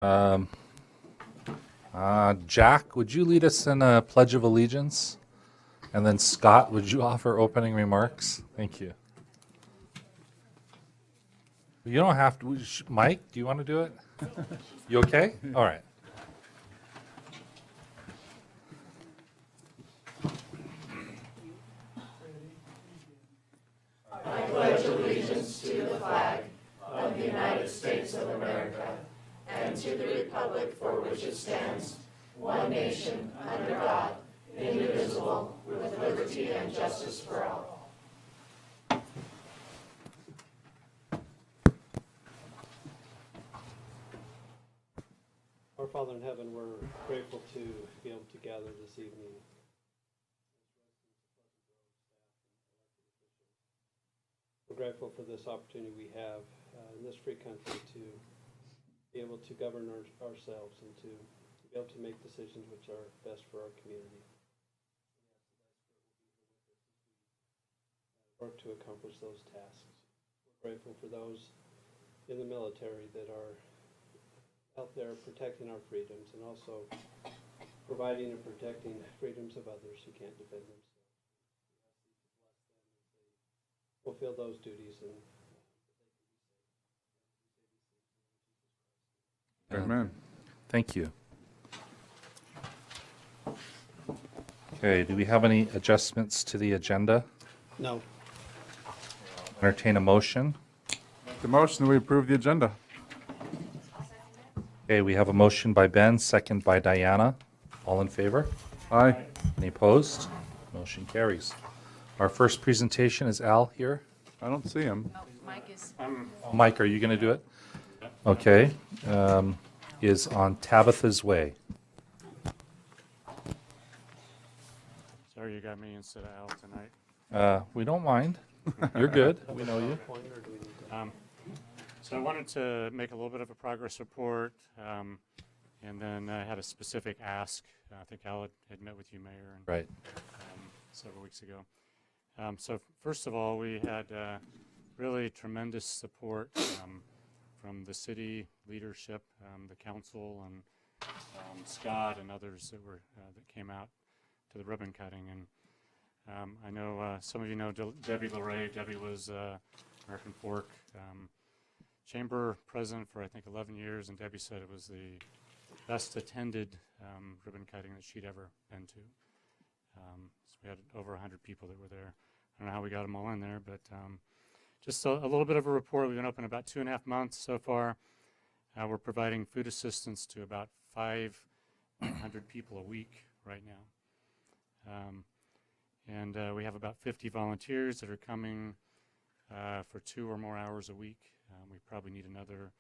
Um, Jack, would you lead us in a Pledge of Allegiance? And then Scott, would you offer opening remarks? Thank you. You don't have to. Mike, do you want to do it? You okay? All right. Our Father in heaven, we're grateful to be able to gather this evening. We're grateful for this opportunity we have in this free country to be able to govern ourselves and to be able to make decisions which are best for our community. Work to accomplish those tasks. We're grateful for those in the military that are out there protecting our freedoms and also providing and protecting freedoms of others who can't defend themselves. Fulfill those duties and Amen. Thank you. Okay, do we have any adjustments to the agenda? no. Entertain a motion. The motion that we approve the agenda. Okay, we have a motion by Ben, second by Diana. All in favor? Aye. Any opposed? Motion carries. Our first presentation is Al here. I don't see him. Mike is. Mike, are you going to do it? Okay. Is on Tabitha's Way. Sorry you got me instead of Al tonight. We don't mind. You're good. We know you. Point, or do we need to? So I wanted to make a little bit of a progress report, and then I had a specific ask. I think Al had met with you, Mayor, and, Right. several weeks ago. So first of all, we had really tremendous support from the city leadership, the council, and Scott and others that came out to the ribbon cutting. And I know some of you know Debbie LeRae. Debbie was American Fork Chamber president for I think 11 years, and Debbie said it was the best attended ribbon cutting that she'd ever been to. So we had over 100 people that were there. I don't know how we got them all in there, but just a little bit of a report. We've been open about 2.5 months so far. We're providing food assistance to about 500 people a week right now. And we have about 50 volunteers that are coming for 2 or more hours a week. We probably need another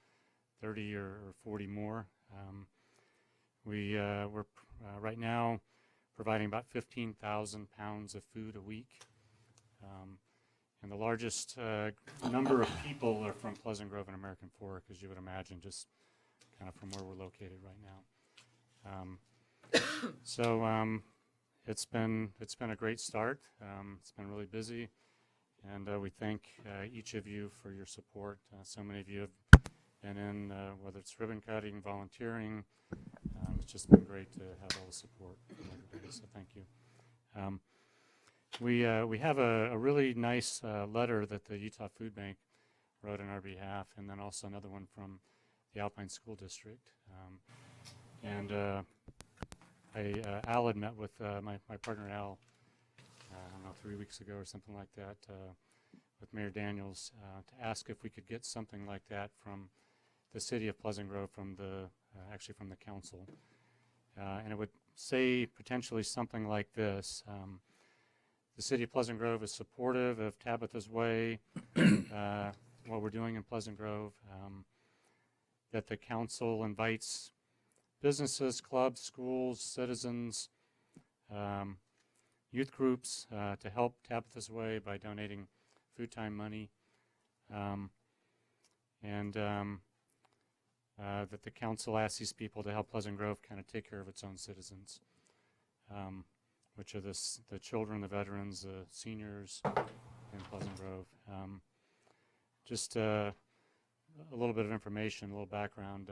30 or 40 more. We're right now providing about 15,000 pounds of food a week. And the largest number of people are from Pleasant Grove and American Fork, as you would imagine, just kind of from where we're located right now. So it's been a great start. It's been really busy, and we thank each of you for your support. So many of you have been in, whether it's ribbon cutting, volunteering. It's just been great to have all the support from everybody. So thank you. We have a really nice letter that the Utah Food Bank wrote on our behalf, and then also another one from the Alpine School District. Al had met with my partner Al, I don't know, 3 weeks ago or something like that, with Mayor Daniels to ask if we could get something like that from the city of Pleasant Grove, from actually from the council. And it would say potentially something like this. The city of Pleasant Grove is supportive of Tabitha's Way, what we're doing in Pleasant Grove, that the council invites businesses, clubs, schools, citizens, youth groups to help Tabitha's Way by donating food time money, and that the council asks these people to help Pleasant Grove kind of take care of its own citizens, which are the children, the veterans, the seniors in Pleasant Grove. Just a little bit of information, a little background.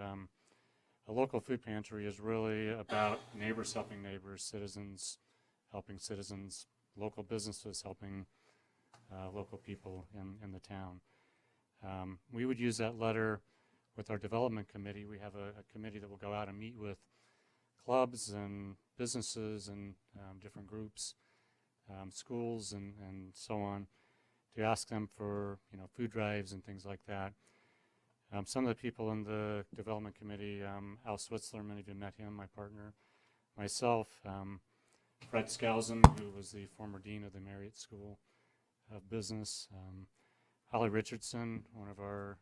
a local food pantry is really about neighbors helping neighbors, citizens helping citizens, local businesses helping local people in the town. We would use that letter with our development committee. We have a committee that will go out and meet with clubs and businesses and different groups, schools and so on, to ask them for food drives and things like that. Some of the people in the development committee, Al Switzler, many of you met him, my partner, myself, Fred Skousen, who was the former dean of the Marriott School of Business, Holly Richardson, one of our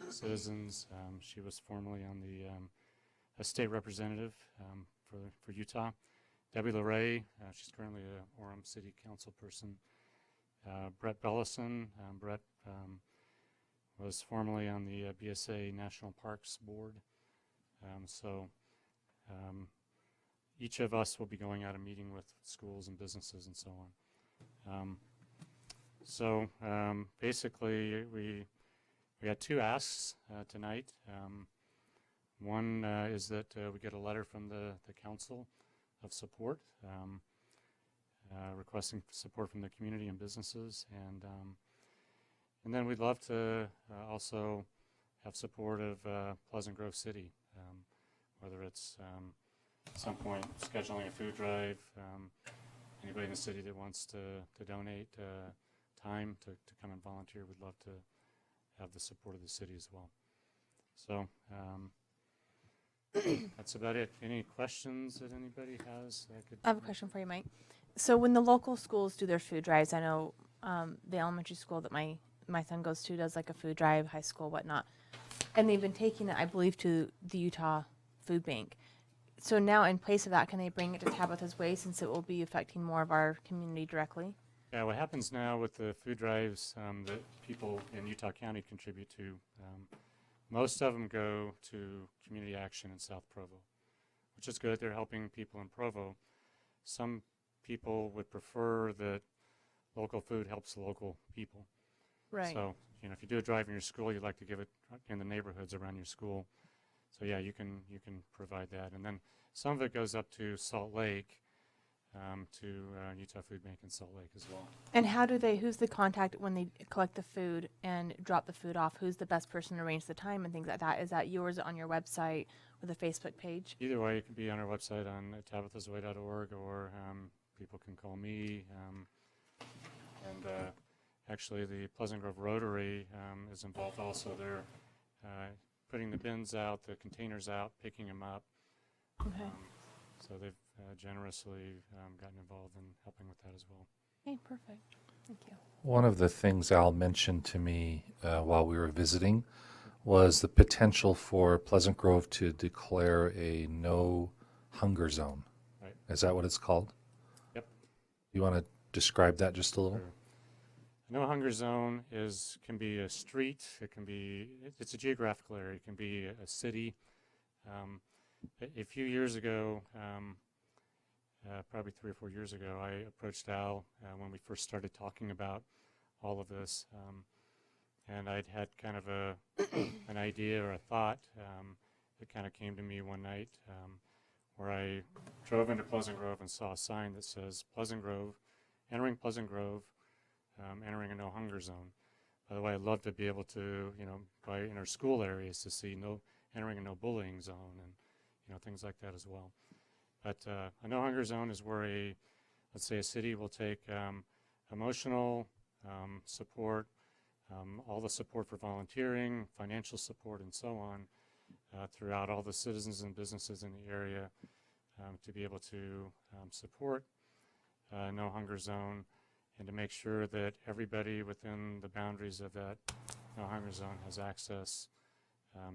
citizens. She was formerly on the a state representative for Utah. Debbie LeRae, she's currently a Orem City Council person. Brett Bellison, Brett was formerly on the BSA National Parks Board. Each of us will be going out and meeting with schools and businesses and so on. Basically, we had two asks tonight. One is that we get a letter from the Council of Support requesting support from the community and businesses, and then we'd love to also have support of Pleasant Grove City, whether it's at some point scheduling a food drive, anybody in the city that wants to donate time to come and volunteer, we'd love to have the support of the city as well. So that's about it. Any questions that anybody has? I have a question for you, Mike. So when the local schools do their food drives, I know the elementary school that my son goes to does like a food drive, high school, whatnot. And they've been taking it, I believe, to the Utah Food Bank. So now in place of that, can they bring it to Tabitha's Way since it will be affecting more of our community directly? Yeah, what happens now with the food drives that people in Utah County contribute to, most of them go to Community Action in South Provo, which is good. They're helping people in Provo. Some people would prefer that local food helps the local people. Right. So, if you do a drive in your school, you'd like to give it in the neighborhoods around your school. So yeah, you can provide that. And then some of it goes up to Salt Lake, to Utah Food Bank in Salt Lake as well. And who's the contact when they collect the food and drop the food off? Who's the best person to arrange the time and things like that? Is that yours on your website or the Facebook page? Either way, it can be on our website on tabithasway.org, or people can call me. Actually, the Pleasant Grove Rotary is involved also. They're putting the bins out, the containers out, picking them up. Okay. So they've generously gotten involved in helping with that as well. Okay, perfect. Thank you. One of the things Al mentioned to me while we were visiting was the potential for Pleasant Grove to declare a no hunger zone. Right. Is that what it's called? Yep. You want to describe that just a little? Sure. A no hunger zone can be a street. It's a geographical area. It can be a city. A few years ago, probably 3 or 4 years ago, I approached Al when we first started talking about all of this, and I'd had kind of an idea or a thought that kind of came to me one night, where I drove into Pleasant Grove and saw a sign that says Pleasant Grove, entering Pleasant Grove, entering a no hunger zone. By the way, I'd love to be able to, by in our school areas to see entering a no bullying zone and things like that as well. But a no hunger zone is where let's say a city will take emotional support, all the support for volunteering, financial support, and so on throughout all the citizens and businesses in the area to be able to support no hunger zone, and to make sure that everybody within the boundaries of that no hunger zone has access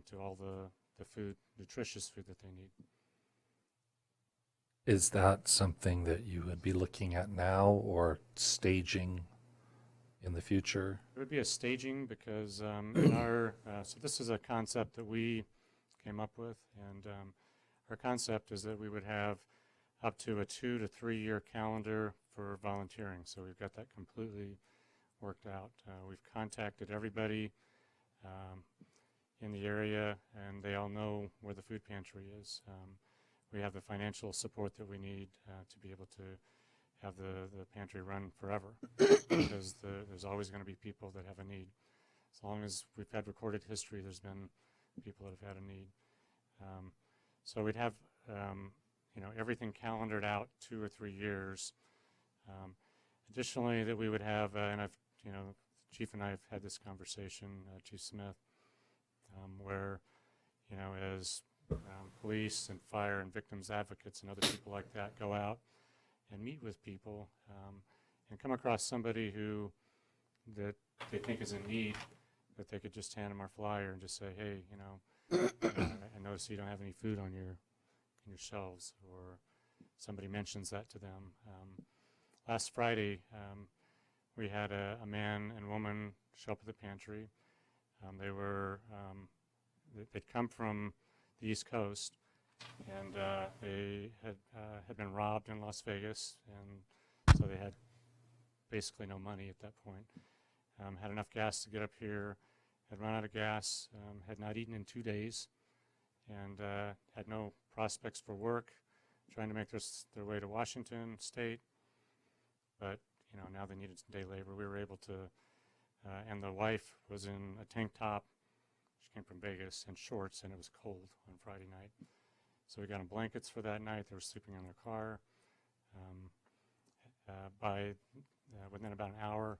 to all the food, nutritious food that they need. Is that something that you would be looking at now or staging in the future? It would be a staging because in our, so this is a concept that we came up with, and our concept is that we would have up to a 2 to 3 year calendar for volunteering. So we've got that completely worked out. We've contacted everybody in the area, and they all know where the food pantry is. We have the financial support that we need to be able to have the pantry run forever, because there's always going to be people that have a need. As long as we've had recorded history, there's been people that have had a need. So we'd have everything calendared out 2 or 3 years. Additionally, that we would have, and I've, Chief and I have had this conversation, Chief Smith, where, as police and fire and victims advocates and other people like that go out and meet with people and come across somebody that they think is in need, that they could just hand them our flyer and just say, hey, I notice you don't have any food on your shelves, or somebody mentions that to them. Last Friday, we had a man and woman show up at the pantry. They'd come from the East Coast, and they had been robbed in Las Vegas, and so they had basically no money at that point. Had enough gas to get up here, had run out of gas, had not eaten in 2 days, and had no prospects for work, trying to make their way to Washington State. But now they needed some day labor. We were able to, and the wife was in a tank top. She came from Vegas, and shorts, and it was cold on Friday night. So we got them blankets for that night. They were sleeping in their car. Within about an hour,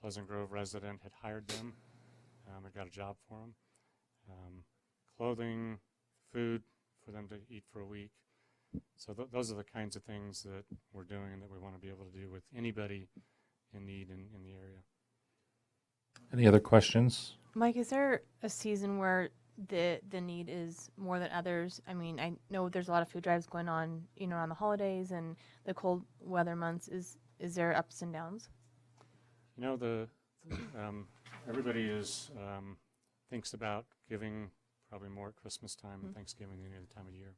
Pleasant Grove resident had hired them. Had got a job for them. Clothing, food for them to eat for a week. So those are the kinds of things that we're doing and that we want to be able to do with anybody in need in the area. Any other questions? Mike, is there a season where the need is more than others? I mean, I know there's a lot of food drives going on, around the holidays and the cold weather months. Is there ups and downs? Everybody thinks about giving probably more at Christmas time and Thanksgiving than any other time of year.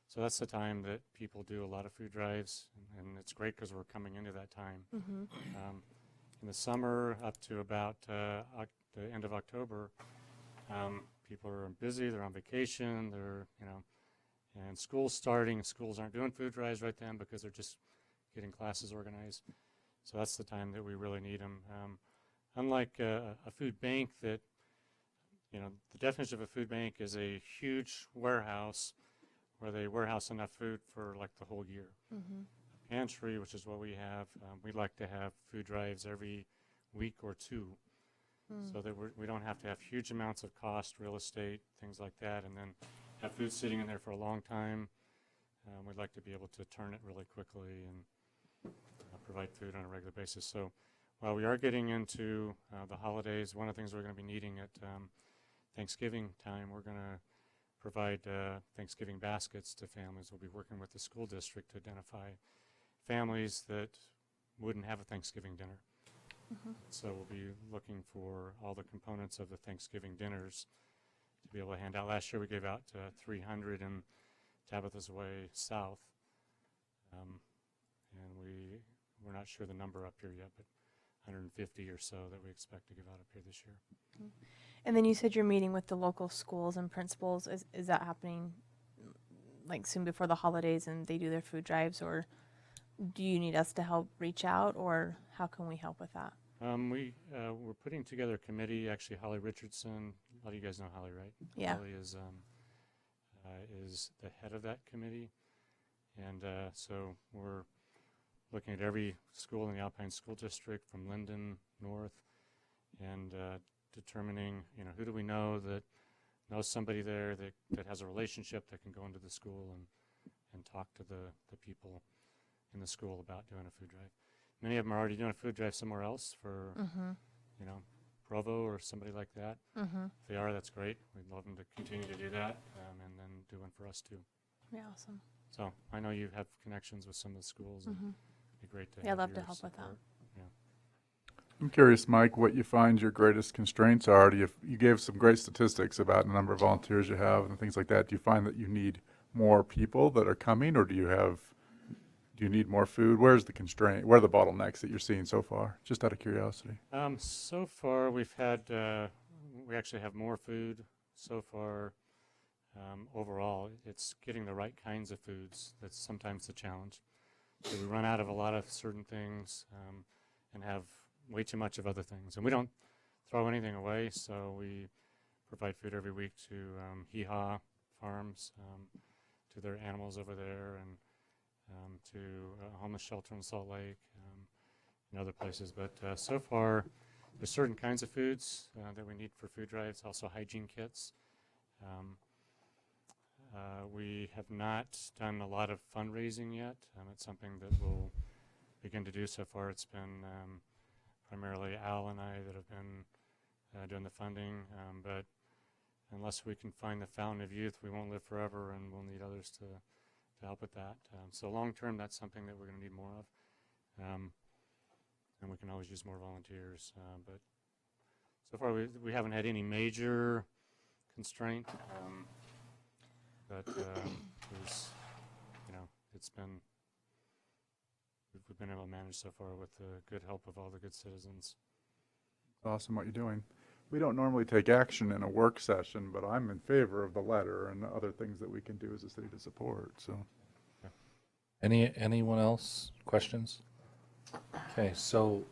So that's the time that people do a lot of food drives, and it's great because we're coming into that time. Mm-hmm. In the summer, up to about the end of October, people are busy. They're on vacation. And school's starting. Schools aren't doing food drives right then because they're just getting classes organized. So that's the time that we really need them. Unlike a food bank, that the definition of a food bank is a huge warehouse where they warehouse enough food for like the whole year. Mm-hmm. Pantry, which is what we have, we'd like to have food drives every week or two, so that we don't have to have huge amounts of cost, real estate, things like that, and then have food sitting in there for a long time. We'd like to be able to turn it really quickly and provide food on a regular basis. So while we are getting into the holidays, one of the things we're going to be needing at Thanksgiving time, we're going to provide Thanksgiving baskets to families. We'll be working with the school district to identify families that wouldn't have a Thanksgiving dinner. Mm-hmm. So we'll be looking for all the components of the Thanksgiving dinners to be able to hand out. Last year we gave out 300 in Tabitha's Way South, and we're not sure the number up here yet, but 150 or so that we expect to give out up here this year. Mm-hmm. And then you said you're meeting with the local schools and principals. Is that happening like soon before the holidays and they do their food drives, or do you need us to help reach out, or how can we help with that? We're putting together a committee. Actually, Holly Richardson, a lot of you guys know Holly, right? Yeah. Holly is the head of that committee, and so we're looking at every school in the Alpine School District from Linden north, and determining, who do we know that knows somebody there that has a relationship that can go into the school and talk to the people in the school about doing a food drive. Many of them are already doing a food drive somewhere else for, Provo or somebody like that. Mm-hmm. If they are, that's great. We'd love them to continue to do that, and then do one for us too. Yeah, awesome. So I know you have connections with some of the schools, and Mm-hmm. it'd be great to Yeah, have I'd love to your help with that. support. I'm curious, Mike, what you find your greatest constraints are. You gave some great statistics about the number of volunteers you have and things like that. Do you find that you need more people that are coming, or do you need more food? Where's the constraint? Where are the bottlenecks that you're seeing so far? Just out of curiosity. So far, we've had, we actually have more food so far, overall, it's getting the right kinds of foods that's sometimes the challenge. So we run out of a lot of certain things and have way too much of other things. And we don't throw anything away, so we provide food every week to Hee Haw Farms, to their animals over there, and to a homeless shelter in Salt Lake and other places. But so far, there's certain kinds of foods that we need for food drives, also hygiene kits. We have not done a lot of fundraising yet. It's something that we'll begin to do. So far, it's been primarily Al and I that have been doing the funding. But unless we can find the fountain of youth, we won't live forever, and we'll need others to help with that. So long term, that's something that we're going to need more of. And we can always use more volunteers. But so far, we haven't had any major constraint. But there's, it's been, we've been able to manage so far with the good help of all the good citizens. Awesome what you're doing. We don't normally take action in a work session, but I'm in favor of the letter and the other things that we can do as a city to support, so. Anyone else? Questions? Okay, so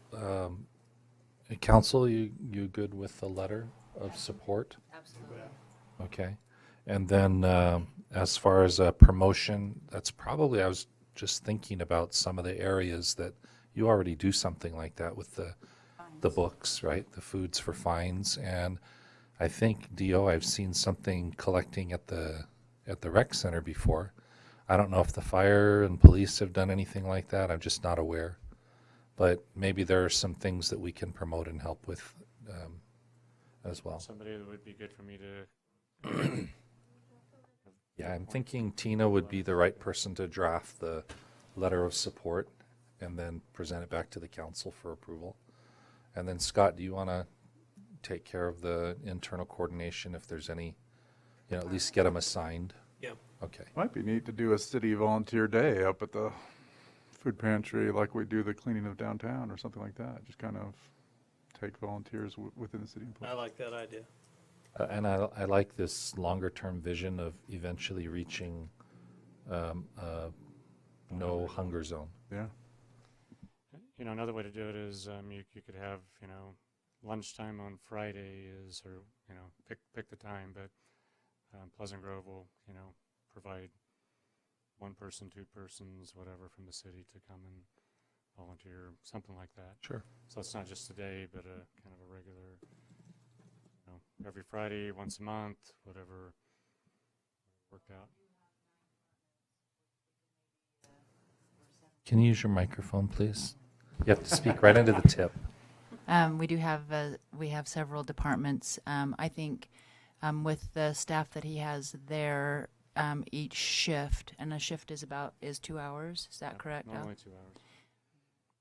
council, you good with the letter of support? Absolutely. Okay. And then as far as promotion, that's probably, I was just thinking about some of the areas that you already do something like that with the books, right? The Foods for Fines. And I think, Dio, I've seen something collecting at the rec center before. I don't know if the fire and police have done anything like that. I'm just not aware. But maybe there are some things that we can promote and help with as well. Somebody that would be good for me to. Yeah, I'm thinking Tina would be the right person to draft the letter of support and then present it back to the council for approval. And then Scott, do you want to take care of the internal coordination if there's any, at least get them assigned? Yeah. Okay. Might be neat to do a city volunteer day up at the food pantry like we do the cleaning of downtown or something like that. Just kind of take volunteers within the city. I like that idea. And I like this longer term vision of eventually reaching no hunger zone. Yeah. Another way to do it is you could have, lunchtime on Friday is, or, pick the time, but Pleasant Grove will, provide one person, two persons, whatever, from the city to come and volunteer, something like that. Sure. So it's not just a day, but a kind of a regular, every Friday, once a month, whatever worked out. Can you use your microphone, please? You have to speak right into the tip. We have several departments. I think with the staff that he has there, each shift, and a shift is 2 hours. Is that correct, Al? Normally 2 hours.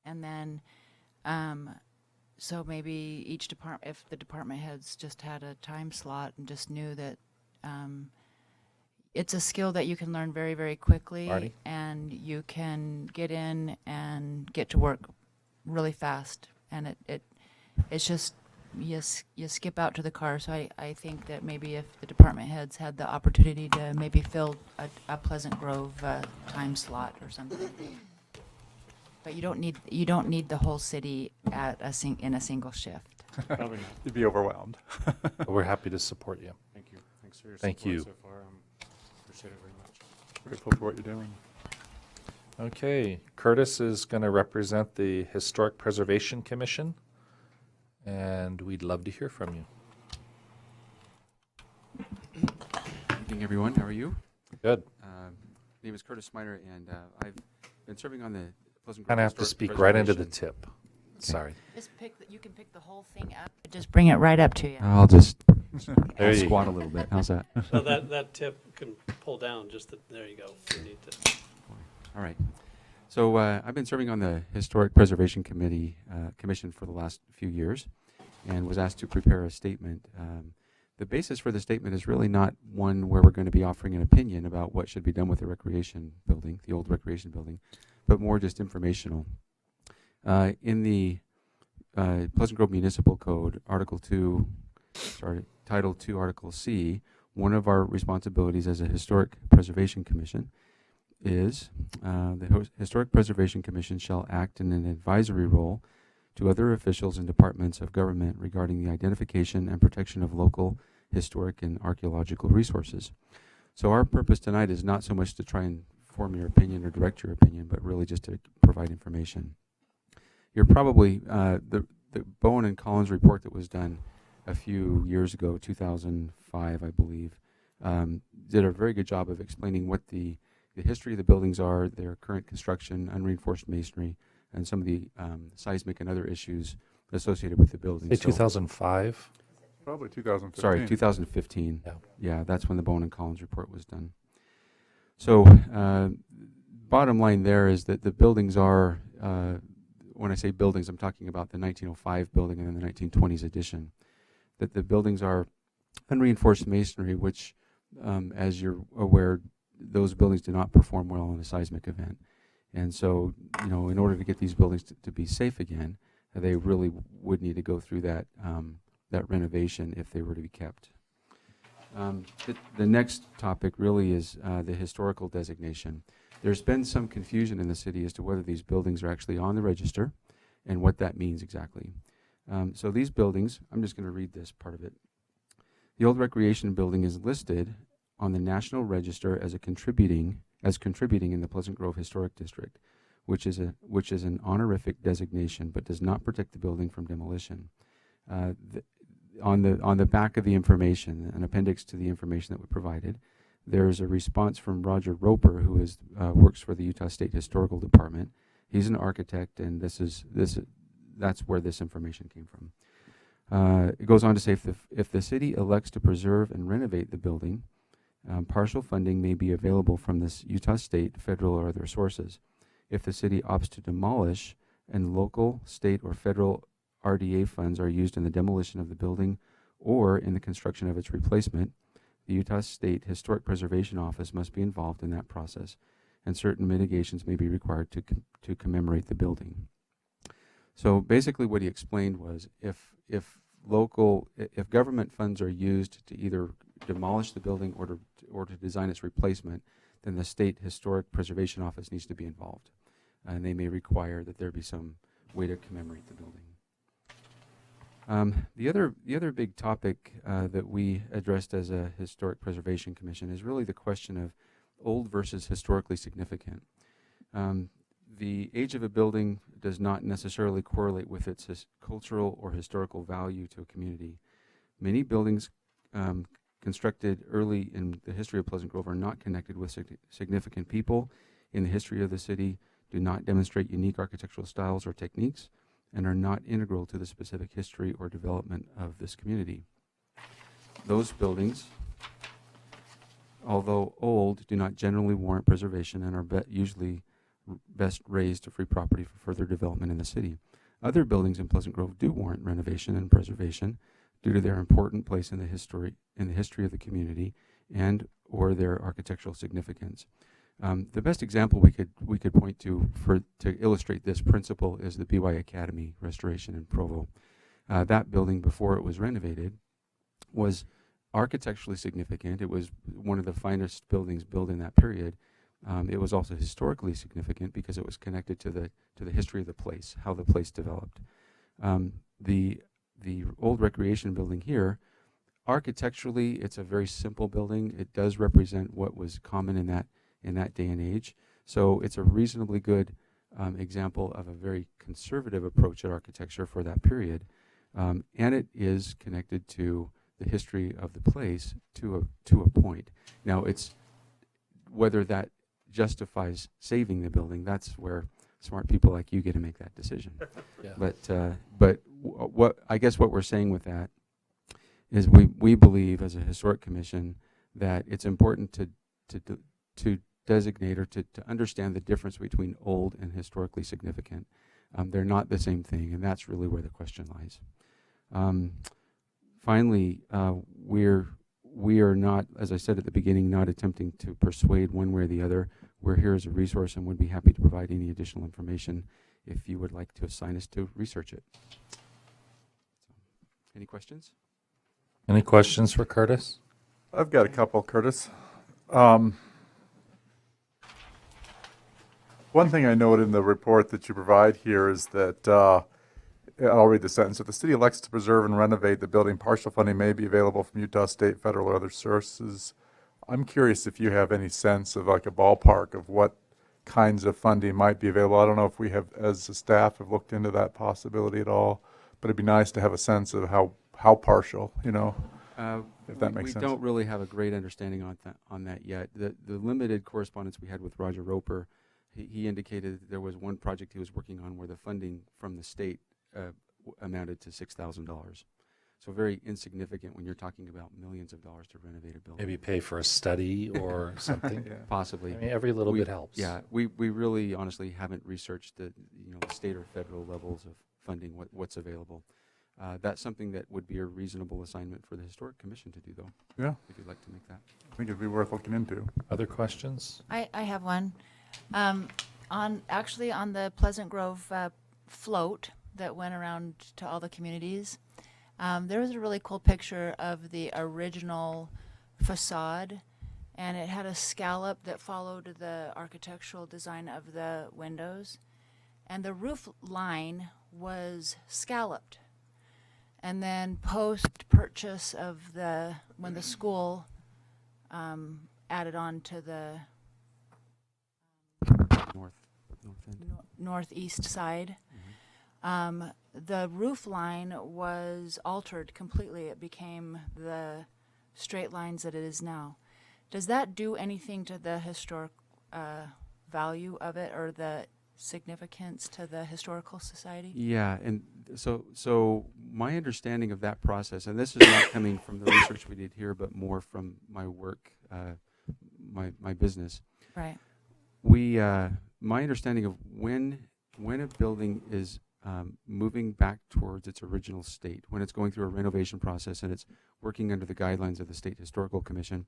And then, so maybe each department, if the department heads just had a time slot and just knew that it's a skill that you can learn very, very quickly, Marty? and you can get in and get to work really fast, and it's just you skip out to the car. So I think that maybe if the department heads had the opportunity to maybe fill a Pleasant Grove time slot or something. But you don't need the whole city in a single shift. Probably not. You'd be overwhelmed. But we're happy to support you. Thank you. Thanks for your Thank support you. so far. Appreciate it very much. Grateful for what you're doing. Okay, Curtis is going to represent the Historic Preservation Commission, and we'd love to hear from you. Good evening, everyone. How are you? Good. My name is Curtis Smiter, and I've been serving on the Pleasant Grove Kind of have to Historic speak right into the Preservation. tip. Sorry. Just you can pick the whole thing up. Just bring it right up to you. I'll just There you squat go. a little bit. How's that? So that tip can pull down, there you go. You need to. All right. So I've been serving on the Historic Preservation Commission for the last few years, and was asked to prepare a statement. The basis for the statement is really not one where we're going to be offering an opinion about what should be done with the recreation building, the old recreation building, but more just informational. In the Pleasant Grove Municipal Code, Article 2, sorry, Title II, Article C, one of our responsibilities as a Historic Preservation Commission is the Historic Preservation Commission shall act in an advisory role to other officials and departments of government regarding the identification and protection of local historic and archaeological resources. So our purpose tonight is not so much to try and form your opinion or direct your opinion, but really just to provide information. You're probably, the Bowen and Collins report that was done a few years ago, 2005, I believe, did a very good job of explaining what the history of the buildings are, their current construction, unreinforced masonry, and some of the seismic and other issues associated with the buildings. Say 2005. Probably 2015. Sorry, 2015. Yeah. Yeah, that's when the Bowen and Collins report was done. So, bottom line there is that the buildings are, when I say buildings, I'm talking about the 1905 building and then the 1920s addition. That the buildings are unreinforced masonry, which, as you're aware, those buildings do not perform well in a seismic event. And so, you know, in order to get these buildings to be safe again, they really would need to go through that that renovation if they were to be kept. The next topic really is the historical designation. There's been some confusion in the city as to whether these buildings are actually on the register and what that means exactly. So these buildings, I'm just going to read this part of it. The old recreation building is listed on the National Register as contributing in the Pleasant Grove Historic District, which is an honorific designation, but does not protect the building from demolition. On the back of the information, an appendix to the information that we provided, there's a response from Roger Roper, who works for the Utah State Historical Department. He's an architect, and that's where this information came from. It goes on to say, if the city elects to preserve and renovate the building, partial funding may be available from this Utah State, federal, or other sources. If the city opts to demolish and local, state, or federal RDA funds are used in the demolition of the building or in the construction of its replacement, the Utah State Historic Preservation Office must be involved in that process, and certain mitigations may be required to commemorate the building. So basically what he explained was if government funds are used to either demolish the building or to design its replacement, then the State Historic Preservation Office needs to be involved. And they may require that there be some way to commemorate the building. The other big topic that we addressed as a Historic Preservation Commission is really the question of old versus historically significant. The age of a building does not necessarily correlate with its cultural or historical value to a community. Many buildings constructed early in the history of Pleasant Grove are not connected with significant people in the history of the city, do not demonstrate unique architectural styles or techniques, and are not integral to the specific history or development of this community. Those buildings, although old, do not generally warrant preservation and are usually best razed to free property for further development in the city. Other buildings in Pleasant Grove do warrant renovation and preservation due to their important place in the history of the community and or their architectural significance. The best example we could point to illustrate this principle is the BY Academy restoration in Provo. That building, before it was renovated, was architecturally significant. It was one of the finest buildings built in that period. It was also historically significant because it was connected to the history of the place, how the place developed. The old recreation building here, architecturally, it's a very simple building. It does represent what was common in that day and age. So it's a reasonably good example of a very conservative approach at architecture for that period. And it is connected to the history of the place to a point. Now, it's whether that justifies saving the building, that's where smart people like you get to make that decision. Yeah. But what I guess what we're saying with that is we believe as a historic commission that it's important to designate or to understand the difference between old and historically significant. They're not the same thing, and that's really where the question lies. Finally, we are not, as I said at the beginning, not attempting to persuade one way or the other. We're here as a resource and would be happy to provide any additional information if you would like to assign us to research it. Any questions? Any questions for Curtis? I've got a couple, Curtis. One thing I noted in the report that you provide here is that, I'll read the sentence. If the city elects to preserve and renovate the building, partial funding may be available from Utah State, federal, or other sources. I'm curious if you have any sense of like a ballpark of what kinds of funding might be available. I don't know if we have, as a staff, have looked into that possibility at all, but it'd be nice to have a sense of how partial, you know, if that makes we sense. don't really have a great understanding on that yet. The limited correspondence we had with Roger Roper, he indicated that there was one project he was working on where the funding from the state amounted to $6,000. So very insignificant when you're talking about millions of dollars to renovate a building. Maybe pay for a study or something. Yeah. Possibly. I mean, every little We- bit helps. Yeah, we really honestly haven't researched the state or federal levels of funding, what's available. That's something that would be a reasonable assignment for the Historic Commission to do, though, Yeah, if you'd like to make that. I think it'd be worth looking into. Other questions? I have one. On the Pleasant Grove float that went around to all the communities, there was a really cool picture of the original facade, and it had a scallop that followed the architectural design of the windows, and the roof line was scalloped. And then post-purchase of when the school added on to the North end. northeast side, the roof line was altered completely. It became the straight lines that it is now. Does that do anything to the historic value of it or the significance to the historical society? Yeah, and so my understanding of that process, and this is not coming from the research we did here, but more from my work, my business. Right. My understanding of when a building is moving back towards its original state, when it's going through a renovation process and it's working under the guidelines of the State Historical Commission,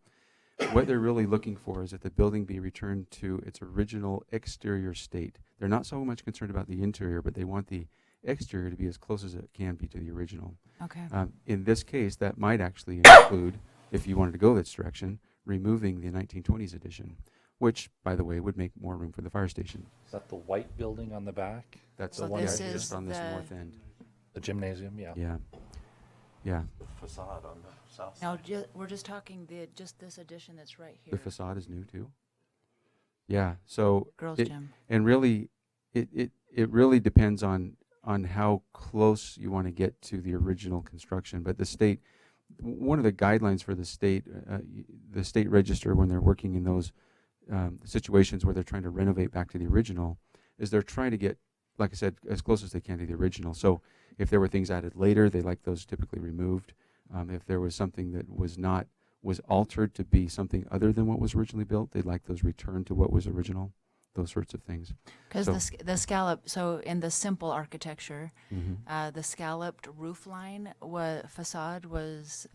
what they're really looking for is that the building be returned to its original exterior state. They're not so much concerned about the interior, but they want the exterior to be as close as it can be to the original. Okay. In this case, that might actually include, if you wanted to go this direction, removing the 1920s edition, which, by the way, would make more room for the fire station. Is that the white building on the back? That's So the one this that's is just on this the- north end. The gymnasium, yeah. Yeah. Yeah. Facade on the south Now, side. we're just talking just this addition that's right The here. facade is new too. Yeah. So Girls' it- gym. and really, it really depends on how close you want to get to the original construction. But the state, one of the guidelines for the state register when they're working in those situations where they're trying to renovate back to the original, is they're trying to get, like I said, as close as they can to the original. So if there were things added later, they like those typically removed. If there was something that was altered to be something other than what was originally built, they'd like those returned to what was original. Those sorts of things. Because So- the scallop, so in the simple architecture, Mm-hmm. the scalloped roof line facade was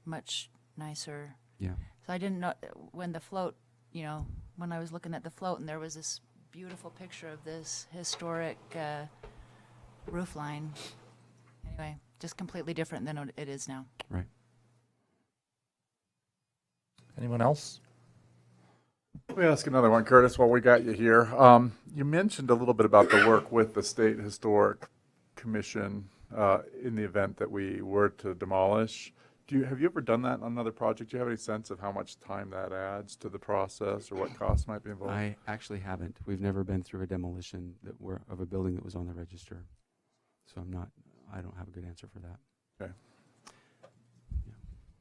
much nicer. Yeah. So I didn't know when the float, when I was looking at the float and there was this beautiful picture of this historic roof line. Anyway, just completely different than what it is now. Right. Anyone else? Let me ask another one, Curtis, while we got you here. You mentioned a little bit about the work with the State Historic Commission in the event that we were to demolish. Have you ever done that on another project? Do you have any sense of how much time that adds to the process or what costs might be involved? I actually haven't. We've never been through a demolition of a building that was on the register. So I don't have a good answer for that. Okay.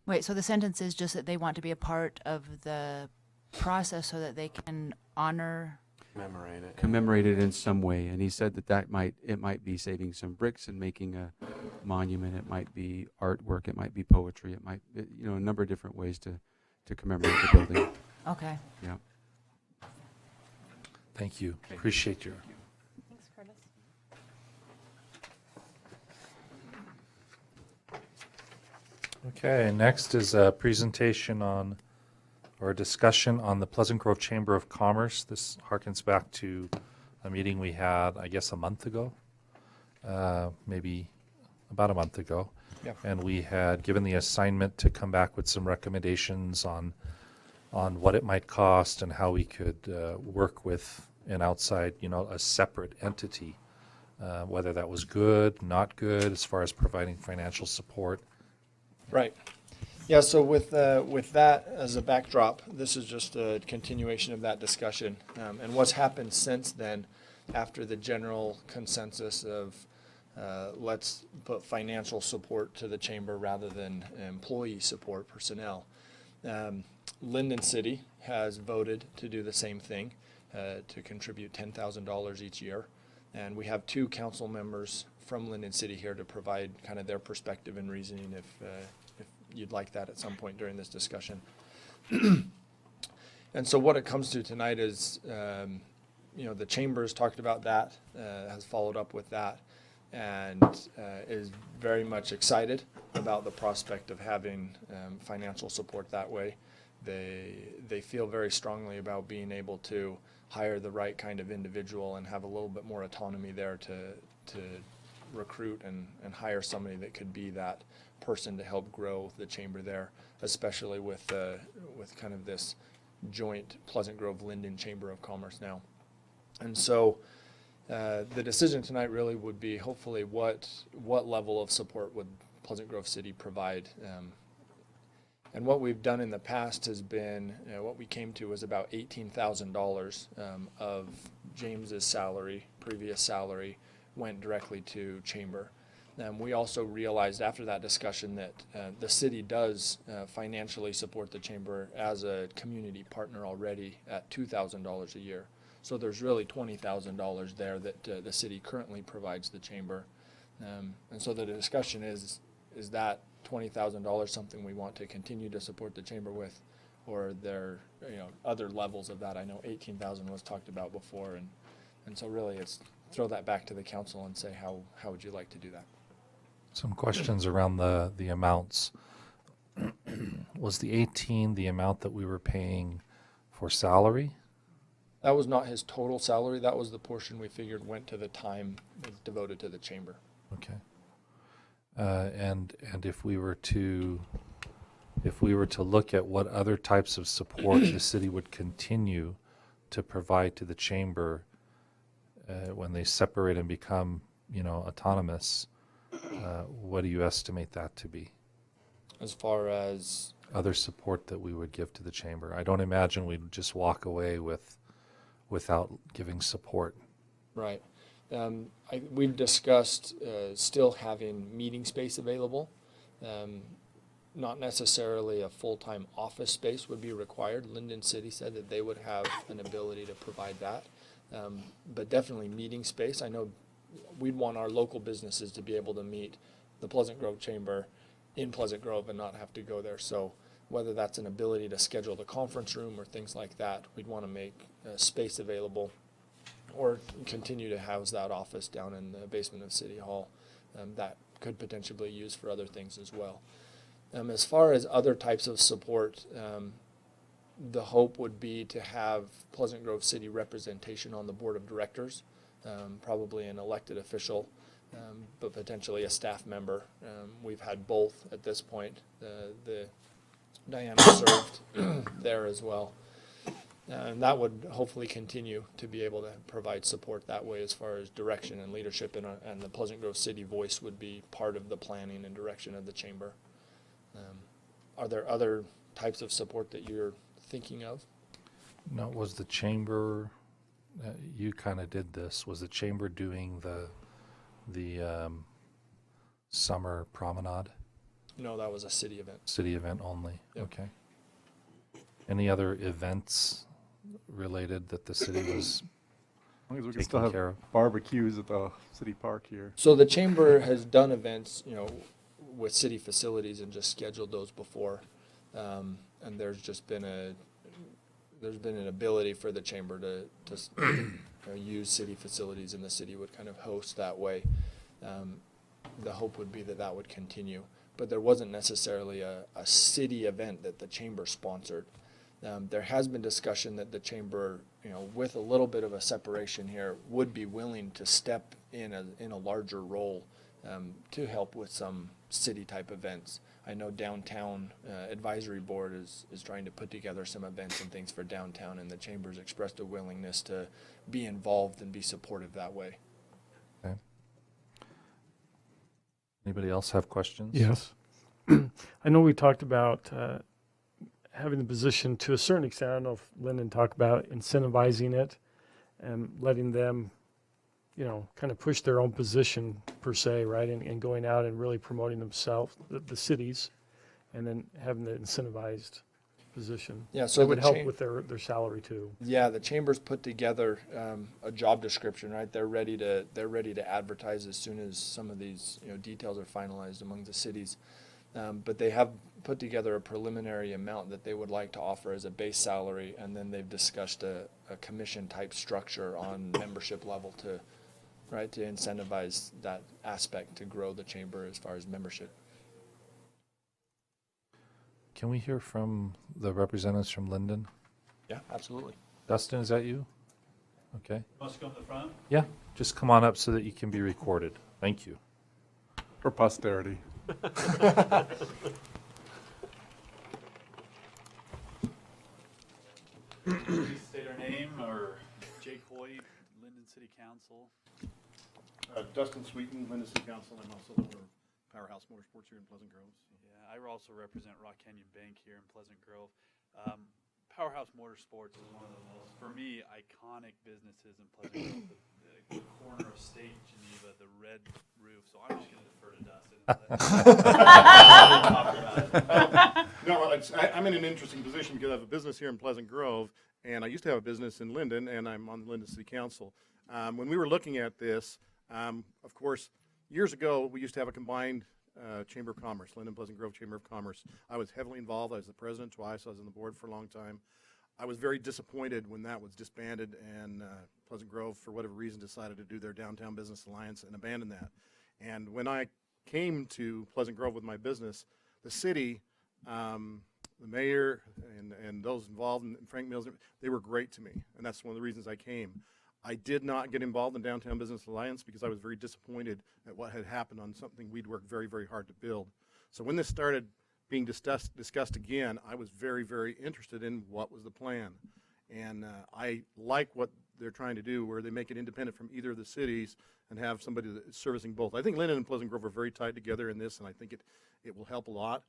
Wait, so the sentence is just that they want to be a part of the process so that they can honor. Commemorate it. Commemorate it in some way, and he said that it might be saving some bricks and making a monument. It might be artwork. It might be poetry. It might, a number of different ways to commemorate the building. Okay. Yeah. Thank you. Appreciate your. Thanks, Curtis. Okay, next is a presentation on, or a discussion on the Pleasant Grove Chamber of Commerce. This harkens back to a meeting we had, I guess, a month ago, maybe about a month ago. Yeah. And we had given the assignment to come back with some recommendations on what it might cost and how we could work with an outside, a separate entity, whether that was good, not good, as far as providing financial support. Right. Yeah, so with that as a backdrop, this is just a continuation of that discussion. And what's happened since then, after the general consensus of let's put financial support to the chamber rather than employee support, personnel. Linden City has voted to do the same thing, to contribute $10,000 each year. And we have 2 council members from Linden City here to provide kind of their perspective and reasoning if you'd like that at some point during this discussion. And so what it comes to tonight is, the chamber has talked about that, has followed up with that, and is very much excited about the prospect of having financial support that way. They feel very strongly about being able to hire the right kind of individual and have a little bit more autonomy there to recruit and hire somebody that could be that person to help grow the chamber there, especially with kind of this joint Pleasant Grove Linden Chamber of Commerce now. And so the decision tonight really would be hopefully what level of support would Pleasant Grove City provide. And what we've done in the past has been, what we came to was about $18,000 of James's salary, previous salary, went directly to chamber. We also realized after that discussion that the city does financially support the chamber as a community partner already at $2,000 a year. So there's really $20,000 there that the city currently provides the chamber. And so the discussion is that $20,000 something we want to continue to support the chamber with, or are there other levels of that? I know 18,000 was talked about before, and so really it's throw that back to the council and say how would you like to do that? Some questions around the amounts. Was the 18 the amount that we were paying for salary? That was not his total salary. That was the portion we figured went to the time devoted to the chamber. Okay. And if we were to look at what other types of support the city would continue to provide to the chamber when they separate and become, autonomous, what do you estimate that to be? As far as other support that we would give to the chamber? I don't imagine we'd just walk away without giving support. Right. We've discussed still having meeting space available. Not necessarily a full-time office space would be required. Linden City said that they would have an ability to provide that. But definitely meeting space. I know we'd want our local businesses to be able to meet the Pleasant Grove Chamber in Pleasant Grove and not have to go there. So whether that's an ability to schedule the conference room or things like that, we'd want to make space available, or continue to house that office down in the basement of City Hall. That could potentially be used for other things as well. As far as other types of support, the hope would be to have Pleasant Grove City representation on the board of directors, probably an elected official, but potentially a staff member. We've had both at this point. Diana served there as well. And that would hopefully continue to be able to provide support that way as far as direction and leadership, and the Pleasant Grove City voice would be part of the planning and direction of the chamber. Are there other types of support that you're thinking of? No, was the chamber, you kind of did this, was the chamber doing the summer promenade? No, that was a city event. City event only? Yep. Okay. Any other events related that the city was As long as we can taking still care have of? barbecues at the city park here. So the chamber has done events, with city facilities and just scheduled those before. And there's just been an ability for the chamber to use city facilities, and the city would kind of host that way. The hope would be that would continue. But there wasn't necessarily a city event that the chamber sponsored. There has been discussion that the chamber, with a little bit of a separation here, would be willing to step in a larger role to help with some city type events. I know downtown advisory board is trying to put together some events and things for downtown, and the chamber's expressed a willingness to be involved and be supportive that way. Okay. Anybody else have questions? Yes. I know we talked about having the position to a certain extent. I don't know if Lyndon talked about incentivizing it and letting them, kind of push their own position per se, right? And going out and really promoting themselves, the cities, and then having the incentivized position. Yeah, so That would the help cha- with their salary too. Yeah, the chamber's put together a job description, right? They're ready to advertise as soon as some of these details are finalized among the cities. But they have put together a preliminary amount that they would like to offer as a base salary, and then they've discussed a commission type structure on membership level to incentivize that aspect to grow the chamber as far as membership. Can we hear from the representatives from Linden? Yeah, absolutely. Dustin, is that you? Okay. Must come to the front. Yeah, just come on up so that you can be recorded. Thank you. For posterity. Please state our name, or Jake Hoyt, Linden City Council. Dustin Sweeten, Linden City Council. I'm also the owner of Powerhouse Motorsports here in Pleasant Grove. Yeah, I also represent Rock Canyon Bank here in Pleasant Grove. Powerhouse Motorsports is one of the most, for me, iconic businesses in Pleasant Grove. The corner of State Geneva, the red roof. So I'm just going to defer to Dustin. No, I'm in an interesting position because I have a business here in Pleasant Grove, and I used to have a business in Linden, and I'm on the Linden City Council. When we were looking at this, of course, years ago, we used to have a combined Chamber of Commerce, Linden Pleasant Grove Chamber of Commerce. I was heavily involved. I was the president twice. I was on the board for a long time. I was very disappointed when that was disbanded and Pleasant Grove, for whatever reason, decided to do their Downtown Business Alliance and abandon that. And when I came to Pleasant Grove with my business, the city, the mayor, and those involved, and Frank Mills, they were great to me, and that's one of the reasons I came. I did not get involved in Downtown Business Alliance because I was very disappointed at what had happened on something we'd worked very, very hard to build. So when this started being discussed again, I was very, very interested in what was the plan. And I like what they're trying to do, where they make it independent from either of the cities and have somebody that's servicing both. I think Linden and Pleasant Grove are very tied together in this, and I think it will help a lot.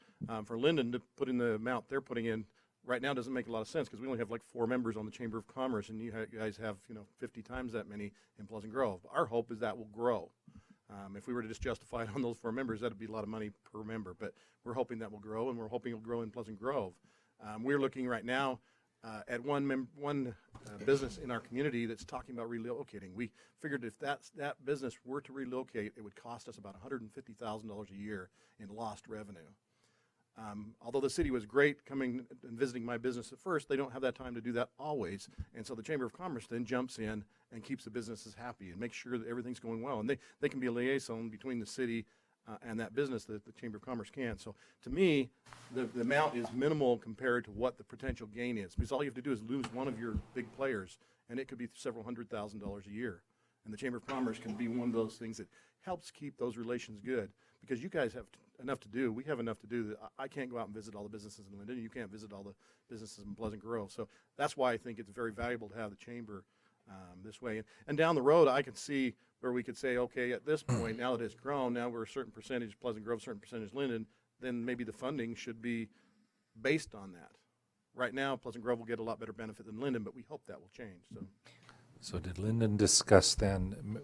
For Linden to put in the amount they're putting in right now doesn't make a lot of sense because we only have like 4 members on the Chamber of Commerce, and you guys have 50 times that many in Pleasant Grove. Our hope is that will grow. If we were to just justify it on those 4 members, that'd be a lot of money per member. But we're hoping that will grow, and we're hoping it'll grow in Pleasant Grove. We're looking right now at one business in our community that's talking about relocating. We figured if that business were to relocate, it would cost us about $150,000 a year in lost revenue. Although the city was great coming and visiting my business at first, they don't have that time to do that always. And so the Chamber of Commerce then jumps in and keeps the businesses happy and makes sure that everything's going well. And they can be a liaison between the city and that business that the Chamber of Commerce can. So to me, the amount is minimal compared to what the potential gain is. Because all you have to do is lose one of your big players, and it could be several $100,000s a year. And the Chamber of Commerce can be one of those things that helps keep those relations good. Because you guys have enough to do. We have enough to do that I can't go out and visit all the businesses in Linden. You can't visit all the businesses in Pleasant Grove. So that's why I think it's very valuable to have the chamber this way. And down the road, I can see where we could say, okay, at this point, now that it's grown, now we're a certain percentage Pleasant Grove, certain percentage Linden, then maybe the funding should be based on that. Right now, Pleasant Grove will get a lot better benefit than Linden, but we hope that will change. So did Linden discuss then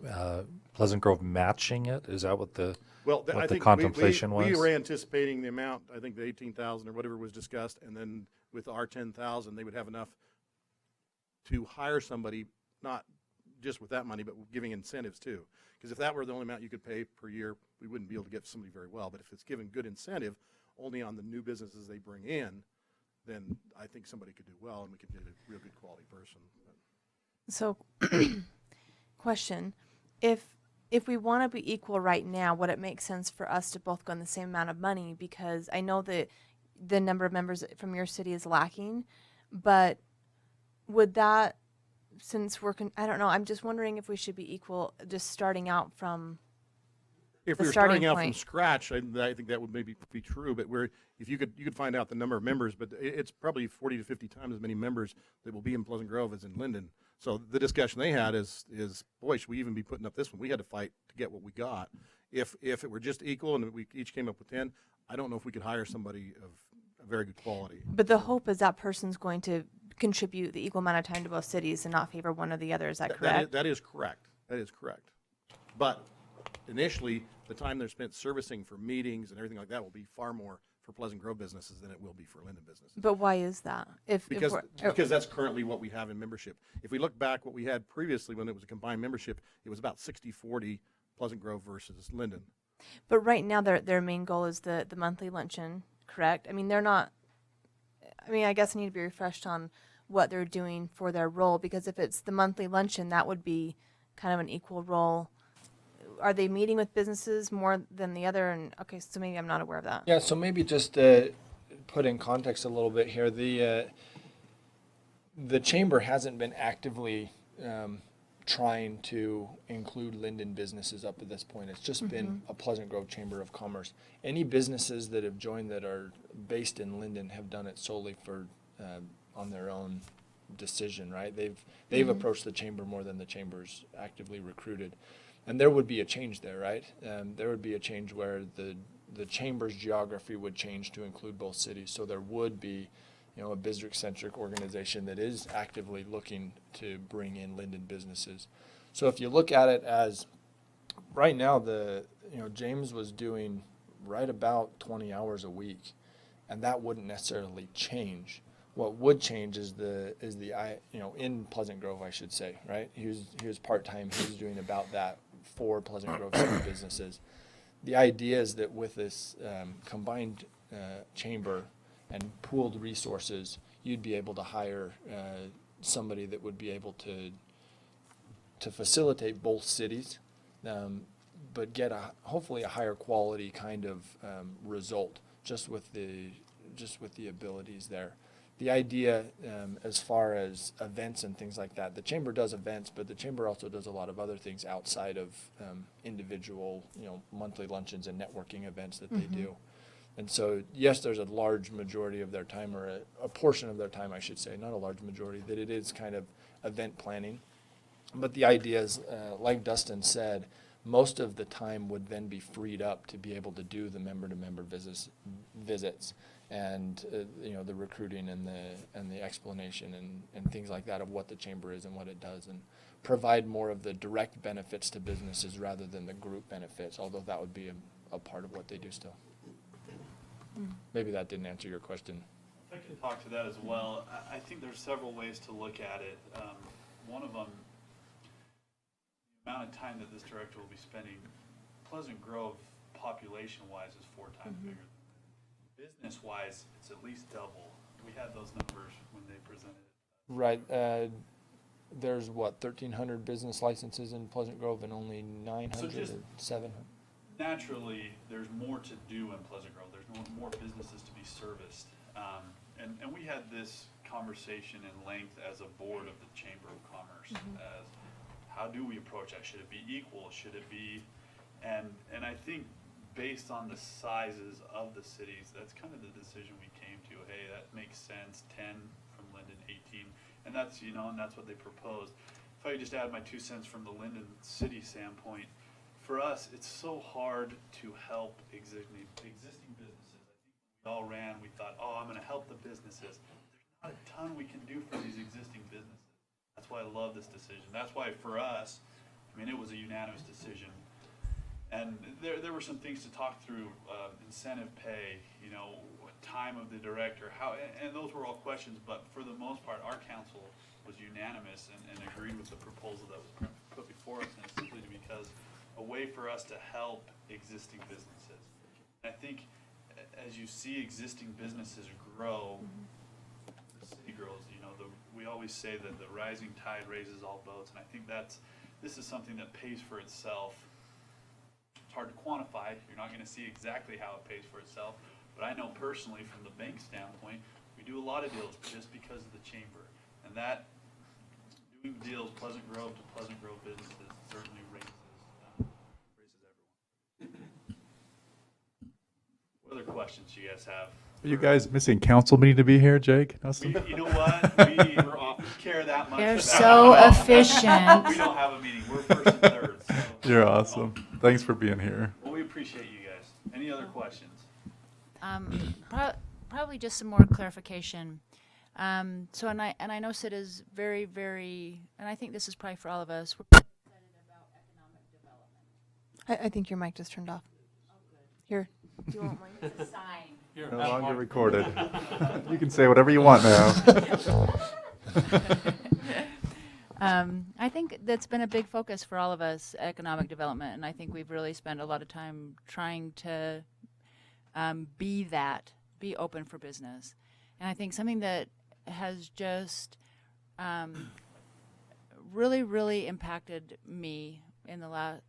Pleasant Grove matching it? Is that what the I think contemplation was? We were anticipating the amount, I think the 18,000 or whatever was discussed, and then with our 10,000, they would have enough to hire somebody, not just with that money, but giving incentives too. Because if that were the only amount you could pay per year, we wouldn't be able to get somebody very well. But if it's given good incentive only on the new businesses they bring in, then I think somebody could do well, and we could get a real good quality person. So, question, if we want to be equal right now, would it make sense for us to both go on the same amount of money? Because I know that the number of members from your city is lacking, but would that, since I don't know, I'm just wondering if we should be equal just starting out from If the we were starting starting out from point. scratch, I think that would maybe be true, but if you could find out the number of members, but it's probably 40 to 50 times as many members that will be in Pleasant Grove as in Linden. So the discussion they had is boy, should we even be putting up this one? We had to fight to get what we got. If it were just equal and we each came up with 10, I don't know if we could hire somebody of a very good quality. But the hope is that person's going to contribute the equal amount of time to both cities and not favor one or the other. Is that correct? That is correct. That is correct. But initially, the time they're spent servicing for meetings and everything like that will be far more for Pleasant Grove businesses than it will be for Linden businesses. But why is that? Because that's currently what we have in membership. If we look back what we had previously when it was a combined membership, it was about 60-40 Pleasant Grove versus Linden. But right now, their main goal is the monthly luncheon, correct? I mean, they're not. I mean, I guess I need to be refreshed on what they're doing for their role, because if it's the monthly luncheon, that would be kind of an equal role. Are they meeting with businesses more than the other? And okay, so maybe I'm not aware of that. Yeah, so maybe just put in context a little bit here. The chamber hasn't been actively trying to include Linden businesses up to this point. It's just been a Pleasant Grove Chamber of Commerce. Any businesses that have joined that are based in Linden have done it solely for on their own decision, right? They've approached the chamber more than the chamber's actively recruited. And there would be a change there, right? There would be a change where the chamber's geography would change to include both cities. So there would be, a Bismarck-centric organization that is actively looking to bring in Linden businesses. So if you look at it as right now, James was doing right about 20 hours a week, and that wouldn't necessarily change. What would change is in Pleasant Grove, I should say, right? He was part-time. He was doing about that for Pleasant Grove city businesses. The idea is that with this combined chamber and pooled resources, you'd be able to hire somebody that would be able to facilitate both cities, but get hopefully a higher quality kind of result just with the abilities there. The idea as far as events and things like that, the chamber does events, but the chamber also does a lot of other things outside of individual, monthly luncheons and networking events that they do. And so, yes, there's a large majority of their time, or a portion of their time, I should say, not a large majority, that it is kind of event planning. But the idea is, like Dustin said, most of the time would then be freed up to be able to do the member-to-member visits and the recruiting and the explanation and things like that of what the chamber is and what it does, and provide more of the direct benefits to businesses rather than the group benefits, although that would be a part of what they do still. Maybe that didn't answer your question. If I can talk to that as well, I think there's several ways to look at it. One of them, the amount of time that this director will be spending, Pleasant Grove population-wise is 4 times bigger. Business-wise, it's at least double. We had those numbers when they presented it. Right. There's 1,300 business licenses in Pleasant Grove and only 900 or 700. Naturally, there's more to do in Pleasant Grove. There's more businesses to be serviced. And we had this conversation in length as a board of the Chamber of Commerce. As how do we approach that? Should it be equal? Should it be, and I think based on the sizes of the cities, that's kind of the decision we came to. Hey, that makes sense. 10 from Linden, 18, and that's and that's what they proposed. If I could just add my 2 cents from the Linden city standpoint, for us, it's so hard to help existing businesses. I think when we all ran, we thought, I'm going to help the businesses. There's not a ton we can do for these existing businesses. That's why I love this decision. That's why for us, it was a unanimous decision. And there were some things to talk through, incentive pay, time of the director, and those were all questions. But for the most part, our council was unanimous and agreed with the proposal that was put before us, and it's simply because a way for us to help existing businesses. And I think as you see existing businesses grow, the city grows. We always say that the rising tide raises all boats, and I think this is something that pays for itself. It's hard to quantify. You're not going to see exactly how it pays for itself, but I know personally from the bank standpoint, we do a lot of deals just because of the chamber, and that doing deals Pleasant Grove to Pleasant Grove businesses certainly raises everyone. questions you guys have. Are you guys missing council meeting to be here, Jake? Nelson? You know what? We care that much. They're about so it. efficient. We don't have a meeting. We're first and third. So. You're awesome. Thanks for being here. Well, we appreciate you guys. Any other questions? Probably just some more clarification. So, and I know Sid is very, very, and I think this is probably for all of us. We're excited about economic development. I think your mic just turned off. Here. Do you want mine? It's a sign. No longer recorded. You can say whatever you want now. I think that's been a big focus for all of us, economic development, and I think we've really spent a lot of time trying to be open for business. And I think something that has just really, really impacted me in the last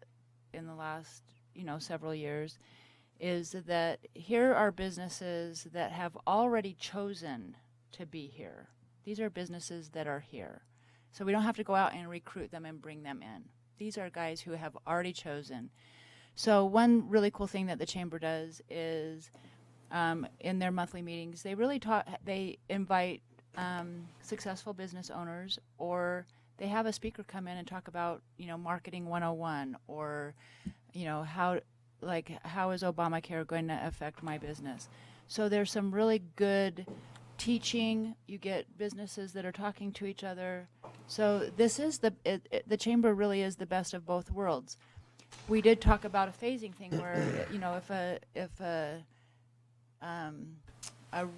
several years is that here are businesses that have already chosen to be here. These are businesses that are here. So we don't have to go out and recruit them and bring them in. These are guys who have already chosen. So one really cool thing that the chamber does is in their monthly meetings, they invite successful business owners, or they have a speaker come in and talk about, marketing 101, or, how is Obamacare going to affect my business? So there's some really good teaching. You get businesses that are talking to each other. So this is the chamber really is the best of both worlds. We did talk about a phasing thing where, if a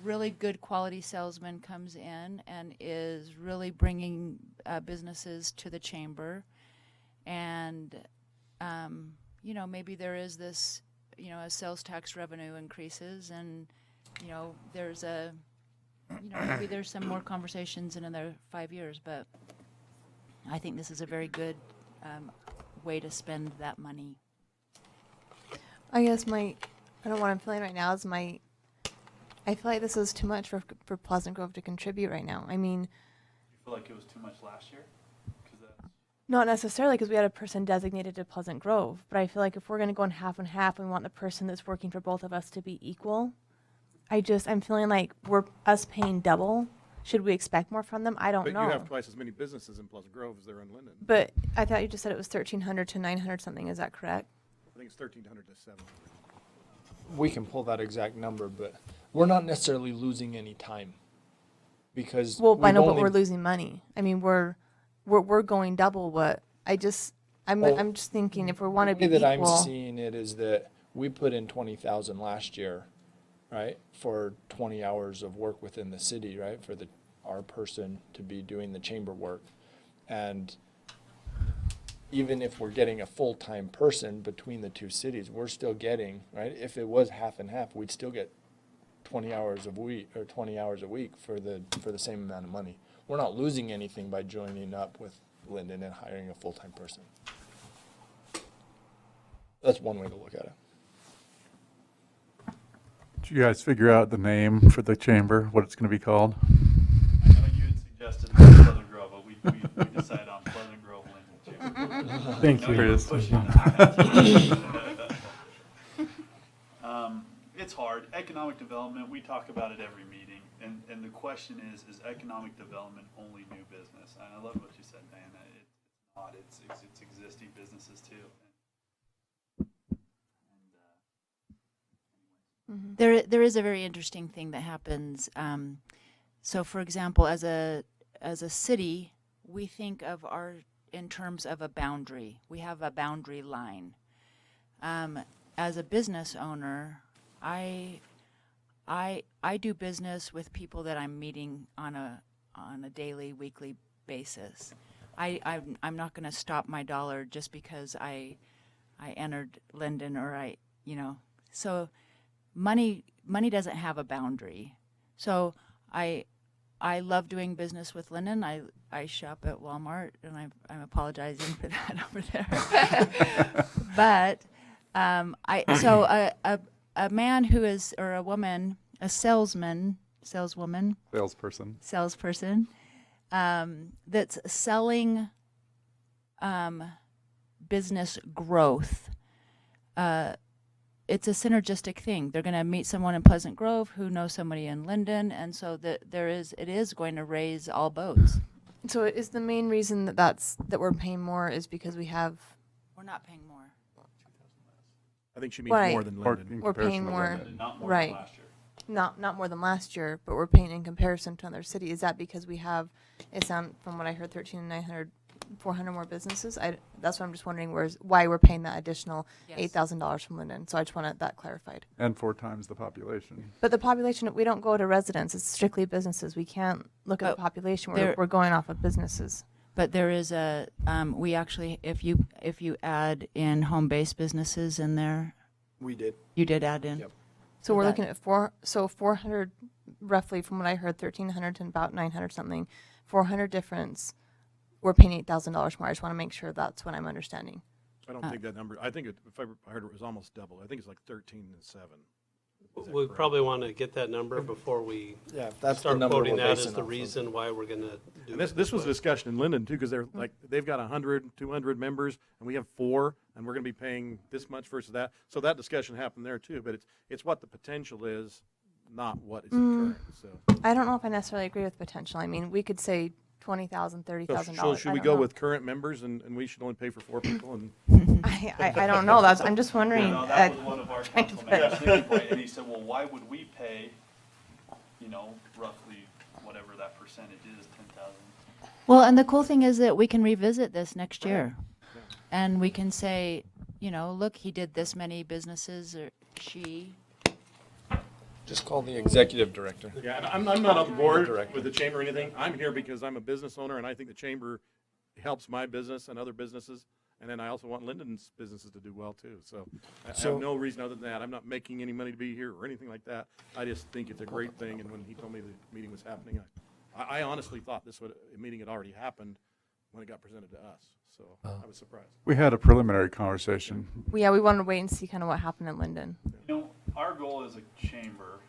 really good quality salesman comes in and is really bringing businesses to the chamber, and maybe there is this, as sales tax revenue increases, and there's maybe there's some more conversations in another 5 years, but I think this is a very good way to spend that money. I guess I don't know what I'm feeling right now is I feel like this is too much for Pleasant Grove to contribute right now. I mean, You feel like it was too much last year? not necessarily because we had a person designated to Pleasant Grove, but I feel like if we're going to go in half and half, and we want the person that's working for both of us to be equal. I'm feeling like we're us paying double. Should we expect more from them? I don't know. But you have twice as many businesses in Pleasant Grove as there are in Linden. But I thought you just said it was 1,300 to 900 something. Is that correct? I think it's 1,300 to 700. We can pull that exact number, but we're not necessarily losing any time because Well, I we've know, but only- we're losing money. I mean, we're going double what I'm just thinking if we want to be The way that equal. I'm seeing it is that we put in 20,000 last year, right, for 20 hours of work within the city, right, for our person to be doing the chamber work, and even if we're getting a full-time person between the two cities, we're still getting, right, if it was half and half, we'd still get 20 hours a week for the same amount of money. We're not losing anything by joining up with Linden and hiring a full-time person. That's one way to look at it. Did you guys figure out the name for the chamber, what it's going to be called? I know you had suggested Pleasant Grove, but we decided on Pleasant Grove Linden Chamber. Thank I know you. were pushing it's hard. Economic development, we talk about it every meeting, and the question is economic development only new business? And I love what you said, Diana. It's not. It's existing businesses too. There is a very interesting thing that happens. So, for example, as a city, we think of in terms of a boundary. We have a boundary line. As a business owner, I do business with people that I'm meeting on a daily, weekly basis. I'm not going to stop my dollar just because I entered Linden or so. Money doesn't have a boundary. So I love doing business with Linden. I shop at Walmart, and I'm apologizing for that over there. But a man who is, or a woman, a saleswoman, salesperson, that's selling business growth. it's a synergistic thing. They're going to meet someone in Pleasant Grove who knows somebody in Linden, and so that it is going to raise all boats. So is the main reason that that we're paying more is because we have We're not paying more. I think she means Right. more than Or Linden. in we're comparison paying to more, Linden. Not more right? than last year. Not more than last year, but we're paying in comparison to another city. Is that because we have? It sound from what I heard, 13,900, 400 more businesses. That's why I'm just wondering why we're paying that additional Yes. $8,000 from Linden. So I just wanted that clarified. And 4 times the population. But the population, we don't go to residents. It's strictly businesses. We can't look at the But population. there- We're going off of businesses. But there is we actually, if you add in home-based businesses in there, We did. you did add in. Yep. So we're that- looking at 400, roughly from what I heard, 1,300 to about 900 something, 400 difference. We're paying $8,000 more. I just want to make sure that's what I'm understanding. I don't think that number, I think if I heard it was almost double. I think it's like 13 and 7. Is that We correct? probably want to get that number before we Yeah, if that's the start number quoting we're that basing as the off of. reason why we're going to do And it this was a way. discussion in Linden too, because they're like, they've got 100, 200 members, and we have 4, and we're going to be paying this much versus that. So that discussion happened there too, but it's what the potential is, not what is occurring, so. I don't know if I necessarily agree with potential. I mean, we could say $20,000, So $30,000. should we go with current members and we should only pay for 4 people and? I don't know. I'm just wondering. No, that was one of our council members' sticking point, and he said, well, why would we pay, roughly whatever that percentage is, 10,000? Well, and the cool thing is that we can revisit this next year. And we can say, look, he did this many businesses, or she. Just call the executive director. Yeah, and I'm not on the board Director. with the chamber or anything. I'm here because I'm a business owner and I think the chamber helps my business and other businesses. And then I also want Linden's businesses to do well too. So I have no reason other than that. I'm not making any money to be here or anything like that. I just think it's a great thing. And when he told me the meeting was happening, I honestly thought a meeting had already happened when it got presented to us. So I was surprised. We had a preliminary conversation. We wanted to wait and see kind of what happened in Linden. Our goal as a chamber,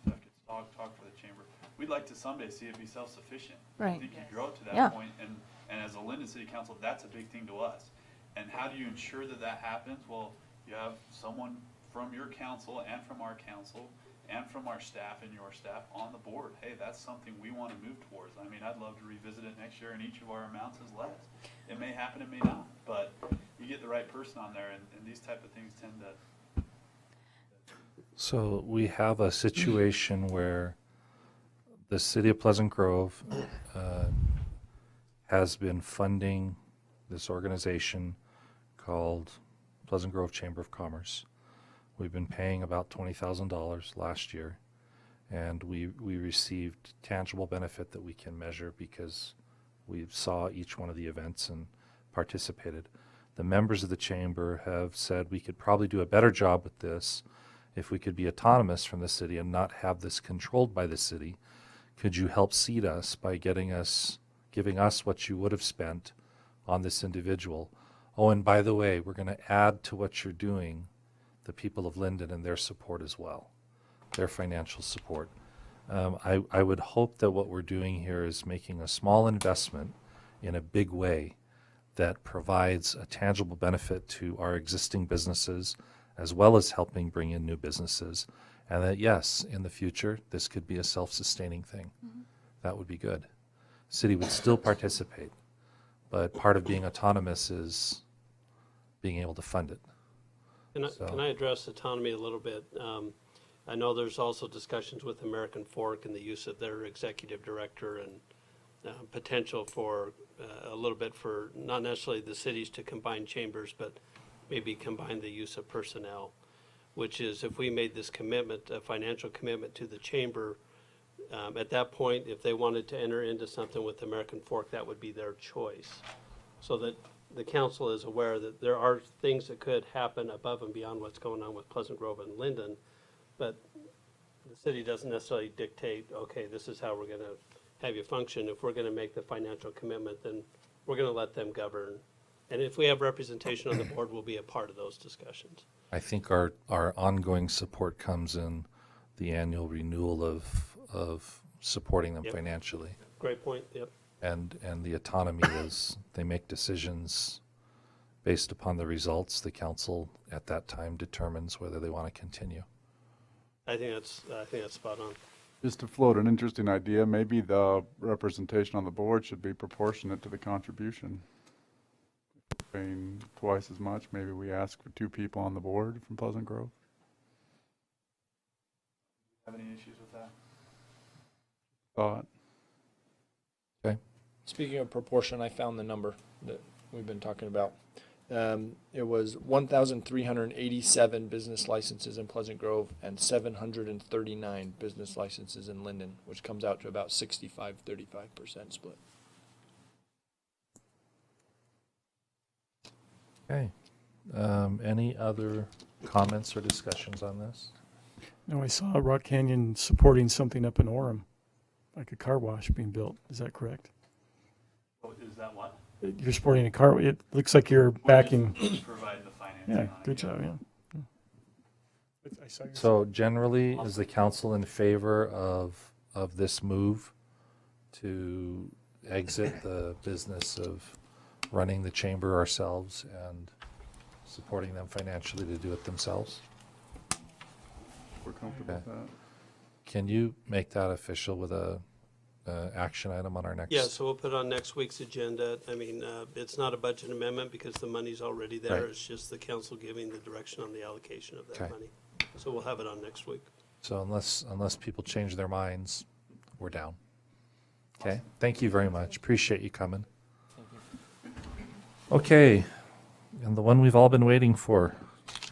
if I could talk for the chamber, we'd like to someday see it be self-sufficient. I Right. think you grow to that Yeah. point, and as a Linden City Council, that's a big thing to us. And how do you ensure that that happens? Well, you have someone from your council and from our council and from our staff and your staff on the board. Hey, that's something we want to move towards. I mean, I'd love to revisit it next year and each of our amounts is less. It may happen, it may not, but you get the right person on there, and these type of things tend to. So we have a situation where the city of Pleasant Grove has been funding this organization called Pleasant Grove Chamber of Commerce. We've been paying about $20,000 last year, and we received tangible benefit that we can measure because we saw each one of the events and participated. The members of the chamber have said we could probably do a better job with this if we could be autonomous from the city and not have this controlled by the city. Could you help seed us by giving us what you would have spent on this individual? Oh, and by the way, we're going to add to what you're doing the people of Linden and their support as well, their financial support. I would hope that what we're doing here is making a small investment in a big way that provides a tangible benefit to our existing businesses as well as helping bring in new businesses. And that, yes, in the future, this could be a self-sustaining thing. That would be good. City would still participate, but part of being autonomous is being able to fund it. Can I address autonomy a little bit? I know there's also discussions with American Fork and the use of their executive director and potential for a little bit for not necessarily the cities to combine chambers, but maybe combine the use of personnel, which is if we made this commitment, a financial commitment to the chamber, at that point, if they wanted to enter into something with American Fork, that would be their choice. So that the council is aware that there are things that could happen above and beyond what's going on with Pleasant Grove and Linden, but the city doesn't necessarily dictate, okay, this is how we're going to have you function. If we're going to make the financial commitment, then we're going to let them govern. And if we have representation on the board, we'll be a part of those discussions. I think our ongoing support comes in the annual renewal of supporting them Yep. financially. Great point, yep. And the autonomy is they make decisions based upon the results, the council at that time determines whether they want to continue. I think that's spot on. Just to float an interesting idea, maybe the representation on the board should be proportionate to the contribution. Paying twice as much, maybe we ask for 2 people on the board from Pleasant Grove. Have any issues with that? Thought. Speaking of proportion, I found the number that we've been talking about. It was 1,387 business licenses in Pleasant Grove and 739 business licenses in Linden, which comes out to about 65-35% split. Okay. Any other comments or discussions on this? No, I saw Rock Canyon supporting something up in Orem, like a car wash being built. Is that correct? Oh, is that what? You're supporting a car. It looks like you're backing. Just provide the financing. Yeah, on it, good job. Yeah. I saw your So generally, is the council in favor of this move to exit the business of running the chamber ourselves and supporting them financially to do it themselves? We're comfortable with that. Can you make that official with a action item on our next? Yeah, so we'll put it on next week's agenda. I mean, it's not a budget amendment because the money's already there. Right. It's just the council giving the direction on the allocation of that Okay. money. So we'll have it on next week. So unless people change their minds, we're down. Okay, thank you very much. Appreciate you coming. Okay, and the one we've all been waiting for.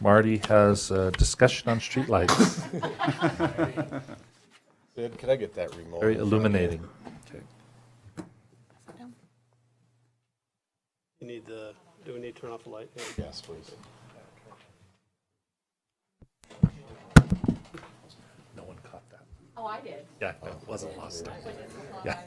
Marty has a discussion on streetlights. Sid, could I get that remote? Very in front of you? illuminating. Okay. Do we need to turn off the light? Yes, please. No one caught that. Oh, I did. Yeah, it wasn't lost. Yeah.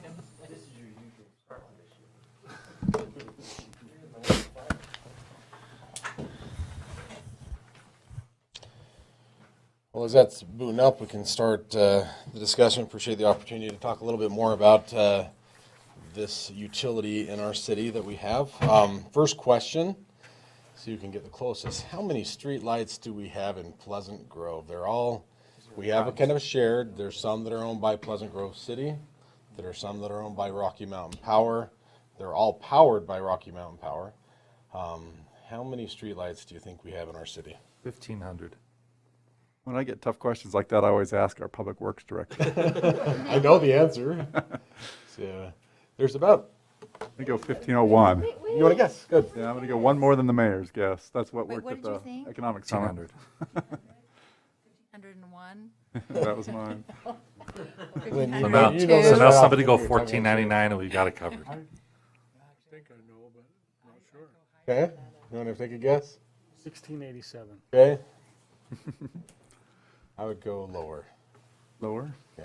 Well, as that's booting up, we can start the discussion. Appreciate the opportunity to talk a little bit more about this utility in our city that we have. First question, so you can get the closest. How many street lights do we have in Pleasant Grove? We have a kind of a shared. There's some that are owned by Pleasant Grove City. There are some that are owned by Rocky Mountain Power. They're all powered by Rocky Mountain Power. How many street lights do you think we have in our city? 1,500. When I get tough questions like that, I always ask our Public Works Director. I know the answer. So there's about, I go 1,501. you want to guess? Good. Yeah, I'm going to go one more than the mayor's guess. That's what Wait, worked what at did you the think? Economic Summit. 1,500. 101. That was mine. Then So you now, you know so this now right off somebody the go top of your tongue, I'm sure. $14.99 and we've got it covered. Okay, you want to take a guess? 1687. Okay. I would go lower. Lower? Yeah.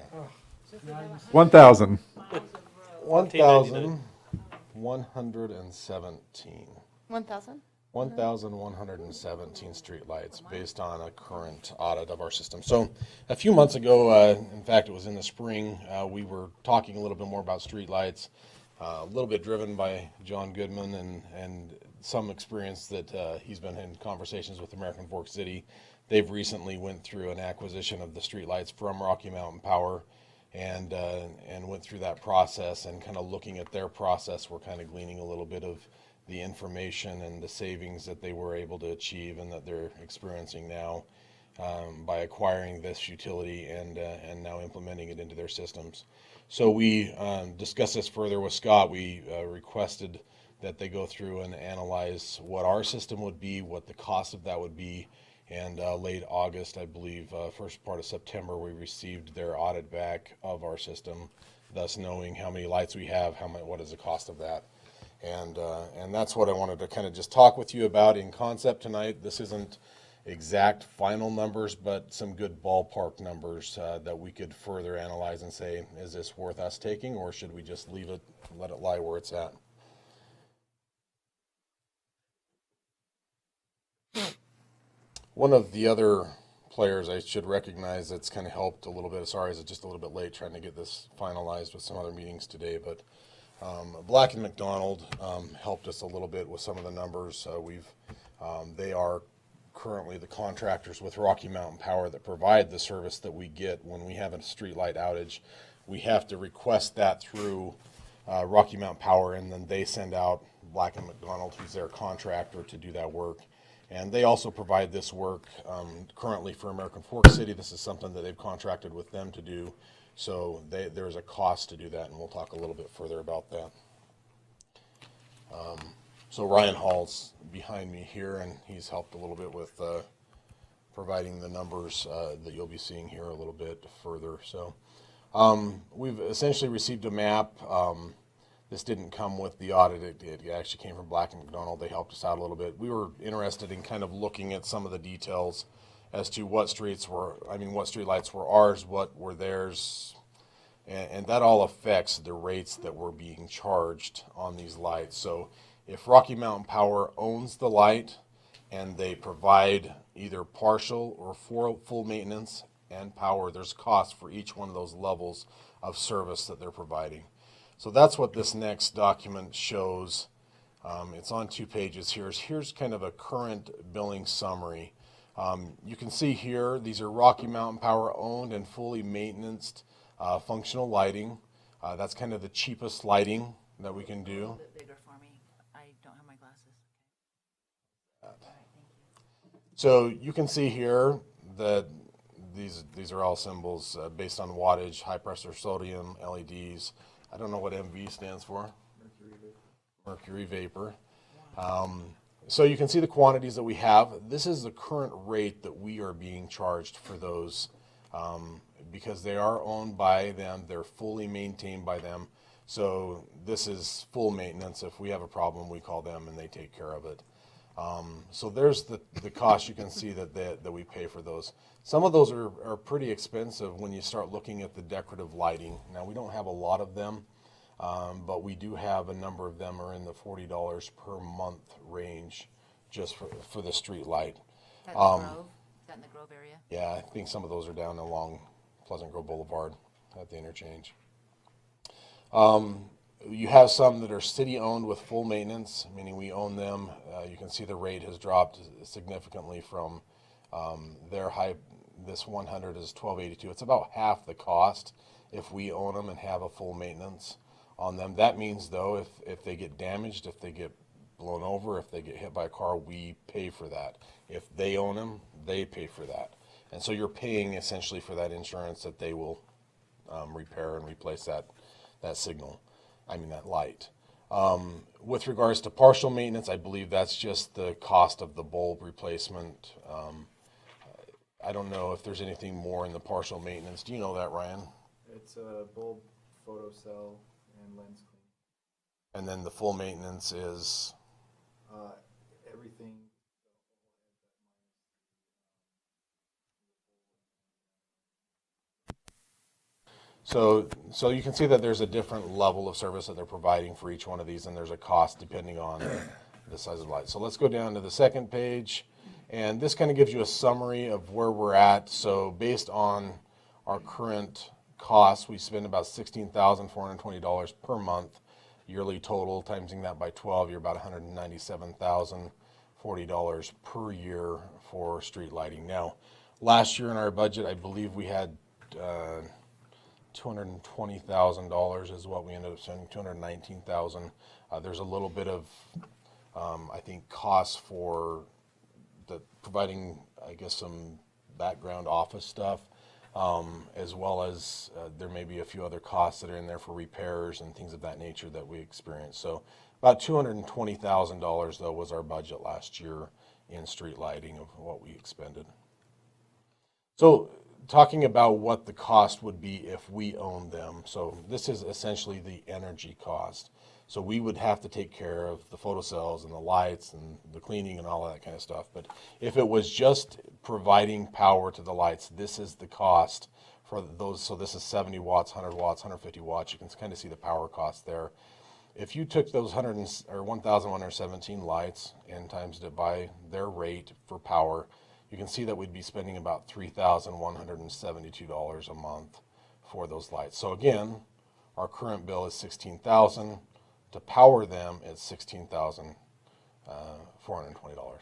1,000. 1,117. 1,000? 1,117 streetlights based on a current audit of our system. So a few months ago, in fact, it was in the spring, we were talking a little bit more about streetlights, a little bit driven by John Goodman and some experience that he's been in conversations with American Fork City. They've recently went through an acquisition of the streetlights from Rocky Mountain Power and went through that process, and kind of looking at their process, we're kind of gleaning a little bit of the information and the savings that they were able to achieve and that they're experiencing now by acquiring this utility and now implementing it into their systems. So we discussed this further with Scott. We requested that they go through and analyze what our system would be, what the cost of that would be, and late August, I believe, first part of September, we received their audit back of our system, thus knowing how many lights we have, what is the cost of that. And that's what I wanted to kind of just talk with you about in concept tonight. This isn't exact final numbers, but some good ballpark numbers that we could further analyze and say, is this worth us taking, or should we just leave it, let it lie where it's at? One of the other players I should recognize that's kind of helped a little bit, sorry, it's just a little bit late trying to get this finalized with some other meetings today, but Black and McDonald helped us a little bit with some of the numbers. They are currently the contractors with Rocky Mountain Power that provide the service that we get when we have a streetlight outage. We have to request that through Rocky Mountain Power, and then they send out Black and McDonald, who's their contractor, to do that work. And they also provide this work currently for American Fork City. This is something that they've contracted with them to do. So there's a cost to do that, and we'll talk a little bit further about that. So Ryan Hall's behind me here, and he's helped a little bit with providing the numbers that you'll be seeing here a little bit further. So we've essentially received a map. This didn't come with the audit. It actually came from Black and McDonald. They helped us out a little bit. We were interested in kind of looking at some of the details as to what streets were, what streetlights were ours, what were theirs, and that all affects the rates that we're being charged on these lights. So if Rocky Mountain Power owns the light and they provide either partial or full maintenance and power, there's costs for each one of those levels of service that they're providing. So that's what this next document shows. It's on 2 pages here. Here's kind of a current billing summary. You can see here, these are Rocky Mountain Power owned and fully maintained functional lighting. That's kind of the cheapest lighting that we can do. A little bit bigger for me. I don't have my glasses. All right, thank you. So you can see here that these are all symbols based on wattage, high pressure sodium, LEDs. I don't know what MV stands for. Mercury vapor. So you can see the quantities that we have. This is the current rate that we are being charged for those because they are owned by them. They're fully maintained by them. So this is full maintenance. If we have a problem, we call them and they take care of it. So there's the cost you can see that we pay for those. Some of those are pretty expensive when you start looking at the decorative lighting. Now, we don't have a lot of them, but we do have a number of them are in the $40 per month range just for the street light. That's Grove? Is that in the Grove area? Yeah, I think some of those are down along Pleasant Grove Boulevard at the interchange. You have some that are city-owned with full maintenance, meaning we own them. You can see the rate has dropped significantly from their high. This 100 is $12.82. It's about half the cost if we own them and have a full maintenance on them. That means, though, if they get damaged, if they get blown over, if they get hit by a car, we pay for that. If they own them, they pay for that. And so you're paying essentially for that insurance that they will repair and replace that signal. That light. With regards to partial maintenance, I believe that's just the cost of the bulb replacement. I don't know if there's anything more in the partial maintenance. Do you know that, Ryan? It's a bulb, photocell, and lens clean. And then the full maintenance is? Everything. So you can see that there's a different level of service that they're providing for each one of these, and there's a cost depending on the size of the light. So let's go down to the second page, and this kind of gives you a summary of where we're at. So based on our current costs, we spend about $16,420 per month, yearly total. Timesing that by 12, you're about $197,040 per year for street lighting. Now, last year in our budget, I believe we had $220,000 is what we ended up spending, $219,000. There's a little bit of, I think, costs for providing, I guess, some background office stuff, as well as there may be a few other costs that are in there for repairs and things of that nature that we experience. So about $220,000, though, was our budget last year in street lighting of what we expended. So talking about what the cost would be if we owned them. So this is essentially the energy cost. So we would have to take care of the photocells and the lights and the cleaning and all of that kind of stuff. But if it was just providing power to the lights, this is the cost for those. So this is 70 watts, 100 watts, 150 watts. You can kind of see the power cost there. If you took those 1,117 lights and times it by their rate for power, you can see that we'd be spending about $3,172 a month for those lights. So again, Our current bill is $16,000. To power them, it's $16,420.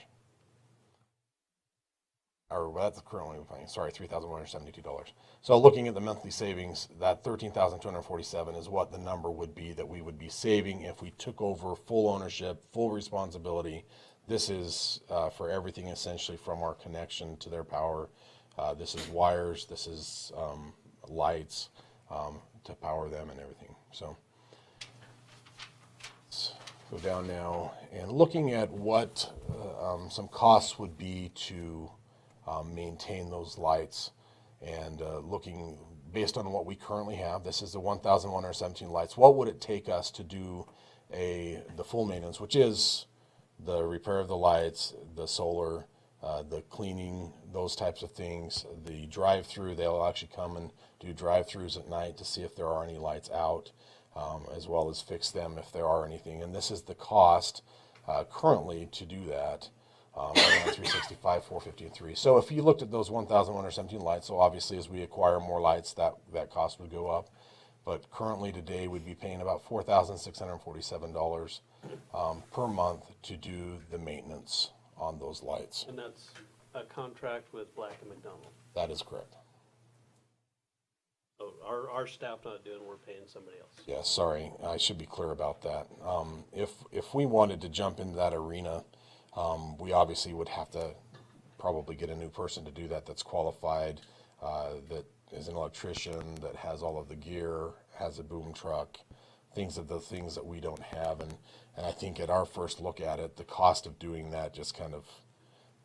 Or that's currently we're paying. Sorry, $3,172. So looking at the monthly savings, that $13,247 is what the number would be that we would be saving if we took over full ownership, full responsibility. This is for everything essentially from our connection to their power. This is wires. This is lights to power them and everything. So let's go down now and looking at what some costs would be to maintain those lights, and looking based on what we currently have. This is the 1,117 lights. What would it take us to do the full maintenance, which is the repair of the lights, the solar, the cleaning, those types of things, the drive-through. They'll actually come and do drive-throughs at night to see if there are any lights out, as well as fix them if there are anything. And this is the cost currently to do that. Around 365, 450, and 3. So if you looked at those 1,117 lights, so obviously as we acquire more lights, that cost would go up. But currently today we'd be paying about $4,647 per month to do the maintenance on those lights. And that's a contract with Black & McDonald. That is correct. So our staff not doing, we're paying somebody else. Yeah, sorry, I should be clear about that. If we wanted to jump into that arena, we obviously would have to probably get a new person to do that that's qualified, that is an electrician, that has all of the gear, has a boom truck, things that we don't have. And I think at our first look at it, the cost of doing that just kind of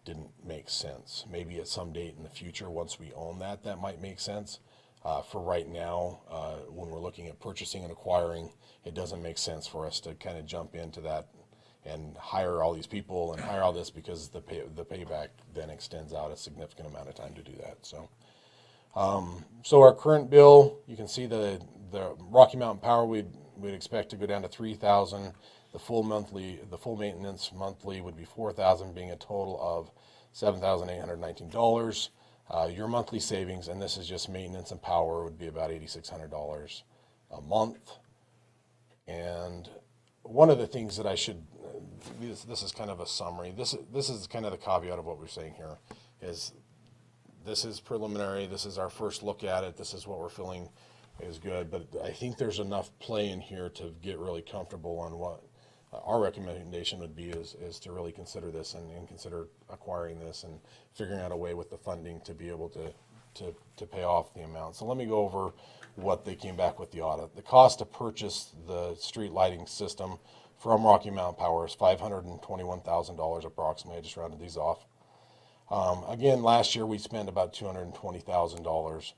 didn't make sense. Maybe at some date in the future, once we own that, that might make sense. For right now, when we're looking at purchasing and acquiring, it doesn't make sense for us to kind of jump into that and hire all these people and hire all this, because the payback then extends out a significant amount of time to do that. So, so our current bill, you can see the Rocky Mountain Power, we'd expect to go down to $3,000. The full maintenance monthly would be $4,000, being a total of $7,819. Your monthly savings, and this is just maintenance and power, would be about $8,600 a month. And one of the things that I should, this is kind of a summary. This is kind of the caveat of what we're saying here, is this is preliminary. This is our first look at it. This is what we're feeling is good. But I think there's enough play in here to get really comfortable on what our recommendation would be is to really consider this and consider acquiring this and figuring out a way with the funding to be able to pay off the amount. So let me go over what they came back with the audit. The cost to purchase the street lighting system from Rocky Mountain Power is $521,000 approximately. I just rounded these off. Again, last year we spent about $220,000.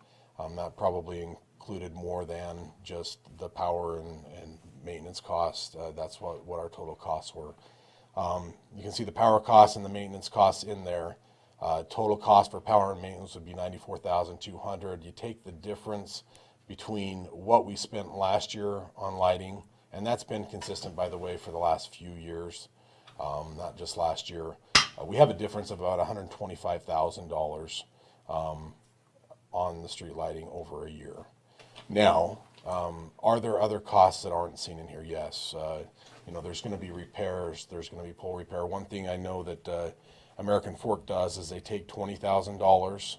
That probably included more than just the power and maintenance costs. That's what our total costs were. You can see the power costs and the maintenance costs in there. Total cost for power and maintenance would be $94,200. You take the difference between what we spent last year on lighting, and that's been consistent, by the way, for the last few years, not just last year. We have a difference of about $125,000 on the street lighting over a year. Now, are there other costs that aren't seen in here? Yes. There's going to be repairs. There's going to be pole repair. One thing I know that American Fork does is they take $20,000,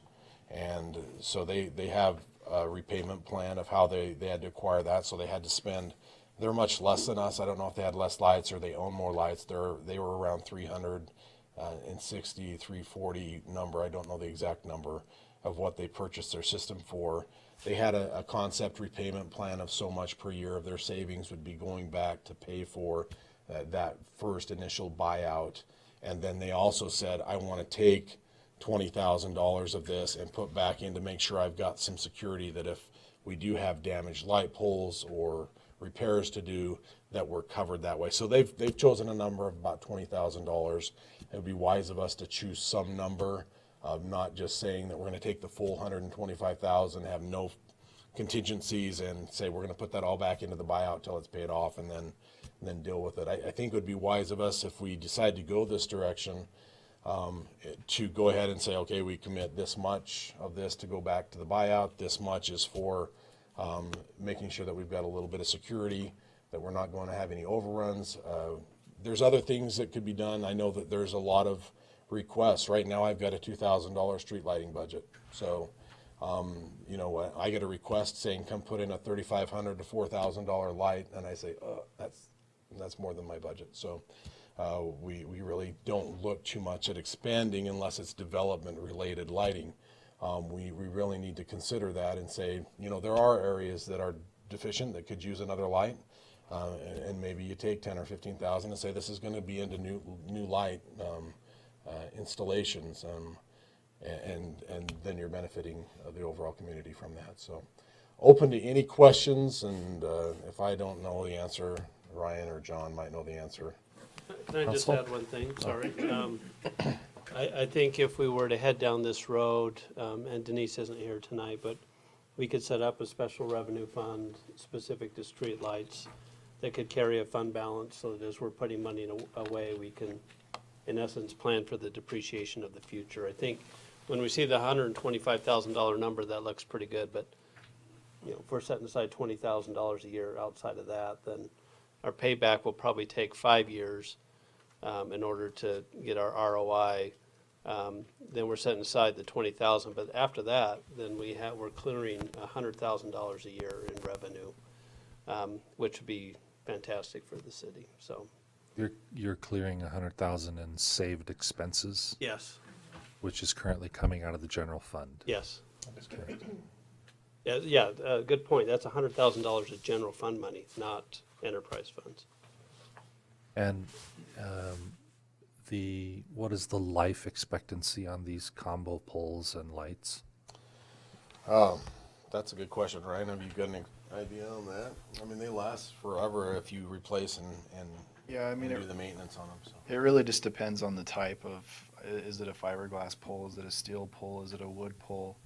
and so they have a repayment plan of how they had to acquire that. So they had to spend. They're much less than us. I don't know if they had less lights or they own more lights. They were around 360, 340 number. I don't know the exact number of what they purchased their system for. They had a concept repayment plan of so much per year of their savings would be going back to pay for that first initial buyout. And then they also said, I want to take $20,000 of this and put back in to make sure I've got some security that if we do have damaged light poles or repairs to do, that we're covered that way. So they've chosen a number of about $20,000. It would be wise of us to choose some number, not just saying that we're going to take the full $125,000, have no contingencies, and say we're going to put that all back into the buyout till it's paid off, and then deal with it. I think it would be wise of us, if we decide to go this direction, to go ahead and say, okay, we commit this much of this to go back to the buyout. This much is for making sure that we've got a little bit of security, that we're not going to have any overruns. There's other things that could be done. I know that there's a lot of requests. Right now I've got a $2,000 street lighting budget. So, you know, I get a request saying, come put in a $3,500 to $4,000 light. And I say, that's more than my budget. So we really don't look too much at expanding unless it's development related lighting. We really need to consider that and say, you know, there are areas that are deficient that could use another light. And maybe you take 10 or 15,000 and say this is going to be into new light installations, and then you're benefiting the overall community from that. So, open to any questions, and if I don't know the answer, Ryan or John might know the answer. Can I just add one thing? Sorry. I think if we were to head down this road, and Denise isn't here tonight, but we could set up a special revenue fund specific to streetlights that could carry a fund balance so that as we're putting money away, we can, in essence, plan for the depreciation of the future. I think when we see the $125,000 number, that looks pretty good, but you know, if we're setting aside $20,000 a year outside of that, then our payback will probably take 5 years in order to get our ROI. Then we're setting aside the $20,000, but after that, then we're clearing $100,000 a year in revenue, which would be fantastic for the city. So You're clearing 100,000 in saved expenses, yes, which is currently coming out of the general fund. yes, good point. That's $100,000 of general fund money, not enterprise funds. And what is the life expectancy on these combo poles and lights? That's a good question, Ryan. Have you got any idea on that? I mean, they last forever if you replace and Yeah, I mean, do the maintenance on them. So. it really just depends on the type of, is it a fiberglass pole? Is it a steel pole? Is it a wood pole?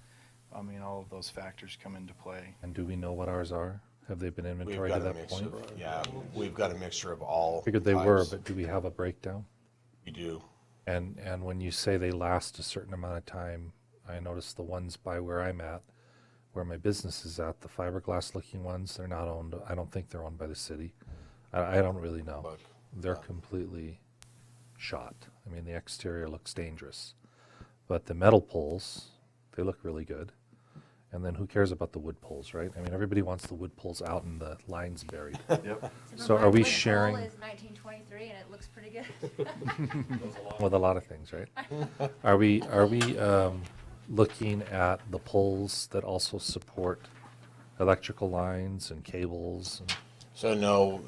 I mean, all of those factors come into play. And do we know what ours are? Have they been inventoried to that point? We've got a mixture of all. Figured they were, but do we have a breakdown? We do. And when you say they last a certain amount of time, I noticed the ones by where I'm at, where my business is at, the fiberglass looking ones, they're not owned. I don't think they're owned by the city. I don't really know. But, They're completely shot. I mean, the exterior looks dangerous. But the metal poles, they look really good. And then who cares about the wood poles, right? I mean, everybody wants the wood poles out and the lines buried. Yep. So are we sharing? is 1923 and it looks pretty good. With a lot of things, right? Are we looking at the poles that also support electrical lines and cables? So no,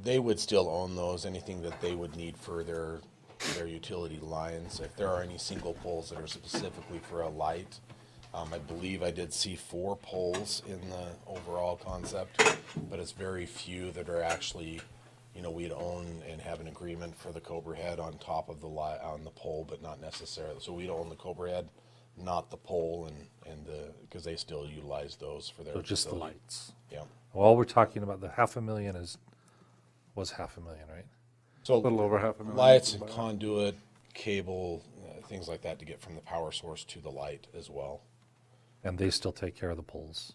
they would still own those. Anything that they would need for their utility lines. If there are any single poles that are specifically for a light, I believe I did see 4 poles in the overall concept, but it's very few that are actually, you know, we'd own and have an agreement for the Cobra head on top of the on the pole, but not necessarily. So we'd own the Cobra head, not the pole, and because they still utilize those for their. So just the facility. lights. Yeah. All we're talking about, the $500,000 was $500,000, right? So A little over $500,000. lights and conduit, cable, things like that to get from the power source to the light as well. And they still take care of the poles.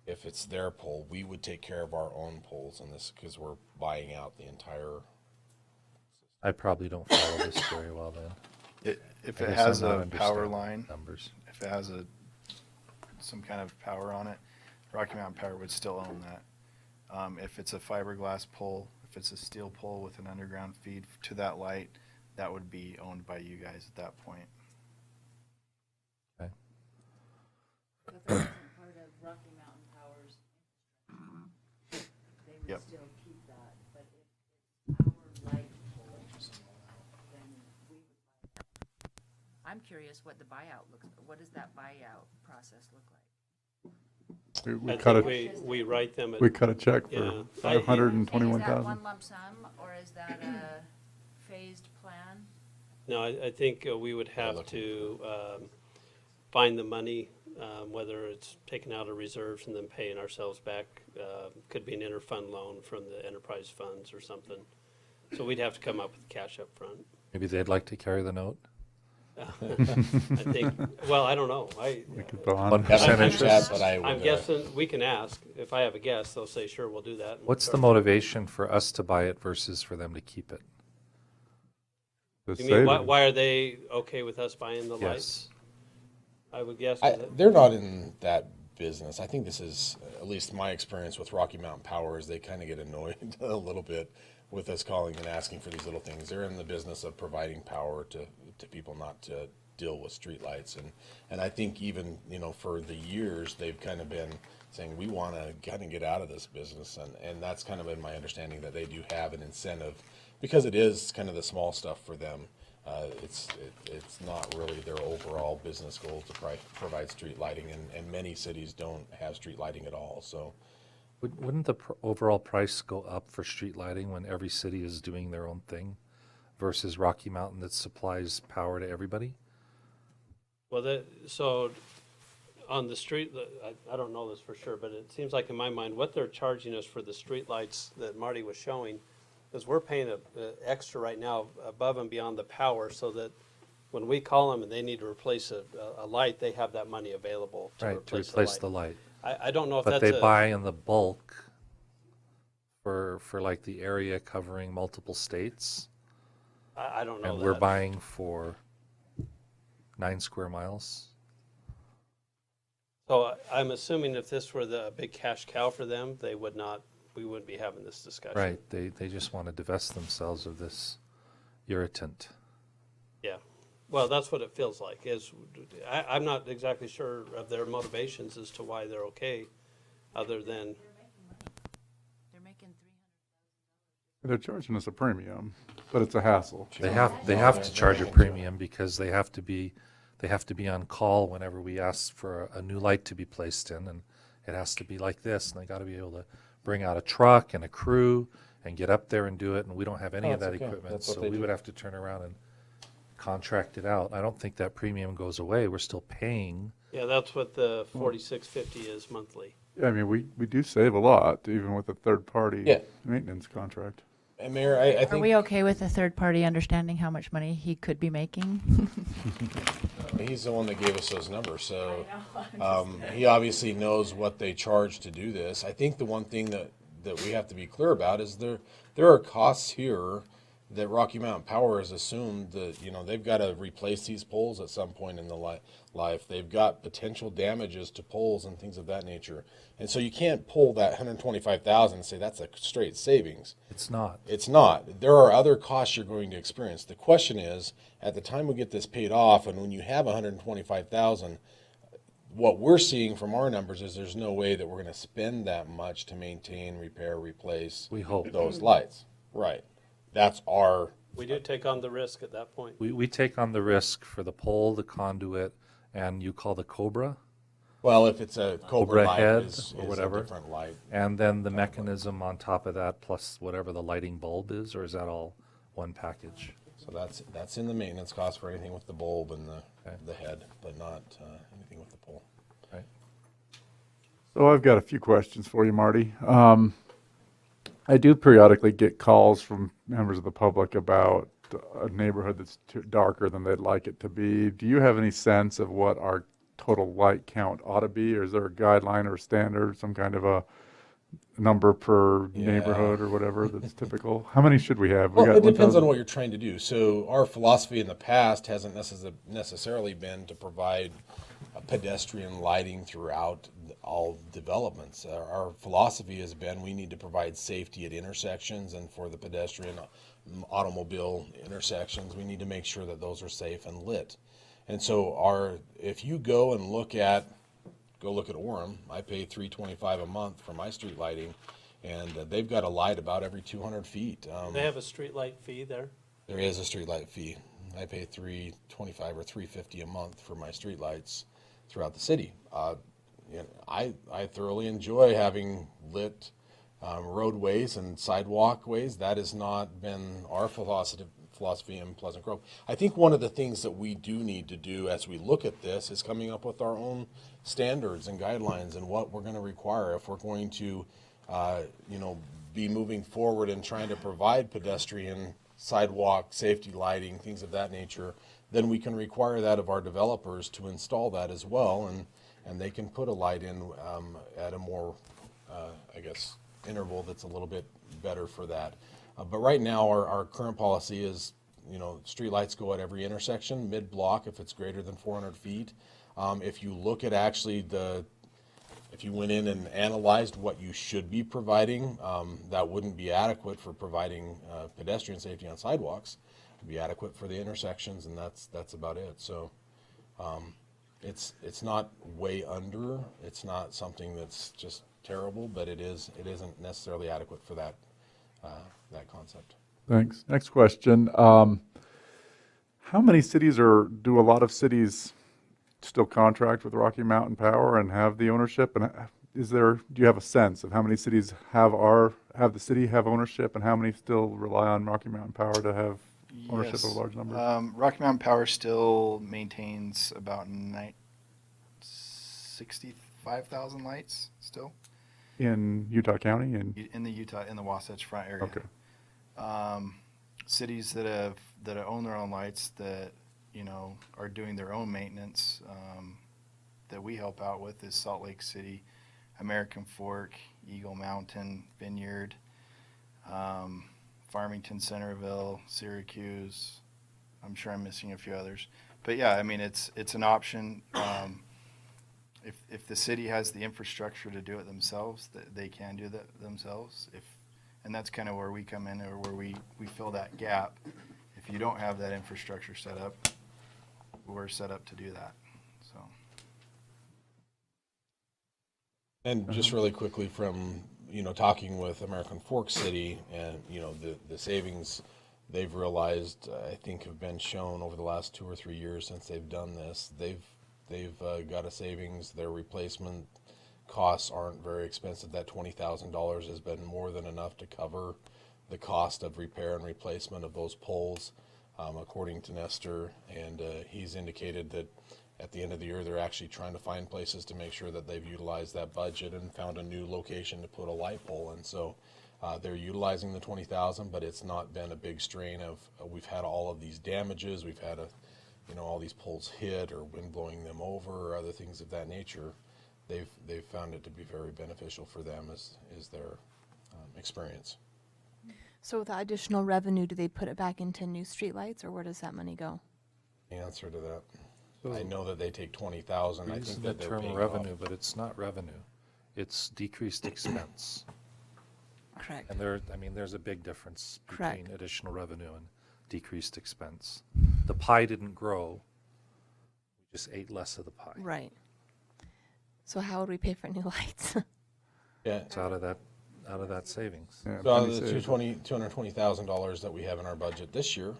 If it's their pole, we would take care of our own poles in this because we're buying out the entire. I probably don't follow this very well then. If I it guess has I'm not a power understanding line, numbers. if it has some kind of power on it, Rocky Mountain Power would still own that. If it's a fiberglass pole, if it's a steel pole with an underground feed to that light, that would be owned by you guys at that point. Okay. If it wasn't part of Rocky Mountain Power's, they would Yep. still keep that, but if it's our light pole, then we would. I'm curious what the buyout looks, what does that buyout process look like? We I cut think a we write them at. we cut a check Yeah. for I- Is that $521,000. one lump sum, or is that a phased plan? No, I think we would have to find the money, whether it's taking out of reserves and then paying ourselves back. Could be an interfund loan from the enterprise funds or something. So we'd have to come up with cash up front. Maybe they'd like to carry the note? I think, well, I don't know. We could bond. 1% Haven't interest. that, but I would, I'm guessing, we can ask. If I have a guess, they'll say, sure, we'll do that. What's the motivation for us to buy it versus for them to keep it? The You mean, savings. why are they okay with us buying the Yes. lights? I would guess. They're not in that business. I think this is, at least my experience with Rocky Mountain Power, is they kind of get annoyed a little bit with us calling and asking for these little things. They're in the business of providing power to people, not to deal with streetlights. And I think even, you know, for the years, they've kind of been saying, we want to kind of get out of this business. And that's kind of been my understanding, that they do have an incentive, because it is kind of the small stuff for them. It's not really their overall business goal to provide street lighting, and many cities don't have street lighting at all. So Wouldn't the overall price go up for street lighting when every city is doing their own thing versus Rocky Mountain that supplies power to everybody? Well, so on the street, I don't know this for sure, but it seems like in my mind, what they're charging us for the street lights that Marty was showing is we're paying a extra right now above and beyond the power, so that when we call them and they need to replace a light, they have that money available to Right, to replace replace the light. the light. I don't know if But that's they buy in the bulk for like the area covering multiple states, I don't know and that. we're buying for 9 square miles. So I'm assuming if this were the big cash cow for them, we wouldn't be having this discussion. Right, they just want to divest themselves of this irritant. Yeah. Well, that's what it feels like. I'm not exactly sure of their motivations as to why they're okay, other than, They're making They're charging us a premium, but it's a hassle. They have to charge a premium because they have to be on call whenever we ask for a new light to be placed in, and it has to be like this, and they got to be able to bring out a truck and a crew and get up there and do it, and we don't have any of that that's okay. equipment, That's what so they we do. would have to turn around and contract it out. I don't think that premium goes away. We're still paying. yeah, that's what the 4650 is monthly. Yeah, I mean, we do save a lot, even with a third-party Yeah. maintenance contract. And Mayor, I Are think we okay with a third party understanding how much money he could be making? he's the one that gave us those numbers, so he obviously knows what they charge to do this. I think the one thing that we have to be clear about is there are costs here that Rocky Mountain Power has assumed that, you know, they've got to replace these poles at some point in the life. They've got potential damages to poles and things of that nature. And so you can't pull that $125,000 and say that's a straight savings. It's not. It's not. There are other costs you're going to experience. The question is, at the time we get this paid off, and when you have $125,000, what we're seeing from our numbers is there's no way that we're going to spend that much to maintain, repair, replace We hope. those lights. Right. That's our, We do take on the risk at that point. We take on the risk for the pole, the conduit, and you call the Cobra, well, if it's a Cobra light, head is or a whatever. different light. and then the mechanism on top of that, plus whatever the lighting bulb is, or is that all one package? So that's in the maintenance cost for anything with the bulb and Okay. the head, but not anything with the pole. Right. So I've got a few questions for you, Marty. I do periodically get calls from members of the public about a neighborhood that's darker than they'd like it to be. Do you have any sense of what our total light count ought to be, or is there a guideline or standard, some kind of a number per neighborhood or whatever that's typical? How many should we have? Well, it depends 1,000? on what you're trying to do. So our philosophy in the past hasn't necessarily been to provide pedestrian lighting throughout all developments. Our philosophy has been we need to provide safety at intersections, and for the pedestrian automobile intersections, we need to make sure that those are safe and lit. And so if you go look at Orem, I pay $325 a month for my street lighting, and they've got a light about every 200 feet. They have a street light fee there. There is a street light fee. I pay $325 or $350 a month for my street lights throughout the city. I thoroughly enjoy having lit roadways and sidewalkways. That has not been our philosophy in Pleasant Grove. I think one of the things that we do need to do as we look at this is coming up with our own standards and guidelines and what we're going to require if we're going to, be moving forward and trying to provide pedestrian sidewalk, safety lighting, things of that nature, then we can require that of our developers to install that as well, and they can put a light in at a more, I guess, interval that's a little bit better for that. But right now, our current policy is, you know, streetlights go at every intersection, mid-block if it's greater than 400 feet. If you look at actually if you went in and analyzed what you should be providing, that wouldn't be adequate for providing pedestrian safety on sidewalks. It'd be adequate for the intersections, and that's about it. So it's not way under. It's not something that's just terrible, but it isn't necessarily adequate for that concept. Thanks. Next question. How many cities do a lot of cities still contract with Rocky Mountain Power and have the ownership? And do you have a sense of how many cities have the city have ownership, and how many still rely on Rocky Mountain Power to have ownership of a large number? Rocky Mountain Power still maintains about 65,000 lights still. In Utah County? In the Wasatch Front area. Okay. Cities that own their own lights that, you know, are doing their own maintenance, that we help out with is Salt Lake City, American Fork, Eagle Mountain, Vineyard, Farmington, Centerville, Syracuse. I'm sure I'm missing a few others, but yeah, I mean, it's an option. If the city has the infrastructure to do it themselves, they can do that themselves. And that's kind of where we come in, or where we fill that gap. If you don't have that infrastructure set up, we're set up to do that. So. And just really quickly, from, you know, talking with American Fork City, and, you know, the savings they've realized, I think, have been shown over the last 2 or 3 years since they've done this. They've got a savings. Their replacement costs aren't very expensive. That $20,000 has been more than enough to cover the cost of repair and replacement of those poles, according to Nestor. And he's indicated that at the end of the year, they're actually trying to find places to make sure that they've utilized that budget and found a new location to put a light pole. And so they're utilizing the $20,000, but it's not been a big strain of, we've had all of these damages. We've had all these poles hit, or wind blowing them over, or other things of that nature. They've found it to be very beneficial for them, is their experience. So with the additional revenue, do they put it back into new streetlights, or where does that money go? Answer to that. I know that they take 20,000. I think that the they're term paying revenue, off. but it's not revenue. It's decreased expense. Correct. And there's a big difference Correct. between additional revenue and decreased expense. The pie didn't grow. We just ate less of the pie. Right. So how would we pay for new lights? Yeah. It's out of that savings. Yeah, So out of penny the saved. $220,000 that we have in our budget this year,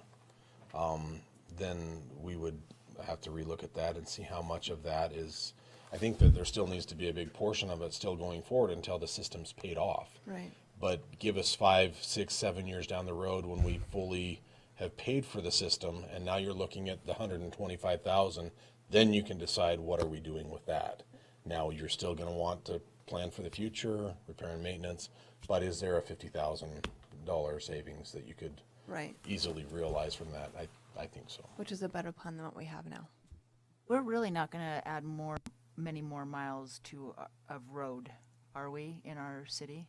then we would have to relook at that and see how much of that is. I think that there still needs to be a big portion of it still going forward until the system's paid off. Right. But give us 5, 6, 7 years down the road when we fully have paid for the system, and now you're looking at the $125,000, then you can decide what are we doing with that. Now you're still going to want to plan for the future, repair and maintenance, but is there a $50,000 savings that you could Right. easily realize from that? I think so. Which is a better plan than what we have now. We're really not going to add many more miles of road, are we, in our city?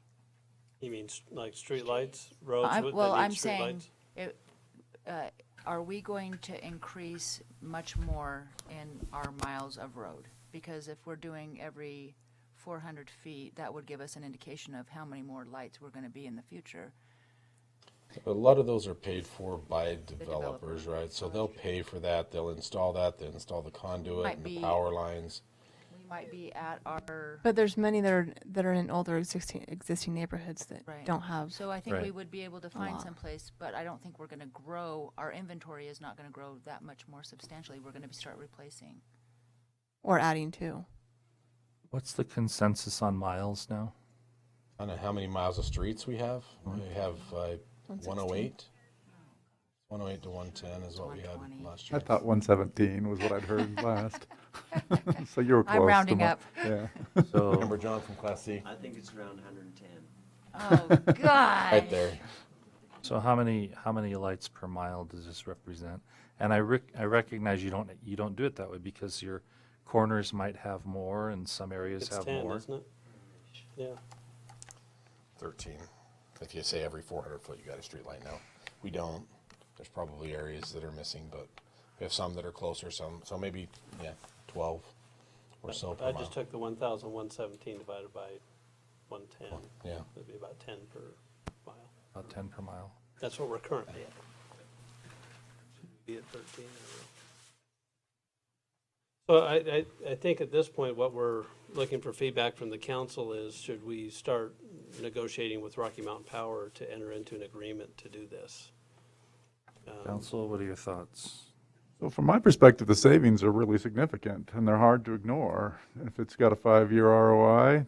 You mean like streetlights, roads I'm that need saying, streetlights? are we going to increase much more in our miles of road? Because if we're doing every 400 feet, that would give us an indication of how many more lights we're going to be in the future. A lot of those are paid for by developers, right? So they'll pay for that, they'll install the conduit Might and the be- power lines. We might be at our, But there's many that are in older existing neighborhoods that Right. don't have. so I think we Right. would be able to find lot. some place, but I don't think we're going to grow, our inventory is not going to grow that much more substantially. We're going to start replacing. Or adding to. What's the consensus on miles now? I don't know how many miles of streets we have. We have 108. 108 to 110 is what we had 120. last I year. thought 117 was what I'd heard last. So you were close. I'm to rounding my- up. Yeah. So Remember John from Class C? I think it's around 110. Oh, God. Right there. So how many lights per mile does this represent? And I recognize you don't do it that way because your corners might have more and some areas It's have 10, more. isn't it? Yeah. 13. If you say every 400 foot you got a street light now. We don't. There's probably areas that are missing, but we have some that are closer, some, so maybe, 12 or so per I mile. just took the 1,117 divided by 110. Yeah. It'd be about 10 per mile. About 10 per mile. That's what we're currently at. Should be at 13. So I think at this point, what we're looking for feedback from the council is, should we start negotiating with Rocky Mountain Power to enter into an agreement to do this? Council, what are your thoughts? So from my perspective, the savings are really significant and they're hard to ignore. If it's got a 5-year ROI,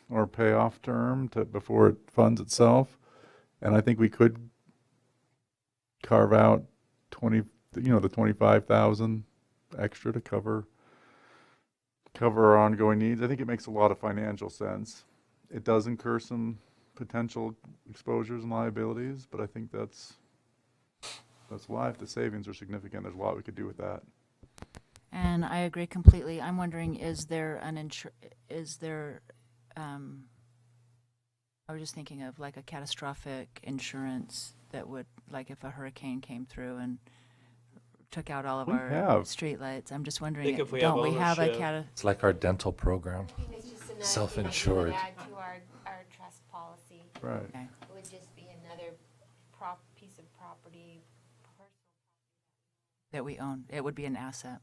or payoff term before it funds itself. And I think we could carve out the 25,000 extra to cover our ongoing needs. I think it makes a lot of financial sense. It does incur some potential exposures and liabilities, but I think that's why, if the savings are significant, there's a lot we could do with that. And I agree completely. I'm wondering, is there I was just thinking of like a catastrophic insurance that would, like if a hurricane came through and took out all of We our have. streetlights. I'm just wondering, think if we have don't we have a ownership- It's like our dental program. It's just another Self-insured. thing that we would add to our trust policy. Right. Okay. It would just be another piece of property, personal that we own? It would be an asset.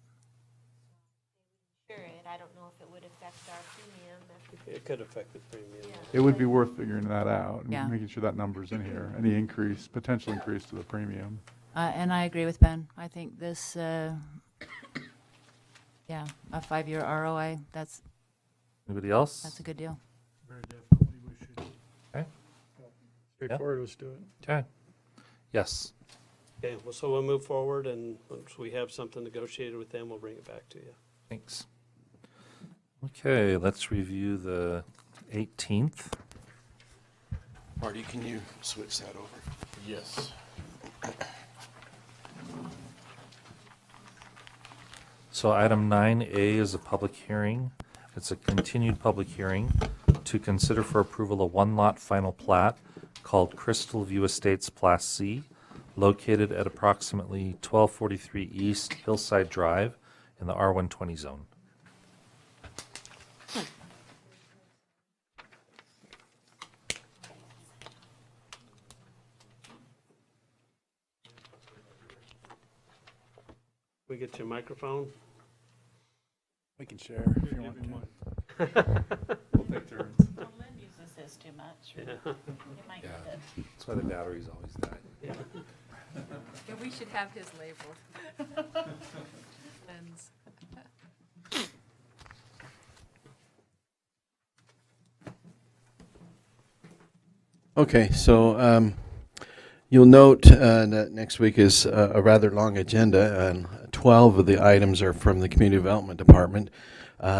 Sure, and I don't know if it would affect our premium. It could affect the premium. Yeah. It would be worth figuring that out and Yeah. making sure that number's in here. Any potential increase to the premium. And I agree with Ben. I think this, a 5-year ROI, that's Anybody else? a good deal. Very definitely, we should. Okay. Straightforward, let's do it. Okay. Yes. Okay, well, so we'll move forward, and once we have something negotiated with them, we'll bring it back to you. Thanks. Okay, let's review the 18th. Marty, can you switch that over? Yes. So item 9A is a public hearing. It's a continued public hearing to consider for approval a one-lot final plat called Crystal View Estates Class C, located at approximately 1243 East Hillside Drive in the R120 zone. We get your microphone? We can share if you want to. We'll take turns. Lynn uses this too much. Yeah. You might need to. That's why the batteries always die. Yeah. Yeah, we should have his labeled. Lens. Okay, so you'll note that next week is a rather long agenda, and 12 of the items are from the Community Development Department,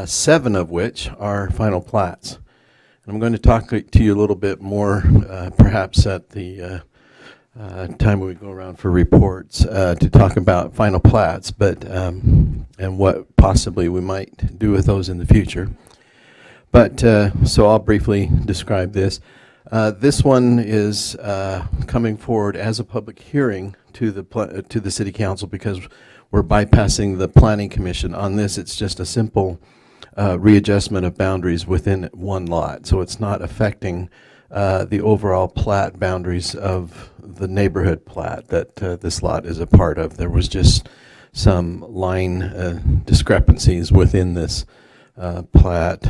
7 of which are final plats. And I'm going to talk to you a little bit more, perhaps at the time we go around for reports, to talk about final plats, but and what possibly we might do with those in the future. But so I'll briefly describe this. This one is coming forward as a public hearing to the City Council because we're bypassing the Planning Commission. On this, it's just a simple readjustment of boundaries within one lot. So it's not affecting the overall plat boundaries of the neighborhood plat that this lot is a part of. There was just some line discrepancies within this plat.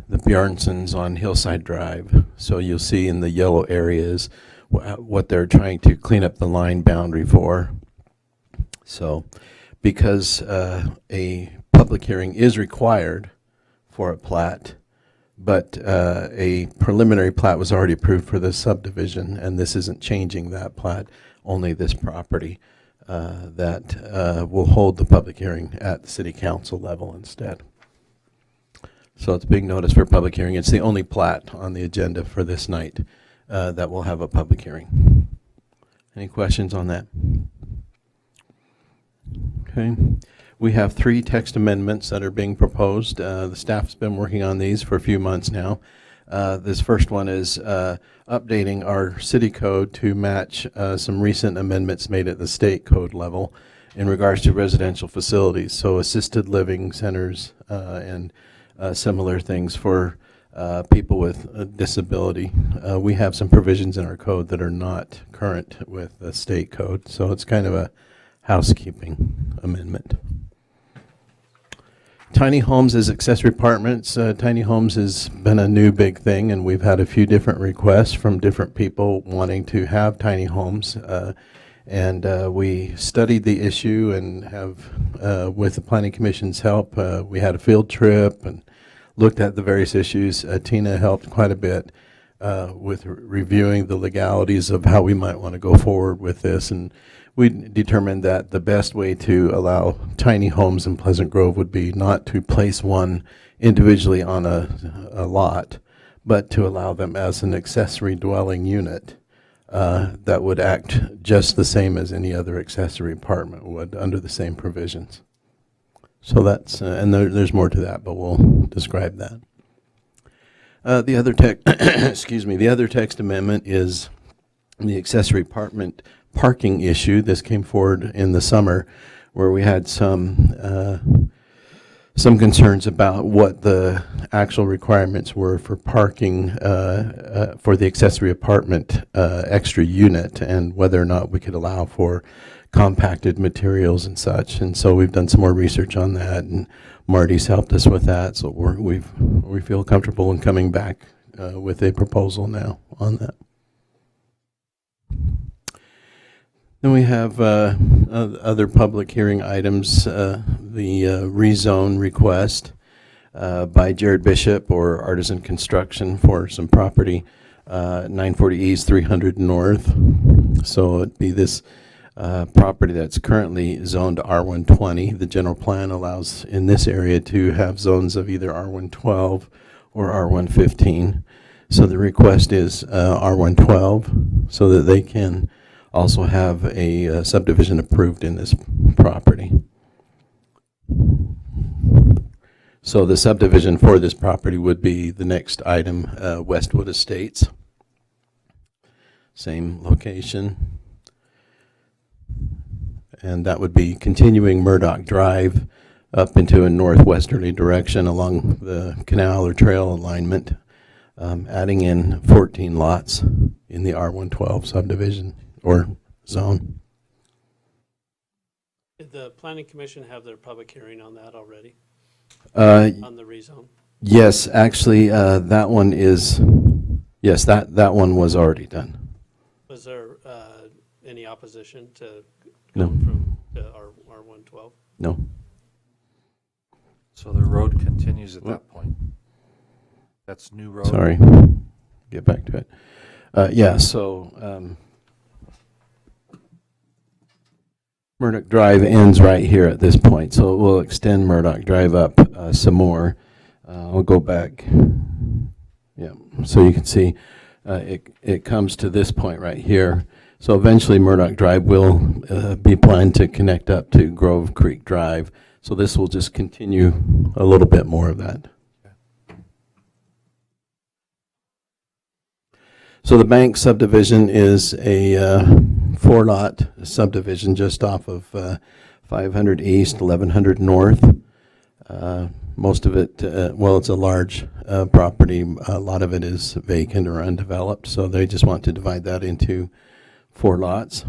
The Bjarnsons on Hillside Drive. So you'll see in the yellow areas what they're trying to clean up the line boundary for. So because a public hearing is required for a plat, but a preliminary plat was already approved for this subdivision, and this isn't changing that plat, only this property, that will hold the public hearing at the City Council level instead. So it's a big notice for public hearing. It's the only plat on the agenda for this night. that will have a public hearing. Any questions on that? Okay. We have 3 text amendments that are being proposed. The staff's been working on these for a few months now. This first one is updating our city code to match some recent amendments made at the state code level in regards to residential facilities, so assisted living centers and similar things for people with a disability. We have some provisions in our code that are not current with the state code, so it's kind of a housekeeping amendment. Tiny homes as accessory apartments. Tiny homes has been a new big thing, and we've had a few different requests from different people wanting to have tiny homes. We studied the issue and have, with the Planning Commission's help, we had a field trip and looked at the various issues. Tina helped quite a bit with reviewing the legalities of how we might want to go forward with this, and we determined that the best way to allow tiny homes in Pleasant Grove would be not to place one individually on a lot, but to allow them as an accessory dwelling unit that would act just the same as any other accessory apartment would under the same provisions. So that's, and there's more to that, but we'll describe that. The other excuse me, the other text amendment is the accessory apartment parking issue. This came forward in the summer where we had some concerns about what the actual requirements were for parking for the accessory apartment extra unit and whether or not we could allow for compacted materials and such. And so we've done some more research on that, and Marty's helped us with that. So we feel comfortable in coming back with a proposal now on that. Then we have other public hearing items, the rezone request by Jared Bishop or Artisan Construction for some property, 940 East, 300 North. So it'd be this property that's currently zoned R120. The general plan allows in this area to have zones of either R112 or R115. So the request is R112 so that they can also have a subdivision approved in this property. So the subdivision for this property would be the next item, Westwood Estates. Same location. And that would be continuing Murdoch Drive up into a northwesterly direction along the canal or trail alignment, adding in 14 lots in the R112 subdivision or zone. Did the Planning Commission have their public hearing on that already? On the rezone? Yes, actually, that one is, yes, that one was already done. Was there any opposition to No. going from to R112? No. So the road continues at that point. That's new road. Sorry. Get back to it. Yeah, so Murdoch Drive ends right here at this point, so we'll extend Murdoch Drive up some more. I'll go back. Yeah, so you can see it comes to this point right here. So eventually Murdoch Drive will be planned to connect up to Grove Creek Drive. So this will just continue a little bit more of that. So the Bank subdivision is a 4-lot subdivision just off of 500 East, 1100 North. Most of it, well, it's a large property. A lot of it is vacant or undeveloped, so they just want to divide that into 4 lots.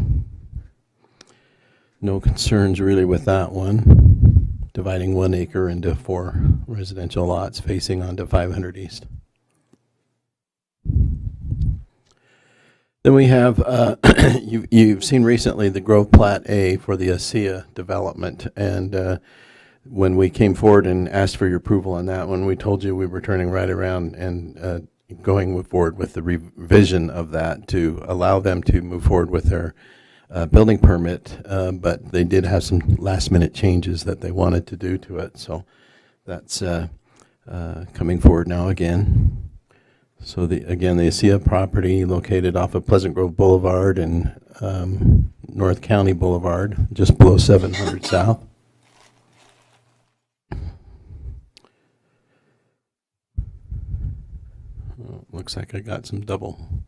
No concerns really with that one. Dividing 1 acre into 4 residential lots facing onto 500 East. Then we have, you've seen recently the Grove Plat A for the ASEA development, and when we came forward and asked for your approval on that one, we told you we were turning right around and going forward with the revision of that to allow them to move forward with their building permit, but they did have some last-minute changes that they wanted to do to it, so that's coming forward now again. So again, the ASEA property located off of Pleasant Grove Boulevard and North County Boulevard, just below 700 South. Oh, looks like I got some double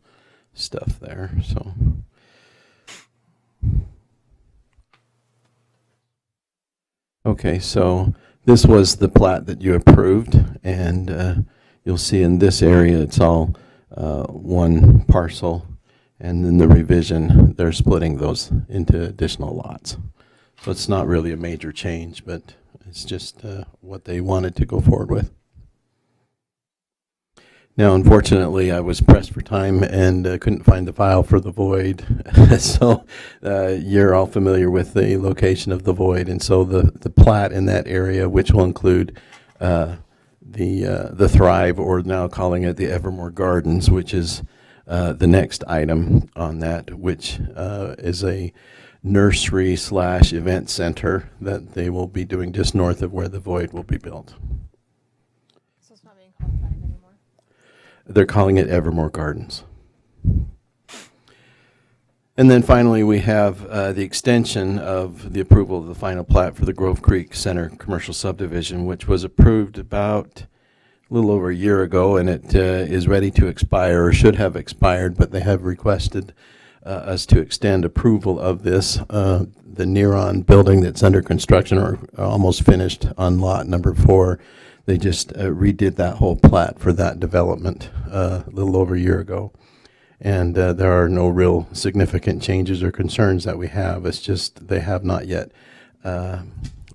stuff there, so. Okay, so this was the plat that you approved, and you'll see in this area it's all one parcel, and then the revision, they're splitting those into additional lots. So it's not really a major change, but it's just what they wanted to go forward with. Now, unfortunately, I was pressed for time and couldn't find the file for the void. So you're all familiar with the location of the void, and so the plat in that area, which will include the Thrive, or now calling it the Evermore Gardens, which is the next item on that, which is a nursery / event center that they will be doing just north of where the void will be built. So it's not being called Thrive anymore? They're calling it Evermore Gardens. And then finally, we have the extension of the approval of the final plat for the Grove Creek Center commercial subdivision, which was approved about a little over a year ago, and it is ready to expire, or should have expired, but they have requested us to extend approval of this. The Neron building that's under construction, or almost finished on lot number 4, they just redid that whole plat for that development a little over a year ago. And there are no real significant changes or concerns that we have. It's just they have not yet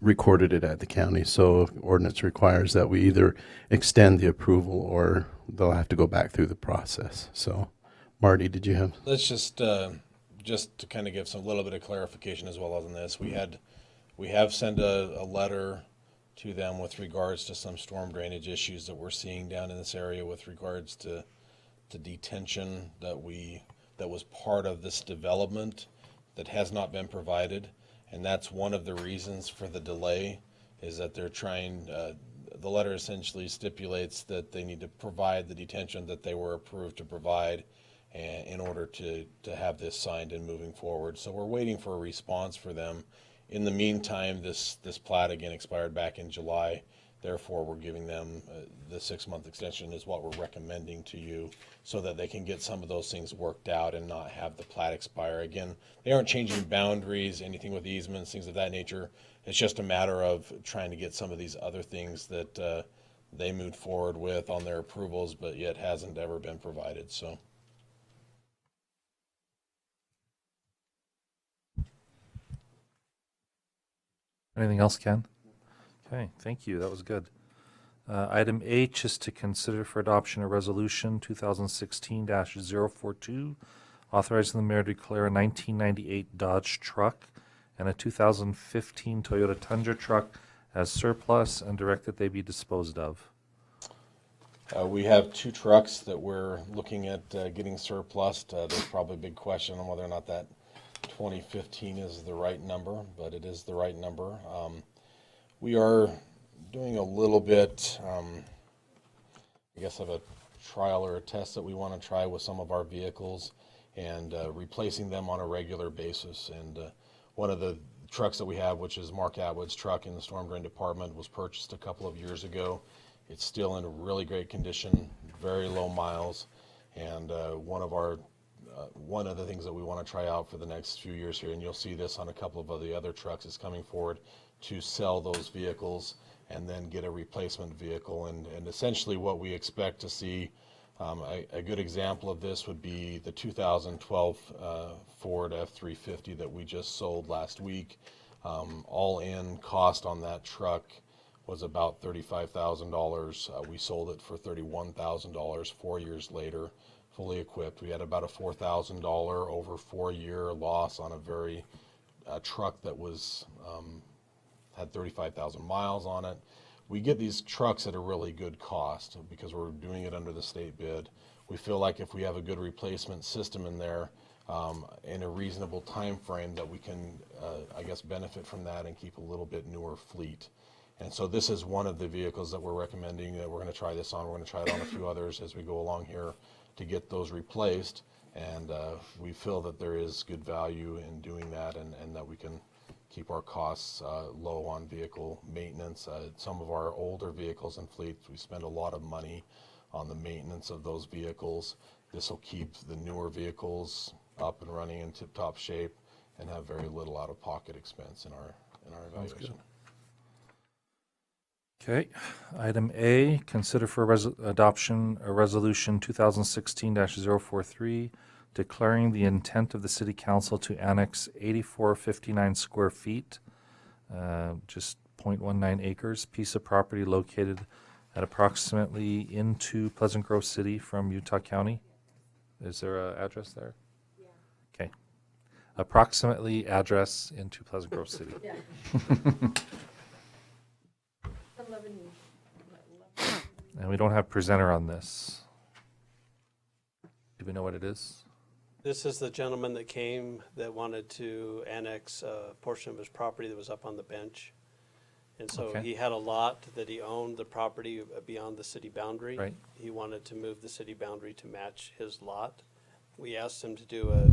recorded it at the county. So ordinance requires that we either extend the approval or they'll have to go back through the process. So, Marty, did you have? Let's just to kind of give some little bit of clarification as well on this. We have sent a letter to them with regards to some storm drainage issues that we're seeing down in this area with regards to detention that was part of this development that has not been provided, and that's one of the reasons for the delay, is that they're trying, the letter essentially stipulates that they need to provide the detention that they were approved to provide in order to have this signed and moving forward. So we're waiting for a response for them. In the meantime, this plat again expired back in July. Therefore, we're giving them the 6-month extension is what we're recommending to you, so that they can get some of those things worked out and not have the plat expire. Again, they aren't changing boundaries, anything with easements, things of that nature. It's just a matter of trying to get some of these other things that they moved forward with on their approvals, but yet hasn't ever been provided. So. Anything else, Ken? Okay, thank you. That was good. Item H is to consider for adoption a resolution 2016-042, authorizing the mayor to declare a 1998 Dodge truck and a 2015 Toyota Tundra truck as surplus and direct that they be disposed of. We have 2 trucks that we're looking at getting surplused. There's probably a big question on whether or not that 2015 is the right number, but it is the right number. We are doing a little bit, I guess, of a trial or a test that we want to try with some of our vehicles and replacing them on a regular basis. And one of the trucks that we have, which is Mark Atwood's truck in the storm drain department, was purchased a couple of years ago. It's still in really great condition, very low miles, and one of the things that we want to try out for the next few years here, and you'll see this on a couple of the other trucks, is coming forward to sell those vehicles and then get a replacement vehicle. And essentially what we expect to see, a good example of this would be the 2012 Ford F-350 that we just sold last week. All in cost on that truck was about $35,000. We sold it for $31,000 4 years later, fully equipped. We had about a $4,000 over 4-year loss on a truck that was had 35,000 miles on it. We get these trucks at a really good cost because we're doing it under the state bid. We feel like if we have a good replacement system in there in a reasonable time frame, that we can, I guess, benefit from that and keep a little bit newer fleet. And so this is one of the vehicles that we're recommending that we're going to try this on. We're going to try it on a few others as we go along here to get those replaced. And we feel that there is good value in doing that, and that we can keep our costs low on vehicle maintenance. Some of our older vehicles and fleets, we spend a lot of money on the maintenance of those vehicles. This will keep the newer vehicles up and running in tip-top shape and have very little out-of-pocket expense in our evaluation. Okay. Item A, consider for adoption a resolution 2016-043 declaring the intent of the city council to annex 8459 square feet, just 0.19 acres, piece of property located at approximately into Pleasant Grove City from Utah County. Is there an address there? Yeah. Okay. Approximately address into Pleasant Grove City. Yeah. And we don't have presenter on this. Do we know what it is? This is the gentleman that came that wanted to annex a portion of his property that was up on the bench. And so Okay. he had a lot that he owned, the property beyond the city boundary. Right. He wanted to move the city boundary to match his lot. We asked him to do a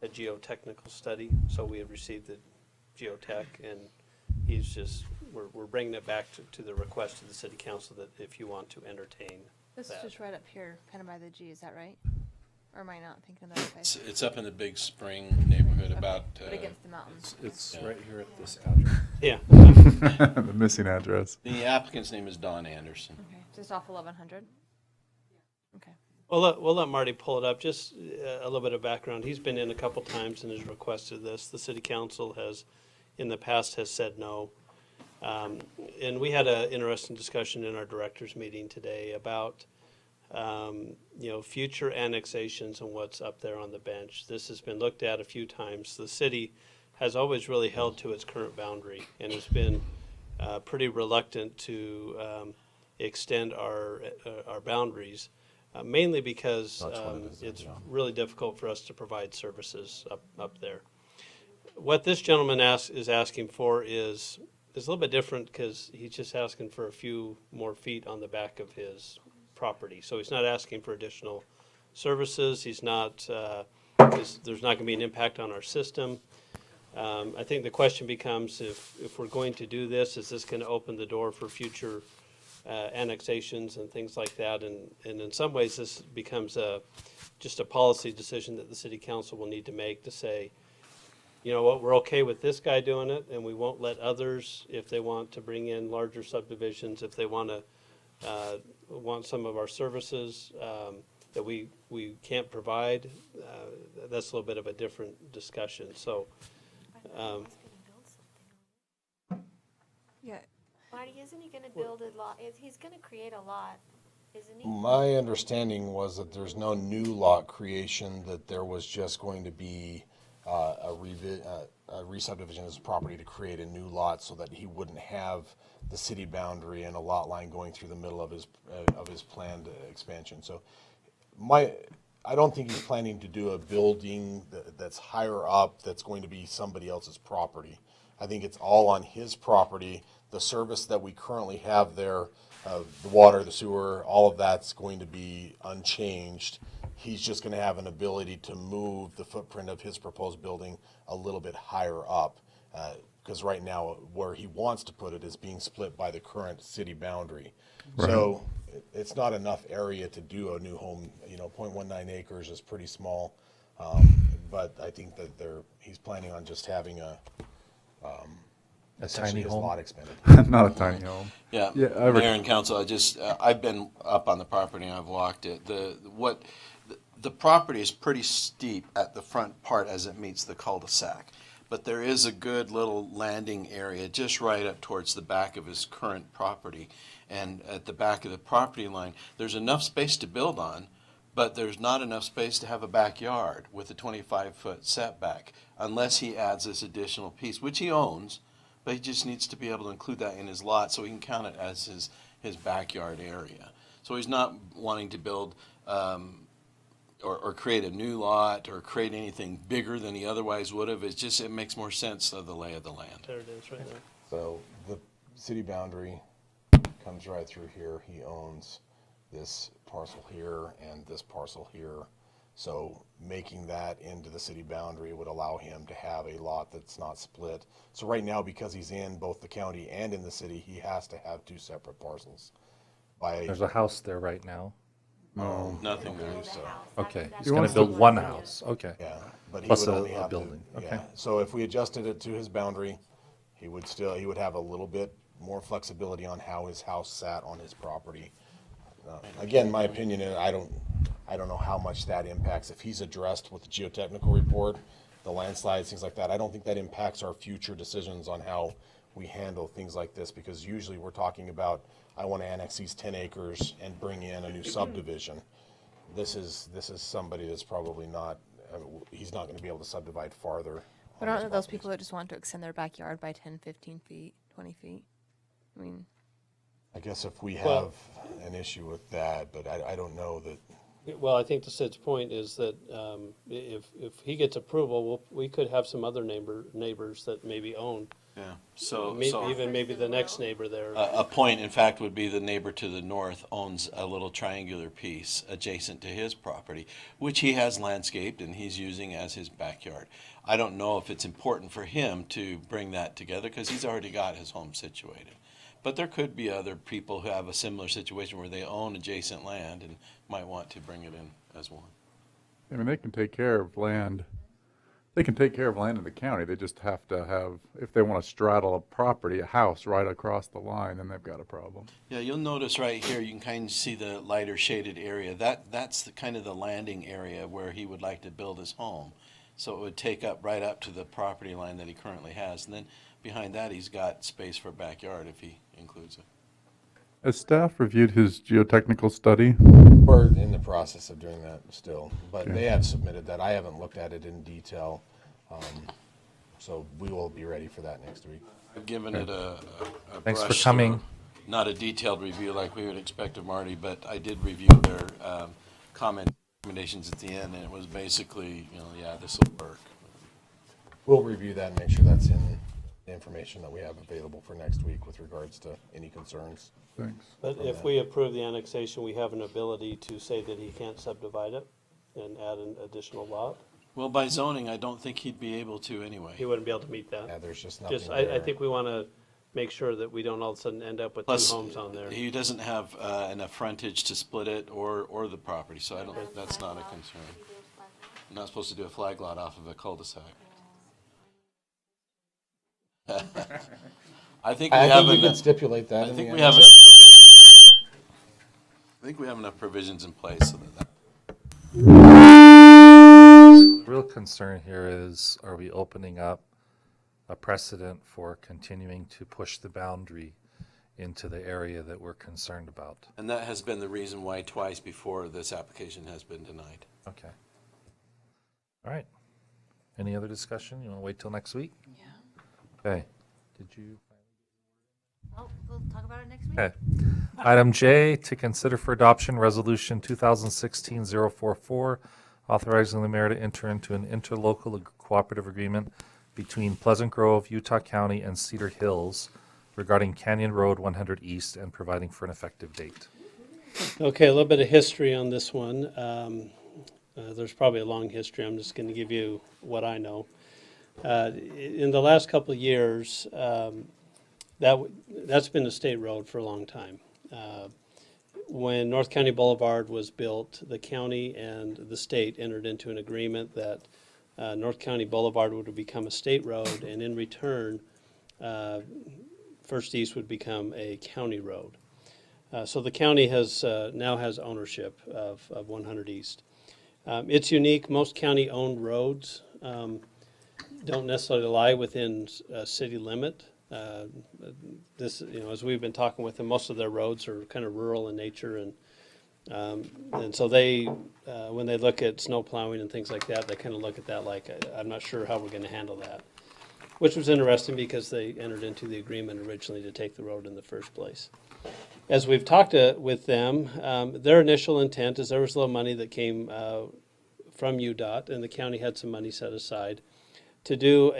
geotechnical study, so we had received the geotech, and he's just, we're bringing it back to the request of the city council that if you want to entertain This is that. just right up here, kind of by the G, is that right? Or am I not thinking of that okay? It's up in the Big Spring neighborhood, about. But against the mountains. It's Yeah. right here at this address. Yeah. The missing address. The applicant's name is Don Anderson. Okay, just off 1100? Okay. We'll let Marty pull it up. Just a little bit of background. He's been in a couple times and has requested this. The city council has, in the past, has said no. And we had an interesting discussion in our directors meeting today about, future annexations and what's up there on the bench. This has been looked at a few times. The city has always really held to its current boundary and has been pretty reluctant to extend our boundaries. Mainly because it's really difficult for us to provide services up there. What this gentleman is asking for is a little bit different because he's just asking for a few more feet on the back of his property. So he's not asking for additional services. He's not. There's not going to be an impact on our system. I think the question becomes if we're going to do this, is this going to open the door for future annexations and things like that, and in some ways this becomes just a policy decision that the city council will need to make to say, you know what, we're okay with this guy doing it, and we won't let others, if they want to bring in larger subdivisions, if they want some of our services that we can't provide, that's a little bit of a different discussion. So Yeah. Marty, isn't he gonna build a lot, he's gonna create a lot, isn't he? My understanding was that there's no new lot creation, that there was just going to be a re-subdivision of his property to create a new lot so that he wouldn't have the city boundary and a lot line going through the middle of his planned expansion. So I don't think he's planning to do a building that's higher up that's going to be somebody else's property. I think it's all on his property. The service that we currently have there, the water, the sewer, all of that's going to be unchanged. He's just going to have an ability to move the footprint of his proposed building a little bit higher up. Because right now, where he wants to put it is being split by the current city boundary. Right. So it's not enough area to do a new home. 0.19 acres is pretty small. But I think that he's planning on just having a tiny his home? lot expanded. Not a tiny home. Yeah, Yeah, Mayor and Council, I've been up on the property and I've walked it. The property is pretty steep at the front part as it meets the cul-de-sac, but there is a good little landing area just right up towards the back of his current property. And at the back of the property line, there's enough space to build on, but there's not enough space to have a backyard with a 25-foot setback unless he adds this additional piece, which he owns. But he just needs to be able to include that in his lot so he can count it as his backyard area. So he's not wanting to build or create a new lot or create anything bigger than he otherwise would have. It makes more sense of the lay of the land. there it is right there. So the city boundary comes right through here. He owns this parcel here and this parcel here. So making that into the city boundary would allow him to have a lot that's not split. So right now, because he's in both the county and in the city, he has to have two separate parcels. There's a house there right now. No, Nothing there. So. Okay, he's He going wants to to- build one house. Okay. Yeah, but he Plus would a only have building. To, Okay. yeah. So if we adjusted it to his boundary, he would have a little bit more flexibility on how his house sat on his property. Again, my opinion is I don't know how much that impacts. If he's addressed with the geotechnical report, the landslides, things like that, I don't think that impacts our future decisions on how we handle things like this, because usually we're talking about, I want to annex these 10 acres and bring in a new subdivision. This is somebody that's probably not, he's not going to be able to subdivide farther. But aren't there those people that just want to extend their backyard by 10, 15 feet, 20 feet? I mean, I guess if we have Well- an issue with that, but I don't know that. Well, I think to Sid's point is that if he gets approval, we could have some other neighbors that maybe own, Yeah, so, even maybe the next neighbor there. a point, in fact, would be the neighbor to the north owns a little triangular piece adjacent to his property, which he has landscaped and he's using as his backyard. I don't know if it's important for him to bring that together because he's already got his home situated. But there could be other people who have a similar situation where they own adjacent land and might want to bring it in as one. I mean, they can take care of land. They can take care of land in the county. They just have to have, if they want to straddle a property, a house right across the line, then they've got a problem. Yeah, you'll notice right here, you can kind of see the lighter shaded area. That's the kind of the landing area where he would like to build his home. So it would take up right up to the property line that he currently has. And then behind that, he's got space for a backyard if he includes it. Has staff reviewed his geotechnical study? We're in the process of doing that still, but Okay. they have submitted that. I haven't looked at it in detail. So we will be ready for that next week. I've given it a Thanks for brush coming. through. Not a detailed review like we would expect of Marty, but I did review their comment recommendations at the end, and it was basically, yeah, this will work. We'll review that and make sure that's in the information that we have available for next week with regards to any concerns. Thanks. But if we approve the annexation, we have an ability to say that he can't subdivide it and add an additional lot. Well, by zoning, I don't think he'd be able to anyway. He wouldn't be able to meet that. Yeah, there's just nothing I there. think we want to make sure that we don't all of a sudden end up with two Plus, homes on there. he doesn't have enough frontage to split it or the property, so I don't, that's not a concern. I'm not supposed to do a flag lot off of a cul-de-sac. I think we I have think we enough. could stipulate that. I in think the we have enough annexation. provisions. I think we have enough provisions in place so that. Real concern here is, are we opening up a precedent for continuing to push the boundary into the area that we're concerned about? And that has been the reason why twice before this application has been denied. Okay. All right. Any other discussion? You want to wait till next week? Yeah. Okay. Did you? Oh, we'll talk about it next week. Okay. Item J, to consider for adoption Resolution 2016-044, authorizing the mayor to enter into an interlocal cooperative agreement between Pleasant Grove, Utah County, and Cedar Hills regarding Canyon Road 100 East and providing for an effective date. Okay, a little bit of history on this one. There's probably a long history. I'm just going to give you what I know. In the last couple of years, that's been a state road for a long time. When North County Boulevard was built, the county and the state entered into an agreement that North County Boulevard would become a state road, and in return, First East would become a county road. So the county now has ownership of 100 East. It's unique. Most county-owned roads don't necessarily lie within a city limit. As we've been talking with them, most of their roads are kind of rural in nature, and so they, when they look at snow plowing and things like that, they kind of look at that like, I'm not sure how we're going to handle that. Which was interesting because they entered into the agreement originally to take the road in the first place. As we've talked with them, their initial intent is there was a little money that came from UDOT, and the county had some money set aside to do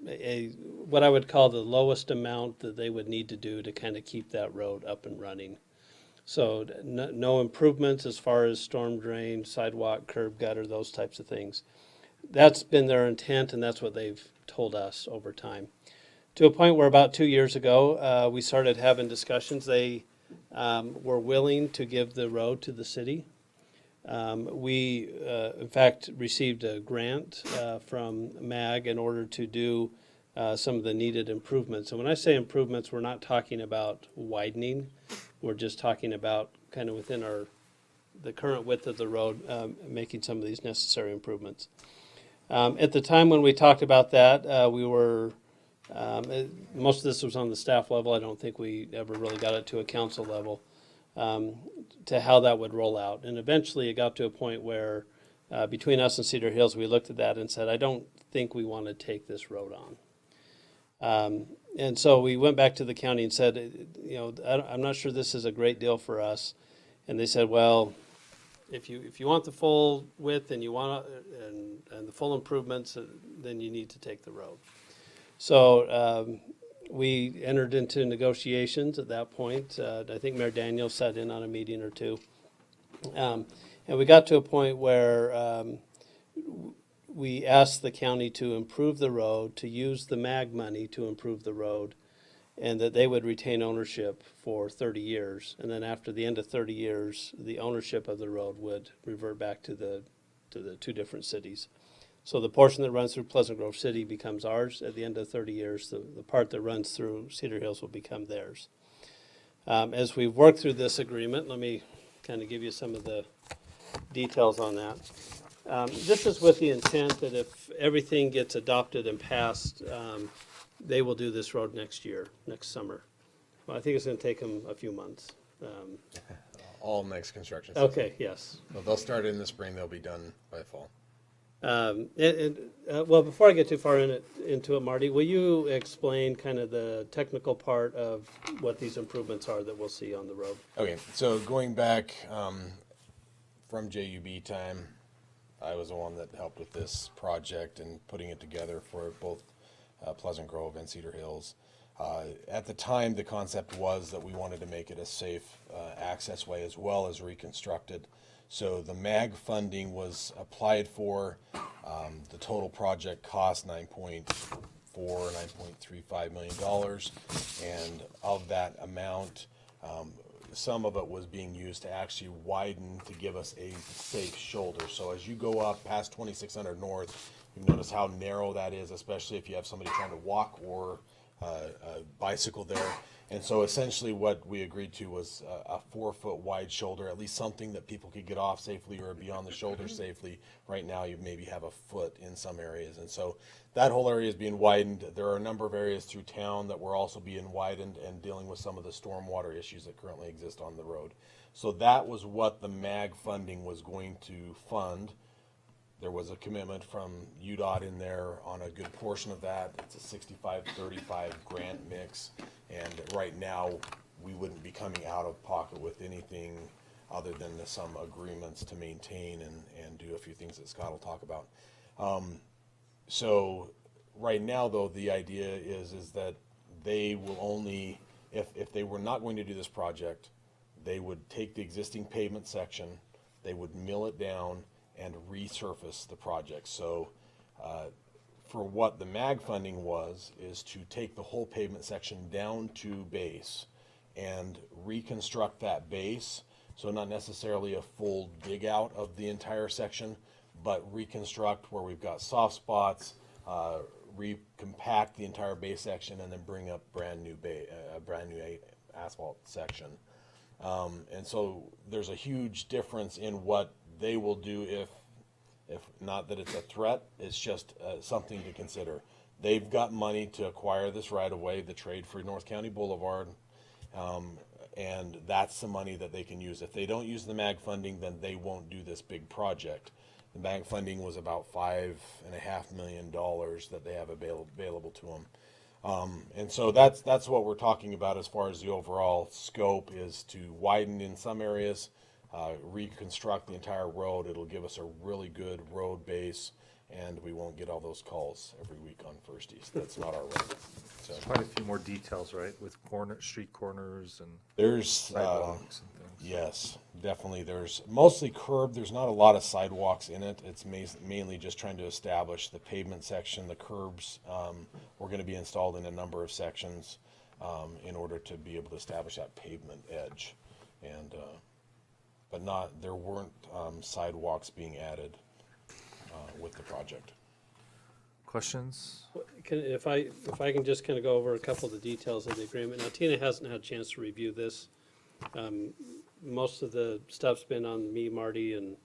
what I would call the lowest amount that they would need to do to kind of keep that road up and running. So no improvements as far as storm drain, sidewalk, curb gutter, those types of things. That's been their intent, and that's what they've told us over time. To a point where about 2 years ago, we started having discussions. They were willing to give the road to the city. We, in fact, received a grant from MAG in order to do some of the needed improvements. And when I say improvements, we're not talking about widening. We're just talking about kind of within the current width of the road, making some of these necessary improvements. At the time when we talked about that, we were, most of this was on the staff level. I don't think we ever really got it to a council level, to how that would roll out. And eventually it got to a point where between us and Cedar Hills, we looked at that and said, I don't think we want to take this road on. And so we went back to the county and said, you know, I'm not sure this is a great deal for us. And they said, well, if you want the full width and you want and the full improvements, then you need to take the road. So we entered into negotiations at that point. I think Mayor Daniels sat in on a meeting or two. And we got to a point where we asked the county to improve the road, to use the MAG money to improve the road, and that they would retain ownership for 30 years. And then after the end of 30 years, the ownership of the road would revert back to the two different cities. So the portion that runs through Pleasant Grove City becomes ours at the end of 30 years. The part that runs through Cedar Hills will become theirs. As we've worked through this agreement, let me kind of give you some of the details on that. This is with the intent that if everything gets adopted and passed, they will do this road next year, next summer. Well, I think it's going to take them a few months. All next construction season. Okay, yes. So they'll start in the spring, they'll be done by fall. Well, before I get too far into it, Marty, will you explain kind of the technical part of what these improvements are that we'll see on the road? Okay, so going back from JUB time, I was the one that helped with this project and putting it together for both Pleasant Grove and Cedar Hills. At the time, the concept was that we wanted to make it a safe access way as well as reconstructed. So the MAG funding was applied for. The total project cost $9.35 million. And of that amount, some of it was being used to actually widen to give us a safe shoulder. So as you go up past 2600 North, you notice how narrow that is, especially if you have somebody trying to walk or a bicycle there. And so essentially what we agreed to was a 4-foot wide shoulder, at least something that people could get off safely or be on the shoulder safely. Right now you maybe have a foot in some areas. And so that whole area is being widened. There are a number of areas through town that were also being widened and dealing with some of the stormwater issues that currently exist on the road. So that was what the MAG funding was going to fund. There was a commitment from UDOT in there on a good portion of that. It's a 65-35 grant mix. And right now, we wouldn't be coming out of pocket with anything other than some agreements to maintain and do a few things that Scott will talk about. So right now, though, the idea is that they will only, if they were not going to do this project, they would take the existing pavement section, they would mill it down, and resurface the project. So for what the MAG funding was, is to take the whole pavement section down to base and reconstruct that base. So not necessarily a full dig out of the entire section, but reconstruct where we've got soft spots, recompact the entire base section, and then bring up brand new asphalt section. And so there's a huge difference in what they will do if not that it's a threat, it's just something to consider. They've got money to acquire this right away, the trade for North County Boulevard, and that's the money that they can use. If they don't use the MAG funding, then they won't do this big project. The MAG funding was about $5.5 million that they have available to them. And so that's what we're talking about as far as the overall scope is to widen in some areas, reconstruct the entire road. It'll give us a really good road base, and we won't get all those calls every week on First East. That's not our road. So Quite a few more details, right, with street corners and there's sidewalks and things. yes, definitely. There's mostly curb. There's not a lot of sidewalks in it. It's mainly just trying to establish the pavement section, the curbs. We're going to be installed in a number of sections in order to be able to establish that pavement edge, and but there weren't sidewalks being added with the project. Questions? If I can just kind of go over a couple of the details of the agreement. Now, Tina hasn't had a chance to review this. Most of the stuff's been on me, Marty, and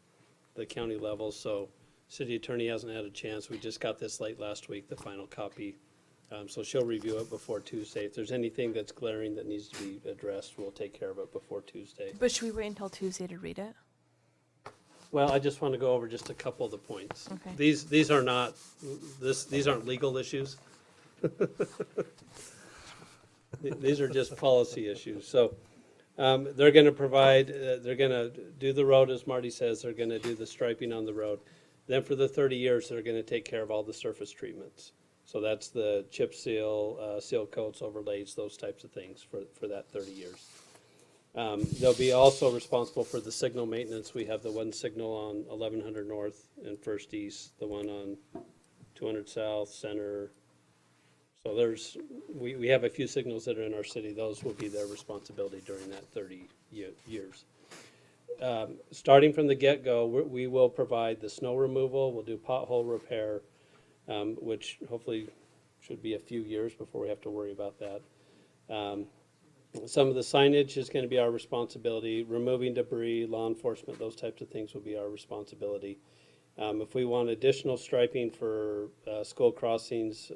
the county level, so city attorney hasn't had a chance. We just got this late last week, the final copy. So she'll review it before Tuesday. If there's anything that's glaring that needs to be addressed, we'll take care of it before Tuesday. But should we wait until Tuesday to read it? Well, I just want to go over just a couple of the points. Okay. These are not, these aren't legal issues. These are just policy issues. So they're going to provide, they're going to do the road, as Marty says, they're going to do the striping on the road. Then for the 30 years, they're going to take care of all the surface treatments. So that's the chip seal, seal coats, overlays, those types of things for that 30 years. They'll be also responsible for the signal maintenance. We have the one signal on 1100 North and First East, the one on 200 South, Center. So we have a few signals that are in our city. Those will be their responsibility during that 30 years. Starting from the get-go, we will provide the snow removal. We'll do pothole repair, which hopefully should be a few years before we have to worry about that. Some of the signage is going to be our responsibility. Removing debris, law enforcement, those types of things will be our responsibility. If we want additional striping for school crossings,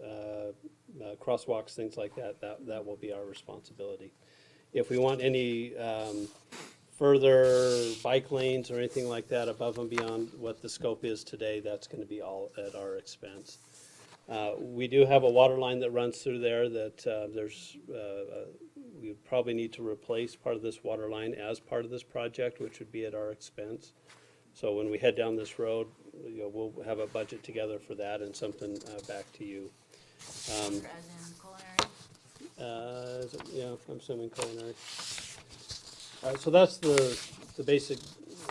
crosswalks, things like that, that will be our responsibility. If we want any further bike lanes or anything like that above and beyond what the scope is today, that's going to be all at our expense. We do have a water line that runs through there that we probably need to replace part of this water line as part of this project, which would be at our expense. So when we head down this road, we'll have a budget together for that and something back to you. As in culinary? Yeah, I'm assuming culinary. So that's the basic.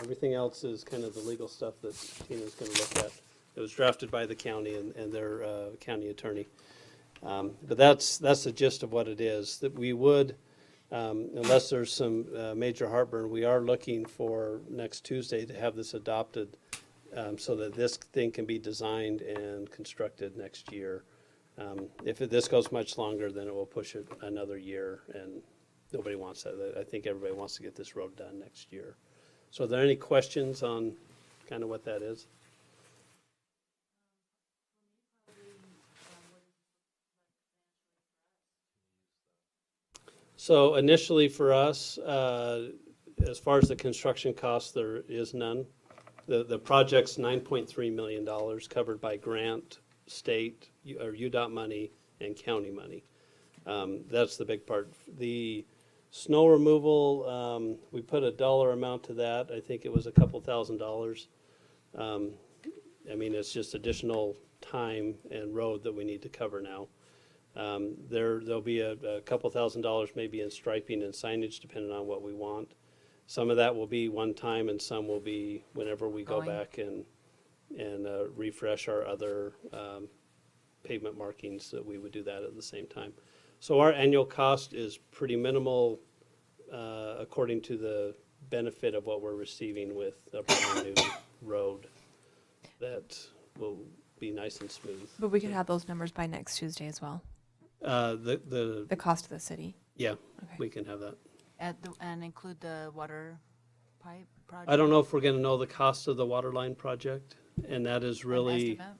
Everything else is kind of the legal stuff that Tina's going to look at. It was drafted by the county and their county attorney. But that's the gist of what it is. That we would, unless there's some major heartburn, we are looking for next Tuesday to have this adopted so that this thing can be designed and constructed next year. If this goes much longer, then it will push it another year, and nobody wants that. I think everybody wants to get this road done next year. So are there any questions on kind of what that is? So initially for us, as far as the construction costs, there is none. The project's $9.3 million covered by grant, state, or UDOT money, and county money. That's the big part. The snow removal, we put a dollar amount to that. I think it was a couple $1,000s. I mean, it's just additional time and road that we need to cover now. There'll be a couple $1,000s maybe in striping and signage depending on what we want. Some of that will be one time and some will be whenever we go back and refresh our other pavement markings, that we would do that at the same time. So our annual cost is pretty minimal according to the benefit of what we're receiving with a brand new road that will be nice and smooth. But we could have those numbers by next Tuesday as well. The cost of the city. Yeah, Okay. we can have that. And include the water pipe project? I don't know if we're going to know the cost of the water line project, and that is really, estimate?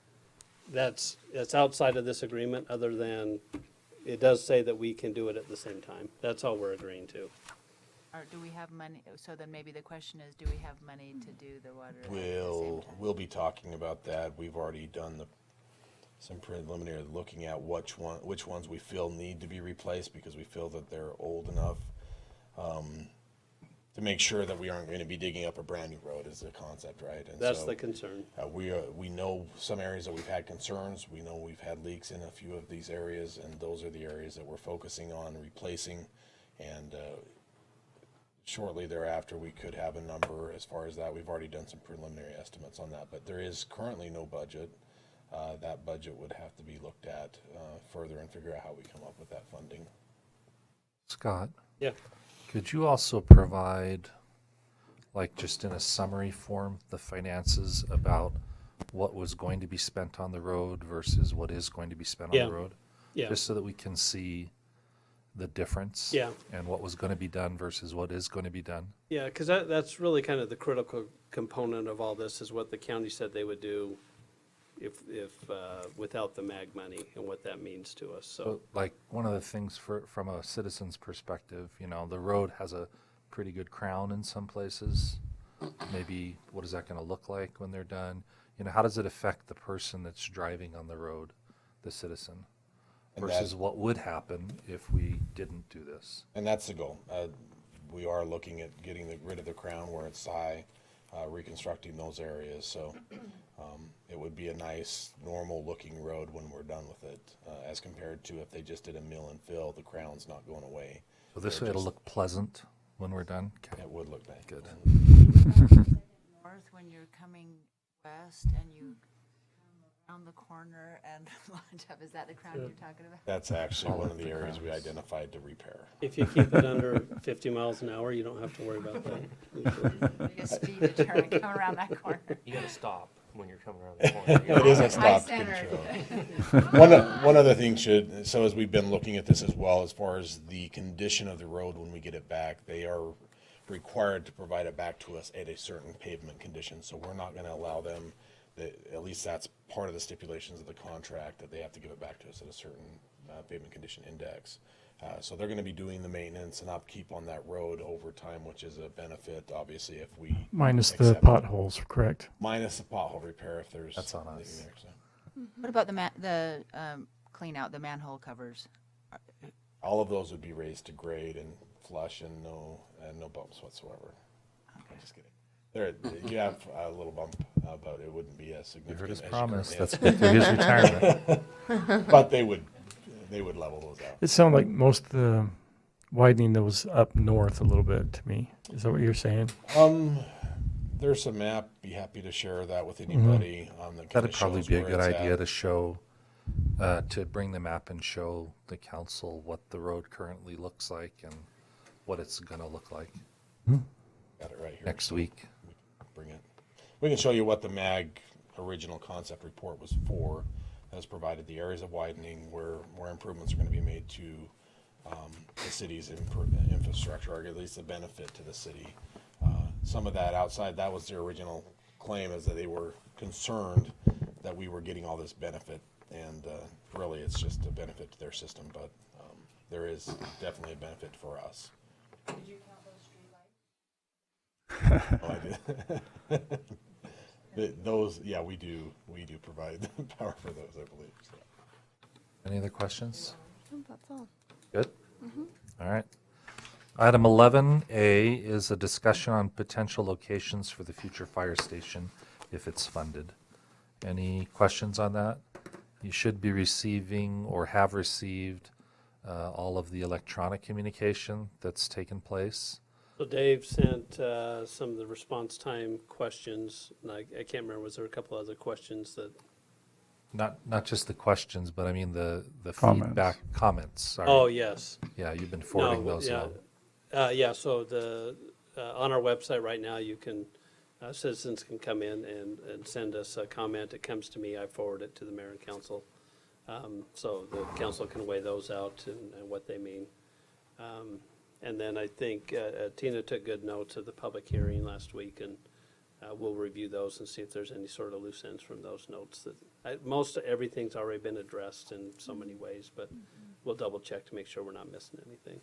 that's outside of this agreement, other than it does say that we can do it at the same time. That's all we're agreeing to. Or do we have money? So then maybe the question is, do we have money to do the water? at the same time? We'll be talking about that. We've already done some preliminary looking at which ones we feel need to be replaced because we feel that they're old enough. to make sure that we aren't going to be digging up a brand new road is the concept, right? And That's so, the concern. we know some areas that we've had concerns. We know we've had leaks in a few of these areas, and those are the areas that we're focusing on replacing. And shortly thereafter, we could have a number as far as that. We've already done some preliminary estimates on that, but there is currently no budget. That budget would have to be looked at further and figure out how we come up with that funding. Scott? Yeah. Could you also provide, like just in a summary form, the finances about what was going to be spent on the road versus what is going to be spent on the road? Yeah. Just so that we can see the difference. Yeah. And what was going to be done versus what is going to be done. Yeah, because that's really kind of the critical component of all this is what the county said they would do if without the MAG money and what that means to us. So, Like, one of the things from a citizen's perspective, you know, the road has a pretty good crown in some places. Maybe what is that going to look like when they're done? You know, how does it affect the person that's driving on the road, the citizen, And versus what would happen if we didn't do this? And that's the goal. We are looking at getting rid of the crown where it's high, reconstructing those areas. So it would be a nice, normal-looking road when we're done with it, as compared to if they just did a mill and fill, the crown's not going away. So this They're way it'll just- look pleasant when we're done? Okay. It would look nice. Good. North when you're coming west and you come around the corner and launch up, is that the crown you're talking about? That's actually one of the areas we identified to repair. if you keep it under 50 miles an hour, you don't have to worry about that. Like a speed deterrent, come around that corner. You gotta stop when you're coming around the corner. It is a High stop standard. control. One other thing so as we've been looking at this as well, as far as the condition of the road when we get it back, they are required to provide it back to us at a certain pavement condition. So we're not going to allow them, at least that's part of the stipulations of the contract, that they have to give it back to us at a certain pavement condition index. So they're going to be doing the maintenance and upkeep on that road over time, which is a benefit, obviously, if we Minus the accept it. potholes, correct? Minus the pothole repair if there's. That's on us. anything there, so. What about the clean out, the manhole covers? All of those would be raised to grade and flush and no bumps whatsoever. I'm just kidding. You have a little bump, but it wouldn't be as significant. You heard his as promise. currently That's have. good through his retirement. But they would level those out. It sounded like most of the widening that was up north a little bit to me. Is that what you're saying? There's a map. Be happy to share that with anybody. That That'd kinda probably shows be a where good it's idea at. to show, to bring the map and show the council what the road currently looks like and what it's gonna look like Got it right here. next week. Bring it. We can show you what the MAG original concept report was for. Has provided the areas of widening where improvements are going to be made to the city's infrastructure, or at least the benefit to the city. Some of that outside, that was their original claim, is that they were concerned that we were getting all this benefit, and really it's just a benefit to their system, but there is definitely a benefit for us. Did you count those streetlights? Oh, I did. We do provide the power for those, I believe. So. Any other questions? That's all. Good? All right. Item 11A is a discussion on potential locations for the future fire station if it's funded. Any questions on that? You should be receiving or have received all of the electronic communication that's taken place. So Dave sent some of the response time questions, and I can't remember, was there a couple other questions that? Not just the questions, but I mean the Comments. feedback, comments. Sorry. Oh, yes. Yeah, you've been forwarding No, those yeah. along. Yeah, so on our website right now, you can, citizens can come in and send us a comment. It comes to me, I forward it to the mayor and council. So the council can weigh those out and what they mean. And then I think Tina took good notes of the public hearing last week, and we'll review those and see if there's any sort of loose ends from those notes. Most everything's already been addressed in so many ways, but we'll double check to make sure we're not missing anything.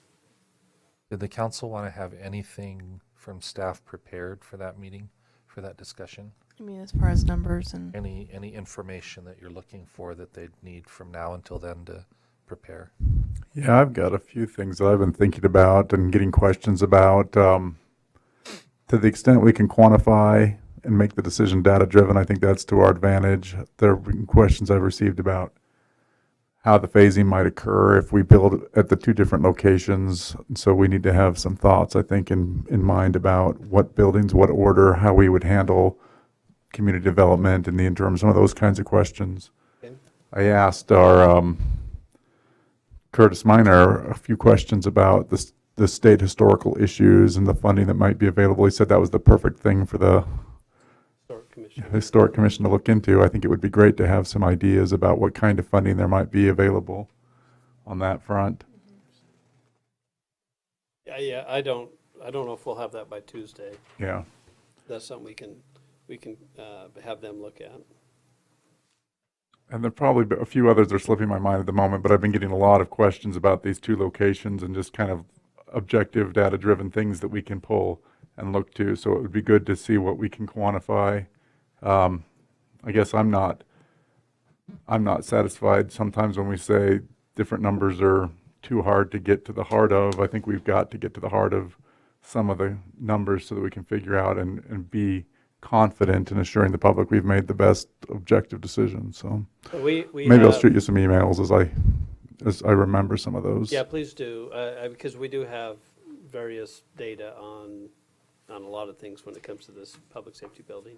Did the council want to have anything from staff prepared for that meeting, for that discussion? I mean, as far as numbers and Any information that you're looking for that they'd need from now until then to prepare? Yeah, I've got a few things that I've been thinking about and getting questions about. to the extent we can quantify and make the decision data-driven, I think that's to our advantage. There have been questions I've received about how the phasing might occur if we build at the two different locations. So we need to have some thoughts, I think, in mind about what buildings, what order, how we would handle community development in the interim, some of those kinds of questions. Okay. I asked our Curtis Minor a few questions about the state historical issues and the funding that might be available. He said that was the perfect thing for the Historic Commission to look into. I think it would be great to have some ideas about what kind of funding there might be available on that front. Yeah, I don't know if we'll have that by Tuesday. Yeah. That's something we can have them look at. And there probably a few others are slipping my mind at the moment, but I've been getting a lot of questions about these two locations and just kind of objective data-driven things that we can pull and look to. So it would be good to see what we can quantify. I guess I'm not satisfied sometimes when we say different numbers are too hard to get to the heart of. I think we've got to get to the heart of some of the numbers so that we can figure out and be confident in assuring the public we've made the best objective decision. So maybe I'll shoot you some emails as I remember some of those. Yeah, please do, because we do have various data on a lot of things when it comes to this public safety building.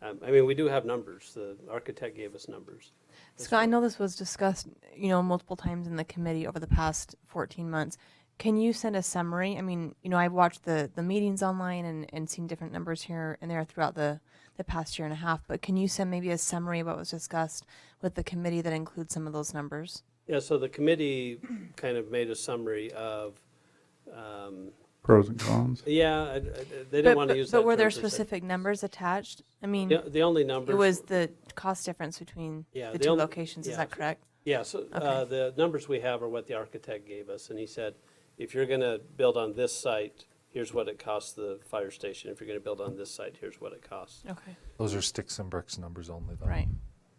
I mean, we do have numbers. The architect gave us numbers. Scott, I know this was discussed, multiple times in the committee over the past 14 months. Can you send a summary? I mean, I've watched the meetings online and seen different numbers here and there throughout the past year and a half, but can you send maybe a summary of what was discussed with the committee that includes some of those numbers? Yeah, so the committee kind of made a summary of pros and cons. Yeah, they didn't want to use that. But were there term per se. specific numbers attached? I mean, The only numbers. it was the cost difference between the two locations. Is that correct? Yeah, so Okay. the numbers we have are what the architect gave us, and he said, if you're going to build on this site, here's what it costs the fire station. If you're going to build on this site, here's what it costs. Okay. Those are sticks and bricks numbers only, though. Right.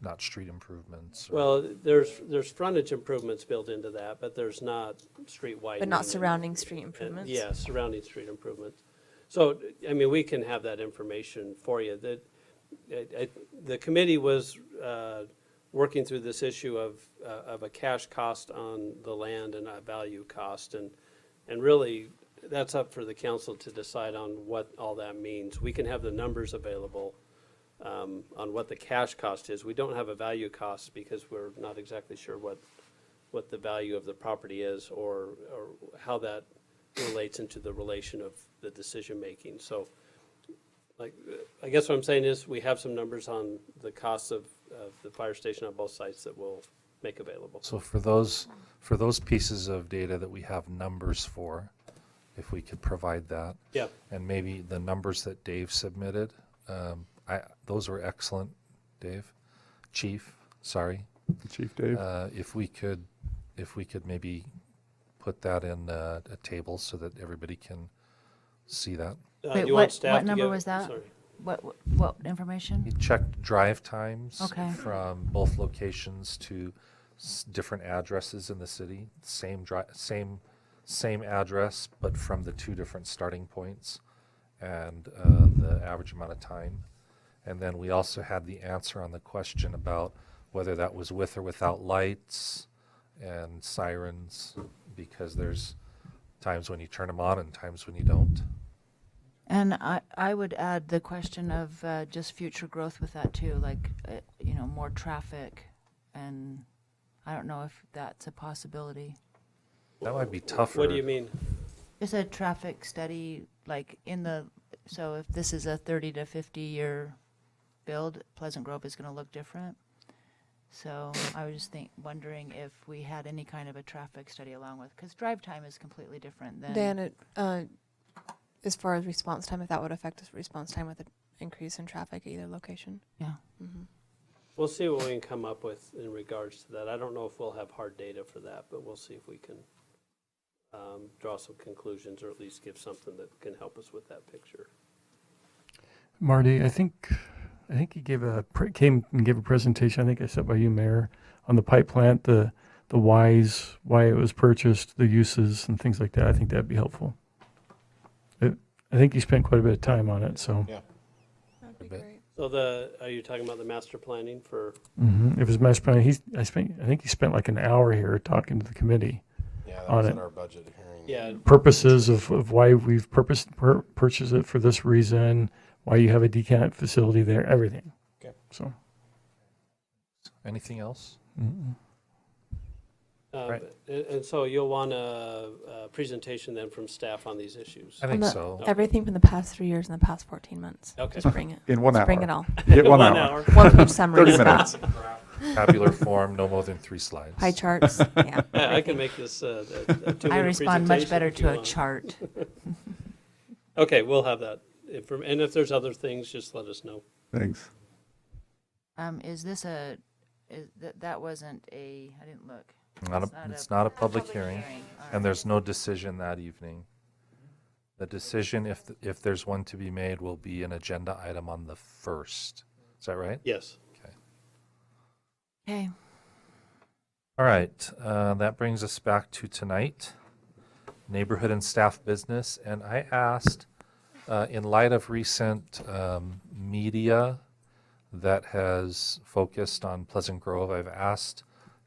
Not street improvements. Well, there's frontage improvements built into that, but there's not street widening. But not surrounding street improvements? Yeah, surrounding street improvements. So, I mean, we can have that information for you. The committee was working through this issue of a cash cost on the land and a value cost, and really, that's up for the council to decide on what all that means. We can have the numbers available on what the cash cost is. We don't have a value cost because we're not exactly sure what the value of the property is or how that relates into the relation of the decision making. So, like, I guess what I'm saying is we have some numbers on the costs of the fire station on both sites that we'll make available. So for those pieces of data that we have numbers for, if we could provide that. Yeah. And maybe the numbers that Dave submitted, those were excellent, Dave. Chief, sorry. Chief Dave. If we could maybe put that in a table so that everybody can see that. Wait, you want what staff to number give- was that? sorry. What information? He checked drive times Okay. from both locations to different addresses in the city. Same address, but from the two different starting points, and the average amount of time. And then we also had the answer on the question about whether that was with or without lights and sirens, because there's times when you turn them on and times when you don't. And I would add the question of just future growth with that too, like, more traffic, and I don't know if that's a possibility. That might be tougher. What do you mean? Just a traffic study, like so if this is a 30 to 50 year build, Pleasant Grove is going to look different. So I was just wondering if we had any kind of a traffic study along with, because drive time is completely different than. Dan, as far as response time, if that would affect response time with an increase in traffic at either location? Yeah. Mm-hmm. We'll see what we can come up with in regards to that. I don't know if we'll have hard data for that, but we'll see if we can draw some conclusions or at least give something that can help us with that picture. Marty, I think he came and gave a presentation. I think I said by you, Mayor, on the pipe plant, the whys, why it was purchased, the uses, and things like that. I think that'd be helpful. I think you spent quite a bit of time on it, so. Yeah. That'd be bit. great. So are you talking about the master planning for? It was master plan. I think he spent like an hour here talking to the committee Yeah, that on was it. at our budget hearing. Yeah, Purposes of why we've purchased it for this reason, why you have a decant facility there, everything. Okay. So. Anything else? and so you'll want a presentation then from staff on these issues? I think On the- so. Everything from the past 3 years and the past 14 months. Okay. Just bring it. In 1 Just hour. bring it all. Get 1 1 hour. hour. One-page summary. 30 minutes. Tabular form, no more than 3 slides. Pie charts. Yeah. I can make this a 2-minute I respond much presentation better if you to a want. chart. Okay, we'll have that. And if there's other things, just let us know. Thanks. Is this that wasn't I didn't look. It's not a public hearing, All and right. there's no decision that evening. The decision, if there's one to be made, will be an agenda item on the 1st. Is that right? Yes. Okay. All right, that brings us back to tonight, neighborhood and staff business. And I asked, in light of recent media that has focused on Pleasant Grove, I've asked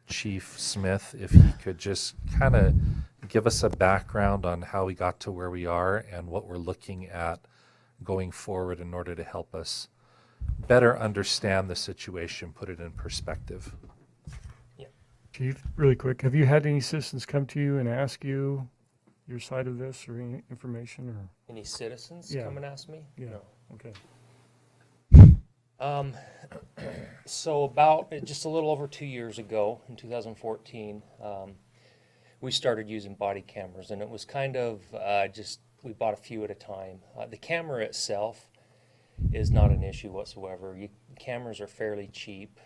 Chief Smith if he could just kind of give us a background on how we got to where we are and what we're looking at going forward in order to help us better understand the situation, put it in perspective. Chief, really quick, have you had any citizens come to you and ask you your side of this or any information or? Any citizens Yeah. come and ask me? Yeah. No. Okay. So about just a little over 2 years ago, in 2014, we started using body cameras, and it was kind of we bought a few at a time. The camera itself is not an issue whatsoever. Cameras are fairly cheap.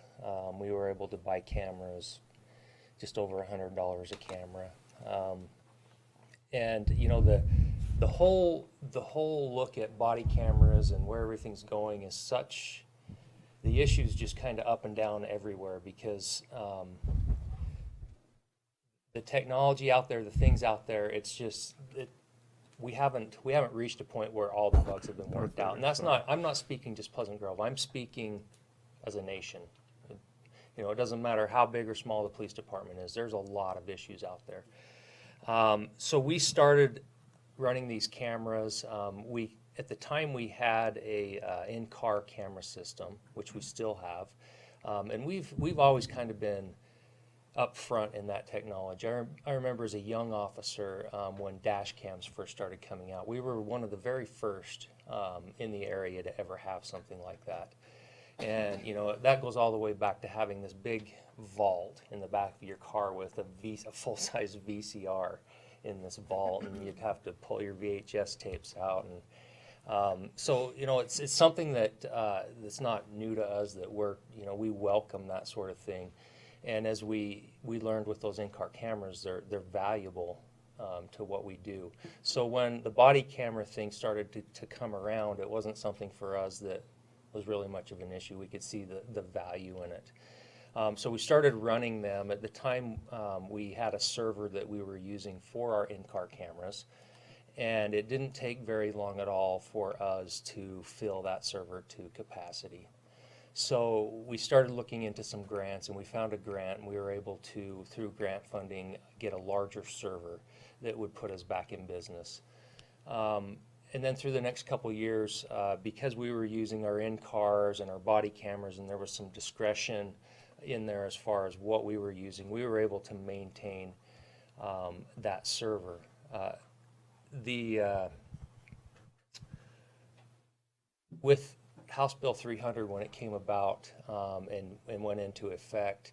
We were able to buy cameras just over $100 a camera, and you know the whole look at body cameras and where everything's going is such. The issue's just kind of up and down everywhere because the technology out there, the things out there, it's just we haven't reached a point where all the bugs have been worked out. And that's not. I'm not speaking just Pleasant Grove. I'm speaking as a nation. You know, it doesn't matter how big or small the police department is. There's a lot of issues out there. So we started running these cameras. At the time, we had a in-car camera system, which we still have, and we've always kind of been up front in that technology. I remember as a young officer when dash cams first started coming out. We were one of the very first in the area to ever have something like that. And you know that goes all the way back to having this big vault in the back of your car with a full-size VCR in this vault, and you'd have to pull your VHS tapes out and. So you know, it's something that that's not new to us. That we welcome that sort of thing, and as we learned with those in-car cameras, they're valuable to what we do. So when the body camera thing started to come around, it wasn't something for us that was really much of an issue. We could see the value in it. So we started running them. At the time, we had a server that we were using for our in-car cameras. And it didn't take very long at all for us to fill that server to capacity. So we started looking into some grants, and we found a grant, and we were able to, through grant funding, get a larger server that would put us back in business. And then through the next couple of years, because we were using our in-cars and our body cameras, and there was some discretion in there as far as what we were using, we were able to maintain that server. With House Bill 300, when it came about and went into effect,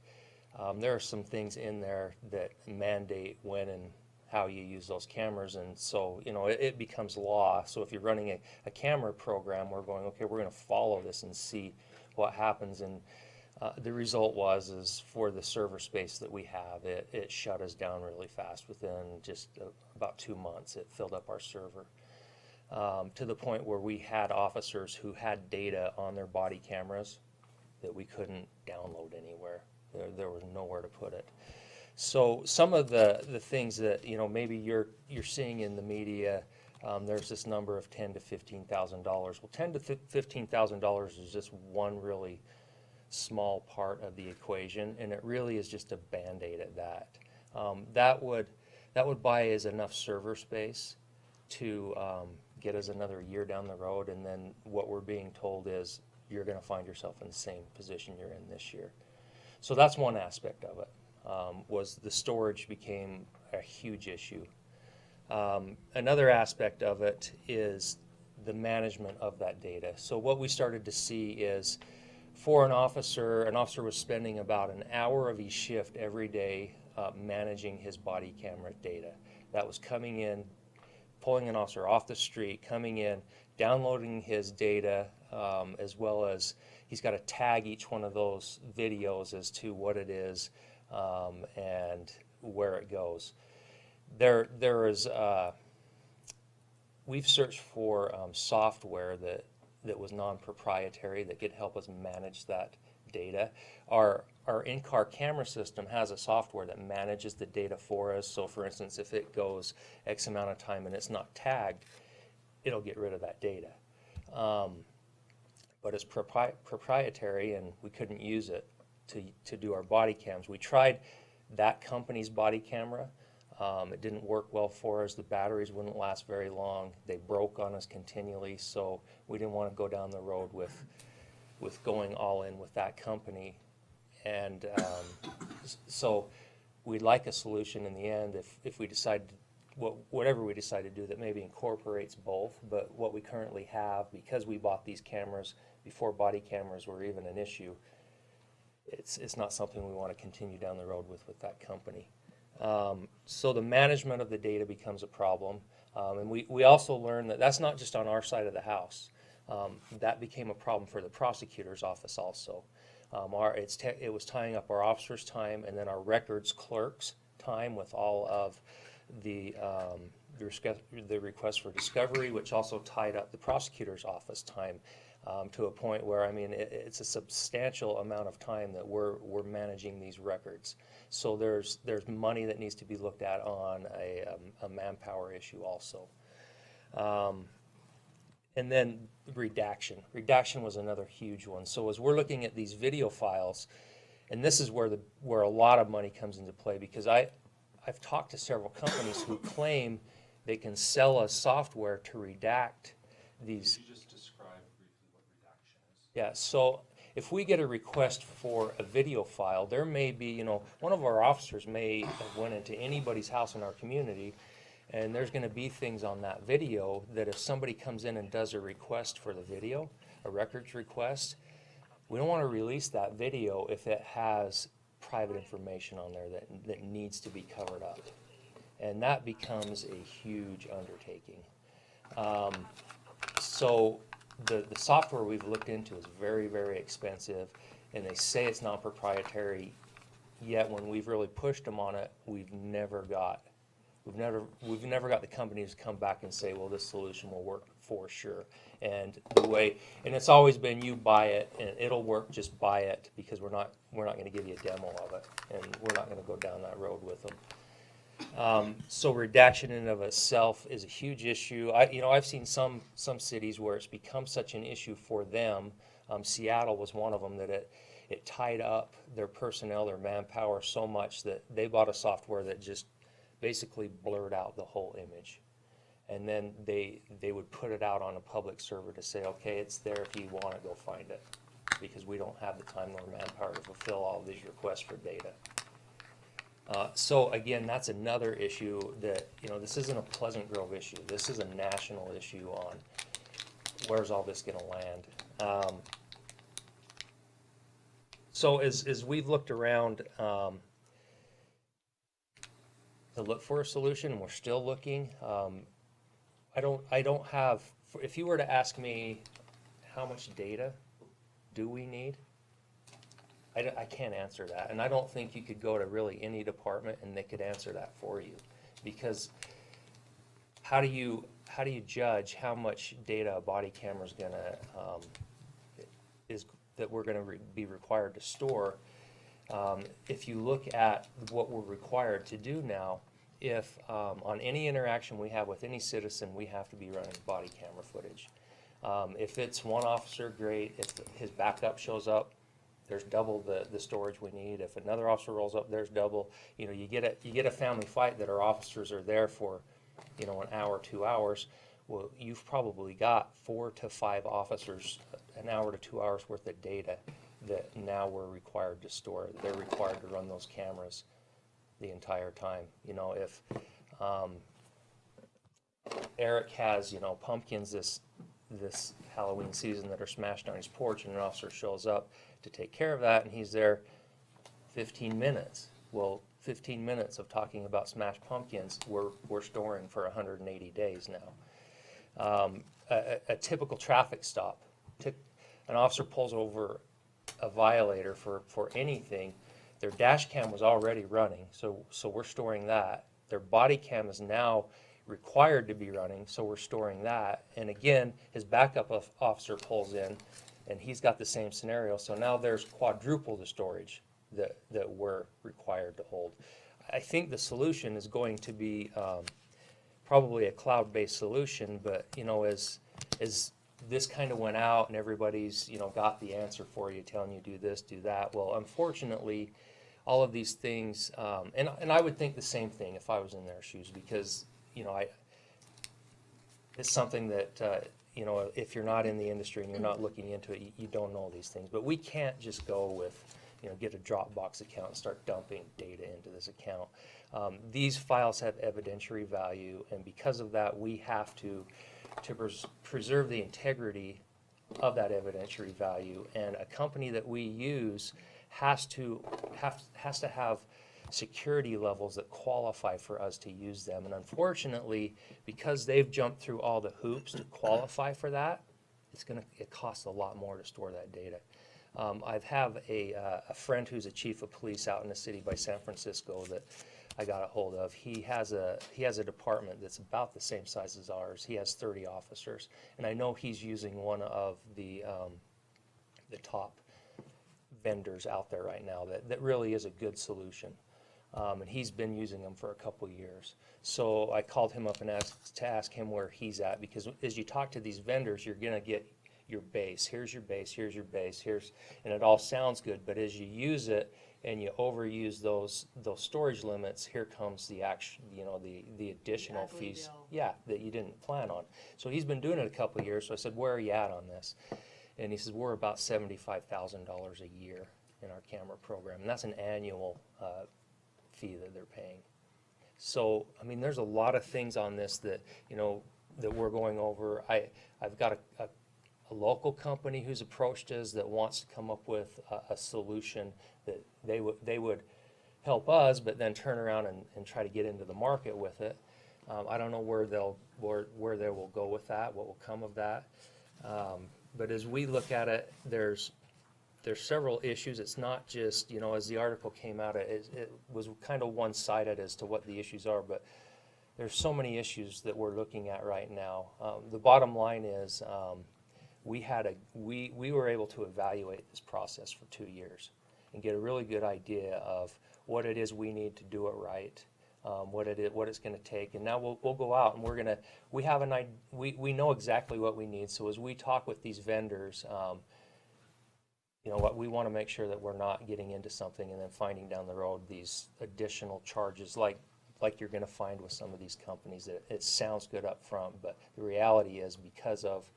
there are some things in there that mandate when and how you use those cameras, and so you know it becomes law. So if you're running a camera program, we're going, okay, we're going to follow this and see what happens. And the result is for the server space that we have, it shut us down really fast. Within just about 2 months, it filled up our server to the point where we had officers who had data on their body cameras that we couldn't download anywhere. There was nowhere to put it. So some of the things that maybe you're seeing in the media there's this number of $10,000 to $15,000. Well, $10,000 to $15,000 is just one really small part of the equation, and it really is just a Band-Aid at that. That would buy us enough server space to get us another year down the road, and then what we're being told is you're going to find yourself in the same position you're in this year. So that's one aspect of it, was the storage became a huge issue. Another aspect of it is the management of that data. So what we started to see is for an officer was spending about an hour of his shift every day managing his body camera data. That was coming in, pulling an officer off the street, coming in, downloading his data, as well as he's got to tag each one of those videos as to what it is and where it goes. There is, we've searched for software that was non-proprietary that could help us manage that data. Our in-car camera system has a software that manages the data for us. So for instance, if it goes X amount of time and it's not tagged, it'll get rid of that data. But it's proprietary, and we couldn't use it to do our body cams. We tried that company's body camera. It didn't work well for us. The batteries wouldn't last very long. They broke on us continually, so we didn't want to go down the road with going all in with that company. And so we'd like a solution in the end if we decide, whatever we decide to do, that maybe incorporates both. But what we currently have, because we bought these cameras before body cameras were even an issue, it's not something we want to continue down the road with that company. So the management of the data becomes a problem. And we also learned that that's not just on our side of the house. That became a problem for the prosecutor's office also. It was tying up our officers' time and then our records clerks' time with all of the request for discovery, which also tied up the prosecutor's office time to a point where, I mean, it's a substantial amount of time that we're managing these records. So there's money that needs to be looked at on a manpower issue also. And then redaction. Redaction was another huge one. So as we're looking at these video files, and this is where a lot of money comes into play, because I've talked to several companies who claim they can sell us software to redact these. Could you just describe briefly what redaction is? Yeah, so if we get a request for a video file, there may be, one of our officers may have went into anybody's house in our community, and there's going to be things on that video that if somebody comes in and does a request for the video, a records request, we don't want to release that video if it has private information on there that needs to be covered up. And that becomes a huge undertaking. So the software we've looked into is very, very expensive, and they say it's non-proprietary, yet when we've really pushed them on it, we've never got the companies to come back and say, well, this solution will work for sure. And it's always been, you buy it and it'll work, just buy it, because we're not going to give you a demo of it, and we're not going to go down that road with them. So redaction in and of itself is a huge issue. I've seen some cities where it's become such an issue for them. Seattle was one of them, that it tied up their personnel, their manpower so much that they bought a software that just basically blurred out the whole image. And then they would put it out on a public server to say, okay, it's there, if you want it, go find it, because we don't have the time nor manpower to fulfill all these requests for data. So again, that's another issue that, this isn't a Pleasant Grove issue. This is a national issue on where's all this going to land. So as we've looked around to look for a solution, and we're still looking, I don't have, if you were to ask me how much data do we need, I can't answer that. And I don't think you could go to really any department and they could answer that for you, because how do you judge how much data a body camera is gonna that we're gonna be required to store? If you look at what we're required to do now, if on any interaction we have with any citizen, we have to be running body camera footage. If it's one officer, great. If his backup shows up, there's double the storage we need. If another officer rolls up, there's double. You know, you get a family fight that our officers are there for, you know, an hour, 2 hours. Well, you've probably got 4 to 5 officers, an hour to 2 hours worth of data that now we're required to store. They're required to run those cameras the entire time. You know, if Eric has, you know, pumpkins this Halloween season that are smashed on his porch, and an officer shows up to take care of that, and he's there 15 minutes. Well, 15 minutes of talking about smashed pumpkins, we're storing for 180 days now. A typical traffic stop, an officer pulls over a violator for anything, their dash cam was already running, so we're storing that. Their body cam is now required to be running, so we're storing that. And again, his backup officer pulls in, and he's got the same scenario. So now there's quadruple the storage that we're required to hold. I think the solution is going to be probably a cloud-based solution, but you know, as this kind of went out and everybody's, you know, got the answer for you, telling you do this, do that. Well, unfortunately, all of these things, and I would think the same thing if I was in their shoes, because you know, it's something that, you know, if you're not in the industry and you're not looking into it, you don't know these things. But we can't just go with, you know, get a Dropbox account and start dumping data into this account. These files have evidentiary value, and because of that, we have to preserve the integrity of that evidentiary value. And a company that we use has to have security levels that qualify for us to use them. And unfortunately, because they've jumped through all the hoops to qualify for that, it costs a lot more to store that data. I have a friend who's a chief of police out in the city by San Francisco that I got a hold of. He has a department that's about the same size as ours. He has 30 officers, and I know he's using one of the top vendors out there right now that really is a good solution. And he's been using them for a couple years. So I called him up and asked him where he's at, because as you talk to these vendors, you're going to get your base. Here's your base, here's your base, and it all sounds good, but as you use it and you overuse those storage limits, here comes the action, you know, the additional fees, that you didn't plan on. So he's been doing it a couple of years, so I said, where are you at on this? And he says, we're about $75,000 a year in our camera program, and that's an annual fee that they're paying. So, I mean, there's a lot of things on this that, you know, that we're going over. I've got a local company who's approached us that wants to come up with a solution that they would help us, but then turn around and try to get into the market with it. I don't know where they will go with that, what will come of that. But as we look at it, there's several issues. It's not just, you know, as the article came out, it was kind of one-sided as to what the issues are, but there's so many issues that we're looking at right now. The bottom line is we were able to evaluate this process for 2 years and get a really good idea of what it is we need to do it right, what it's going to take. And now we'll go out and we know exactly what we need. So as we talk with these vendors, you know what, we want to make sure that we're not getting into something and then finding down the road these additional charges like you're going to find with some of these companies. That it sounds good up front, but the reality is, because of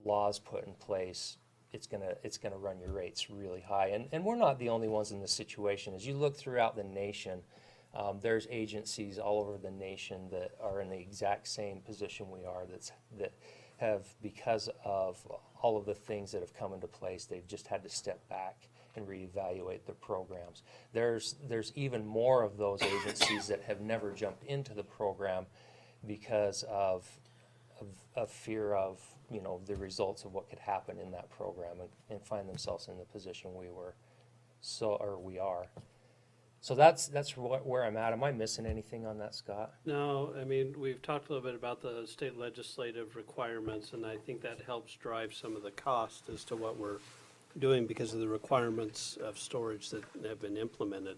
laws put in place, it's gonna run your rates really high. And we're not the only ones in this situation. As you look throughout the nation, there's agencies all over the nation that are in the exact same position we are, that have, because of all of the things that have come into place, they've just had to step back and reevaluate their programs. There's even more of those agencies that have never jumped into the program because of fear of, you know, the results of what could happen in that program, and find themselves in the position we are. So that's where I'm at. Am I missing anything on that, Scott? No, I mean, we've talked a little bit about the state legislative requirements, and I think that helps drive some of the cost as to what we're doing because of the requirements of storage that have been implemented.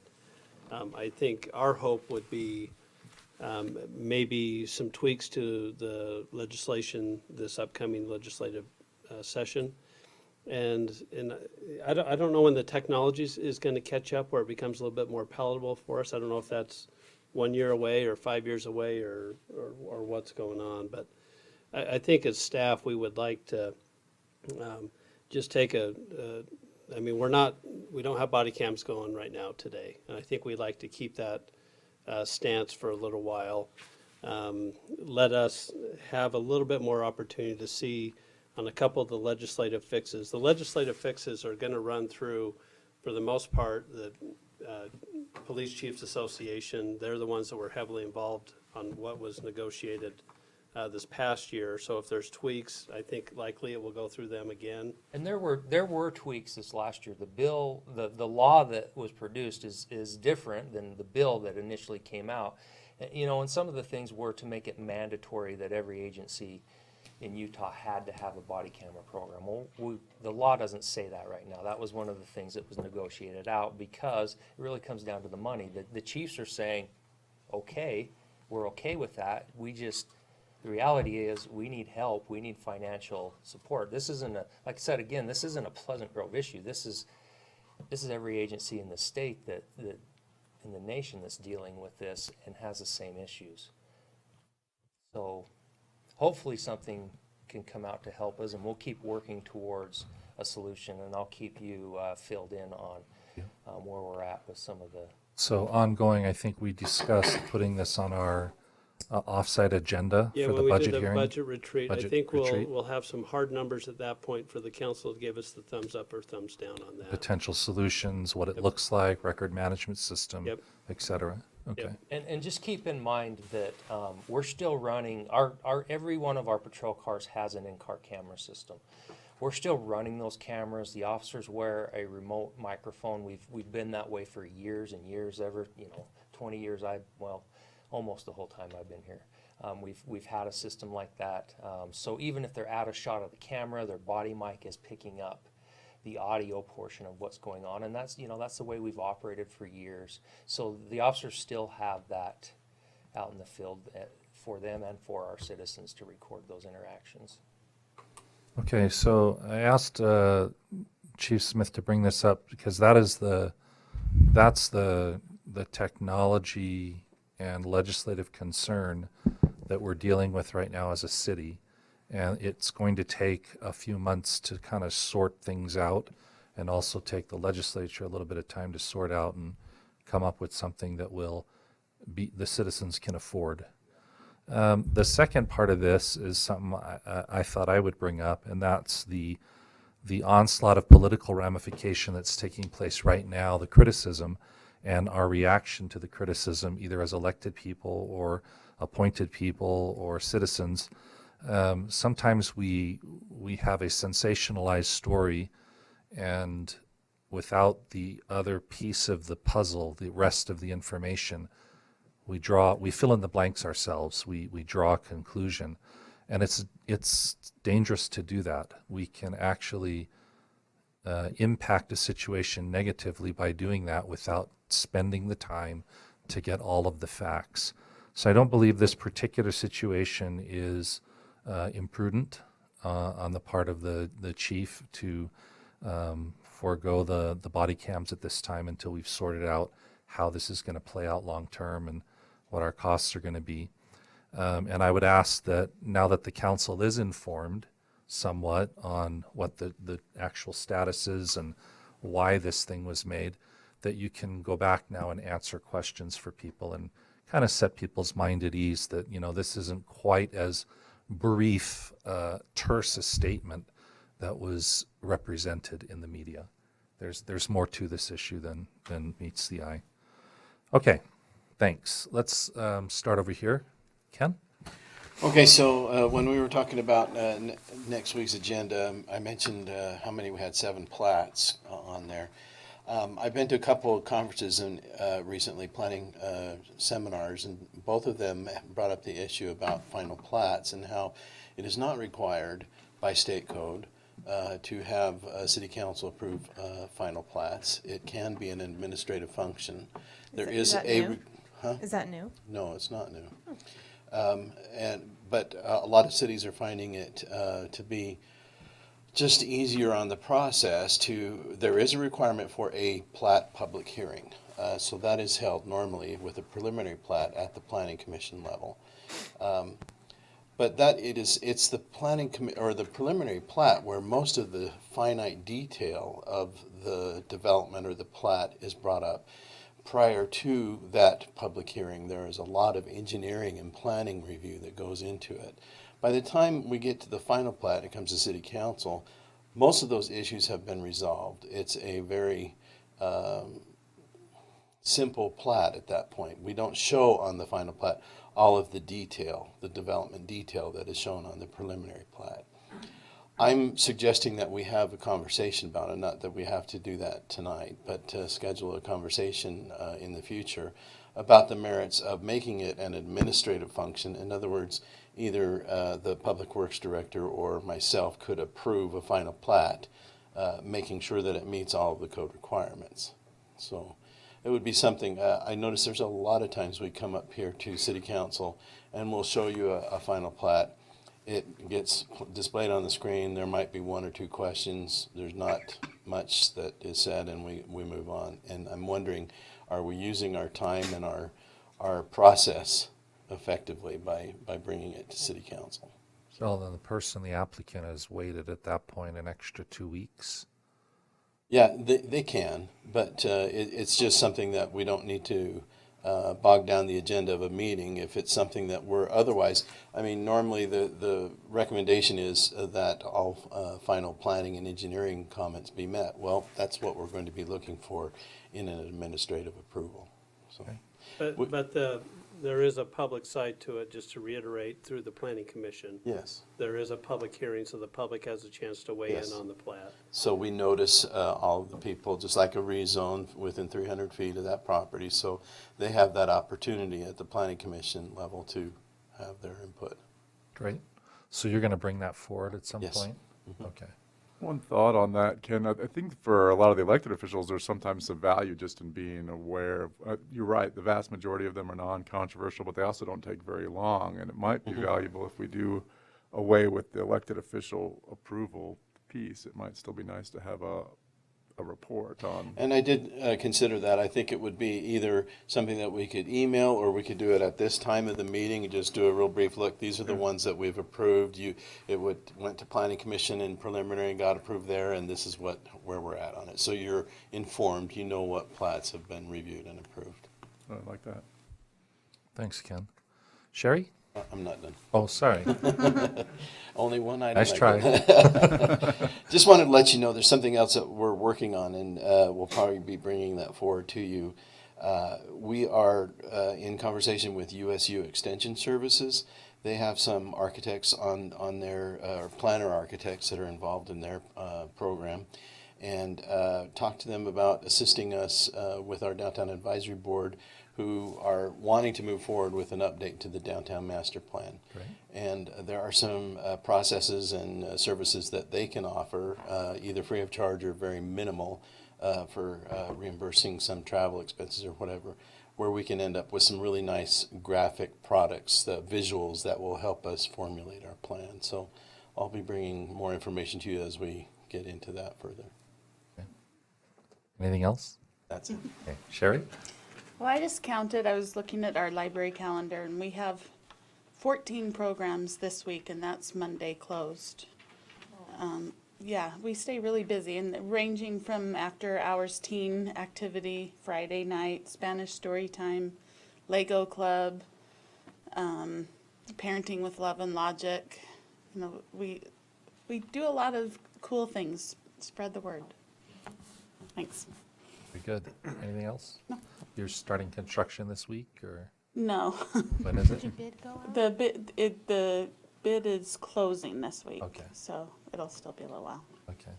I think our hope would be maybe some tweaks to the legislation, this upcoming legislative session. And I don't know when the technology is going to catch up where it becomes a little bit more palatable for us. I don't know if that's 1 year away or 5 years away or what's going on. But I think as staff, we would like to just take I mean, we don't have body cams going right now today. And I think we'd like to keep that stance for a little while. Let us have a little bit more opportunity to see on a couple of the legislative fixes. The legislative fixes are going to run through, for the most part, the Police Chiefs Association. They're the ones that were heavily involved on what was negotiated this past year. So if there's tweaks, I think likely it will go through them again. And there were tweaks this last year. The bill, the law that was produced is different than the bill that initially came out. You know, and some of the things were to make it mandatory that every agency in Utah had to have a body camera program. Well, the law doesn't say that right now. That was one of the things that was negotiated out because it really comes down to the money. The chiefs are saying, okay, we're okay with that. The reality is we need help. We need financial support. This isn't like I said again, this isn't a Pleasant Grove issue. This is every agency in the state that in the nation that's dealing with this and has the same issues. So hopefully something can come out to help us, and we'll keep working towards a solution, and I'll keep you filled in on where we're at with some of the. So ongoing, I think we discussed putting this on our offsite agenda for the budget hearing. Budget retreat, I think we'll have some hard numbers at that point for the council to give us the thumbs up or thumbs down on that. Potential solutions, what it looks like, record management system, et cetera. Okay. And just keep in mind that we're still running every one of our patrol cars has an in-car camera system. We're still running those cameras. The officers wear a remote microphone. We've been that way for years and years. 20 years. Almost the whole time I've been here. We've had a system like that. So even if they're out of shot of the camera, their body mic is picking up the audio portion of what's going on, and that's the way we've operated for years. So the officers still have that out in the field for them and for our citizens to record those interactions. Okay, so I asked Chief Smith to bring this up because that's the technology and legislative concern that we're dealing with right now as a city. And it's going to take a few months to kind of sort things out, and also take the legislature a little bit of time to sort out and come up with something that the citizens can afford. The second part of this is something I thought I would bring up, and that's the onslaught of political ramification that's taking place right now, the criticism, and our reaction to the criticism, either as elected people or appointed people or citizens. Sometimes we have a sensationalized story, and without the other piece of the puzzle, the rest of the information, we fill in the blanks ourselves. We draw a conclusion, and it's dangerous to do that. We can actually impact a situation negatively by doing that without spending the time to get all of the facts. So I don't believe this particular situation is imprudent on the part of the chief to forego the body cams at this time until we've sorted out how this is going to play out long term and what our costs are going to be. And I would ask that now that the council is informed somewhat on what the actual status is and why this thing was made, that you can go back now and answer questions for people and kind of set people's mind at ease that, this isn't quite as brief, terse a statement that was represented in the media. There's more to this issue than meets the eye. Okay, thanks. Let's start over here. Ken? Okay, so when we were talking about next week's agenda, I mentioned how many we had 7 plats on there. I've been to a couple of conferences recently planning seminars, and both of them brought up the issue about final plats and how it is not required by state code to have city council approve final plats. It can be an administrative function. There is that new? Huh? Is that new? No, it's not new. But a lot of cities are finding it to be just easier on the process there is a requirement for a plat public hearing. So that is held normally with a preliminary plat at the planning commission level. But it's the or the preliminary plat where most of the finite detail of the development or the plat is brought up. Prior to that public hearing, there is a lot of engineering and planning review that goes into it. By the time we get to the final plat, it comes to city council, most of those issues have been resolved. It's a very simple plat at that point. We don't show on the final plat all of the detail, the development detail that is shown on the preliminary plat. I'm suggesting that we have a conversation about it, not that we have to do that tonight, but to schedule a conversation in the future about the merits of making it an administrative function. In other words, either the Public Works Director or myself could approve a final plat, making sure that it meets all of the code requirements. So it would be something, I notice there's a lot of times we come up here to City Council and we'll show you a final plat. It gets displayed on the screen. There might be one or two questions. There's not much that is said, and we move on. And I'm wondering, are we using our time and our process effectively by bringing it to City Council? So then the applicant has waited at that point an extra 2 weeks? Yeah, they can, but it's just something that we don't need to bog down the agenda of a meeting if it's something that we're otherwise. I mean, normally the recommendation is that all final planning and engineering comments be met. Well, that's what we're going to be looking for in an administrative approval. So, But there is a public side to it, just to reiterate, through the planning commission. yes. There is a public hearing, so the public has a chance to weigh Yes. in on the plat. So we notice all of the people, just like a rezone within 300 feet of that property. So they have that opportunity at the planning commission level to have their input. Great. So you're going to bring that forward at some Yes. point? Mhm. Okay. One thought on that, Ken. I think for a lot of the elected officials, there's sometimes some value just in being aware of, you're right, the vast majority of them are non-controversial, but they also don't take very long. And it might be valuable if we do away with the elected official approval piece. It might still be nice to have a report on. And I did consider that. I think it would be either something that we could email, or we could do it at this time of the meeting and just do a real brief look. These are the ones that we've approved. Went to planning commission in preliminary and got approved there, and this is where we're at on it. So you're informed. You know what plats have been reviewed and approved. I like that. Thanks, Ken. Sherry? I'm not done. Oh, sorry. Only one item. Nice try. Just wanted to let you know there's something else that we're working on, and we'll probably be bringing that forward to you. We are in conversation with USU Extension Services. They have some architects on their planner architects that are involved in their program, and talk to them about assisting us with our Downtown Advisory Board, who are wanting to move forward with an update to the downtown master plan. Great. And there are some processes and services that they can offer, either free of charge or very minimal, for reimbursing some travel expenses or whatever, where we can end up with some really nice graphic products, visuals that will help us formulate our plan. So I'll be bringing more information to you as we get into that further. Okay. Anything else? That's it. Okay. Sherry? Well, I just counted, I was looking at our library calendar, and we have 14 programs this week, and that's Monday closed. Yeah, we stay really busy, and ranging from after-hours teen activity, Friday night, Spanish story time, Lego club, parenting with love and logic. You know, we do a lot of cool things. Spread the word. Thanks. Very good. Anything else? No. You're starting construction this week, or No. when is it? Did your bid go out? The bid is closing this week. Okay. So it'll still be a little while. Okay.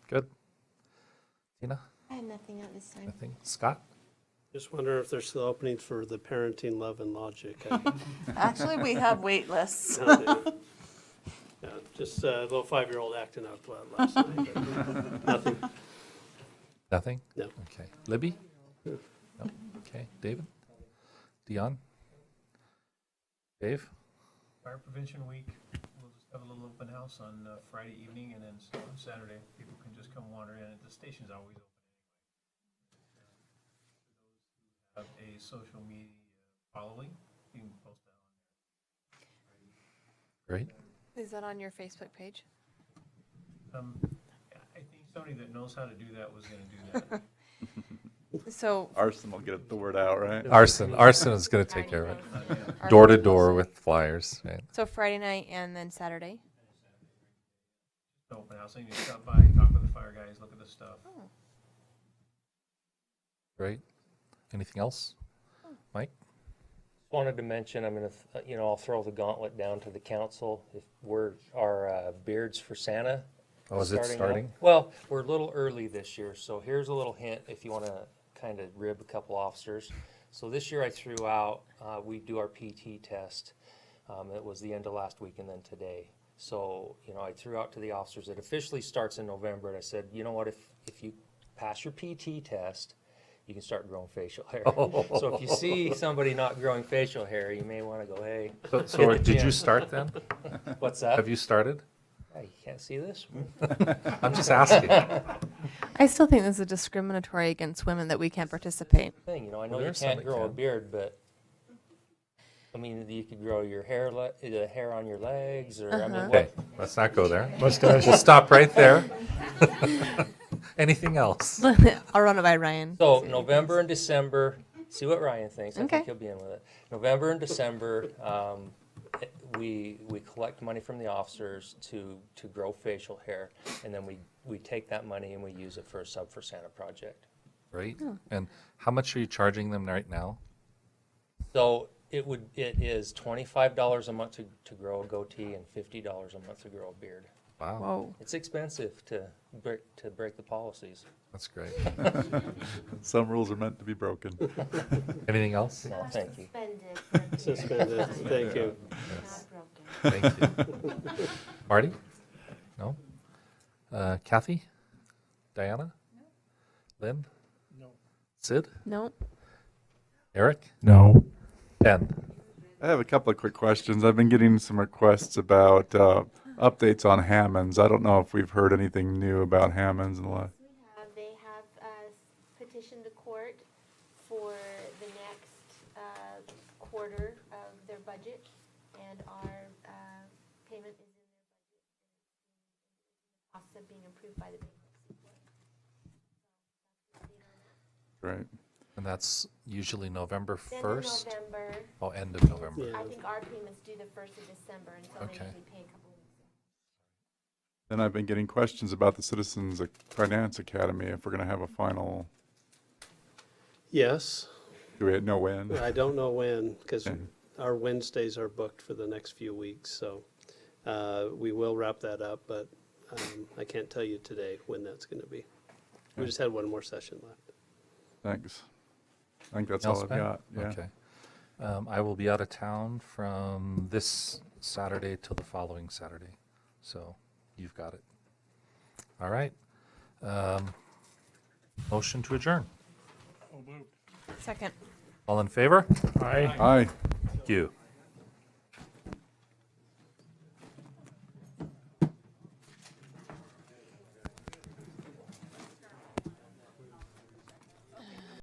Good. Tina? I had nothing at this time. Nothing? Scott? Just wonder if there's still openings for the parenting, love, and logic. Actually, we have wait lists. Yeah, just a little 5-year-old acting out loud last night. But nothing. Nothing? No. Okay. Libby? No. Okay. David? Dion? Dave? Fire Prevention Week, we'll just have a little open house on Friday evening, and then on Saturday, people can just come wander in. The station's always open anyway. For those who have a social media following, you can post that on Great. Is that on your Facebook page? there. I think somebody that knows how to do that was gonna do that. So Arson will get the word out, right? Arson is going to take care of it. Arson Door to will door also- with flyers. Right? So Friday night and then Saturday? Open house, and you stop by, talk with the fire guys, look at the stuff. Great. Anything else? Mike? Wanted to mention, I'm gonna, I'll throw the gauntlet down to the council. If our Beards for Santa. Oh, is it up. starting? Well, we're a little early this year, so here's a little hint if you want to kind of rib a couple officers. So this year I threw out, we do our PT test. It was the end of last week and then today. So, I threw out to the officers, it officially starts in November, and I said, you know what, if you pass your PT test, you can start growing facial hair. So if you see somebody not growing facial hair, you may want to go, hey. So hit the did you gym. start then? What's that? Have you started? Yeah, you can't see this? I'm just asking. I still think this is discriminatory against women that we can't participate. Thing, I know Well, you there's some can't that grow a can. beard, but I mean, you could grow your hair, the hair on your legs, or I mean, Okay, let's not go there. Mustache. We'll stop right there. Anything else? I'll run it by Ryan. So November and December, see what Ryan thinks. I Okay. think he'll be in with it. November and December, we collect money from the officers to grow facial hair, and then we take that money and we use it for a Sub for Santa project. Great. And how much are you charging them right now? So it is $25 a month to grow a goatee and $50 a month to grow a beard. Wow. Whoa. It's expensive to break the policies. That's great. Some rules are meant to be broken. Anything else? No, thank you. Suspended, thank you. Thank you. Marty? No? Kathy? Diana? Lynn? No. Sid? No. Eric? No. Ben? I have a couple of quick questions. I've been getting some requests about updates on Hammonds. I don't know if we've heard anything new about Hammonds in the last. They have petitioned the court for the next quarter of their budget, and our payment is in their budget. Costs of being approved by the bank. Great. And that's usually November Then in 1st? November. Oh, end of November. Yeah. I think our payments due the 1st of December, and so they Okay. usually pay a couple of weeks. Then I've been getting questions about the Citizens Finance Academy, if we're going to have a final, Yes, do we know when? I don't know when, because Okay. our Wednesdays are booked for the next few weeks, so we will wrap that up, but I can't tell you today when that's going to be. We Okay. just had one more session left. Thanks. I think that's Else, all I've Ben? got. Yeah. Okay. I will be out of town from this Saturday till the following Saturday. So you've got it. All right. Motion to adjourn. Oh, moved. Second. All in favor? Aye. Aye. Thank you.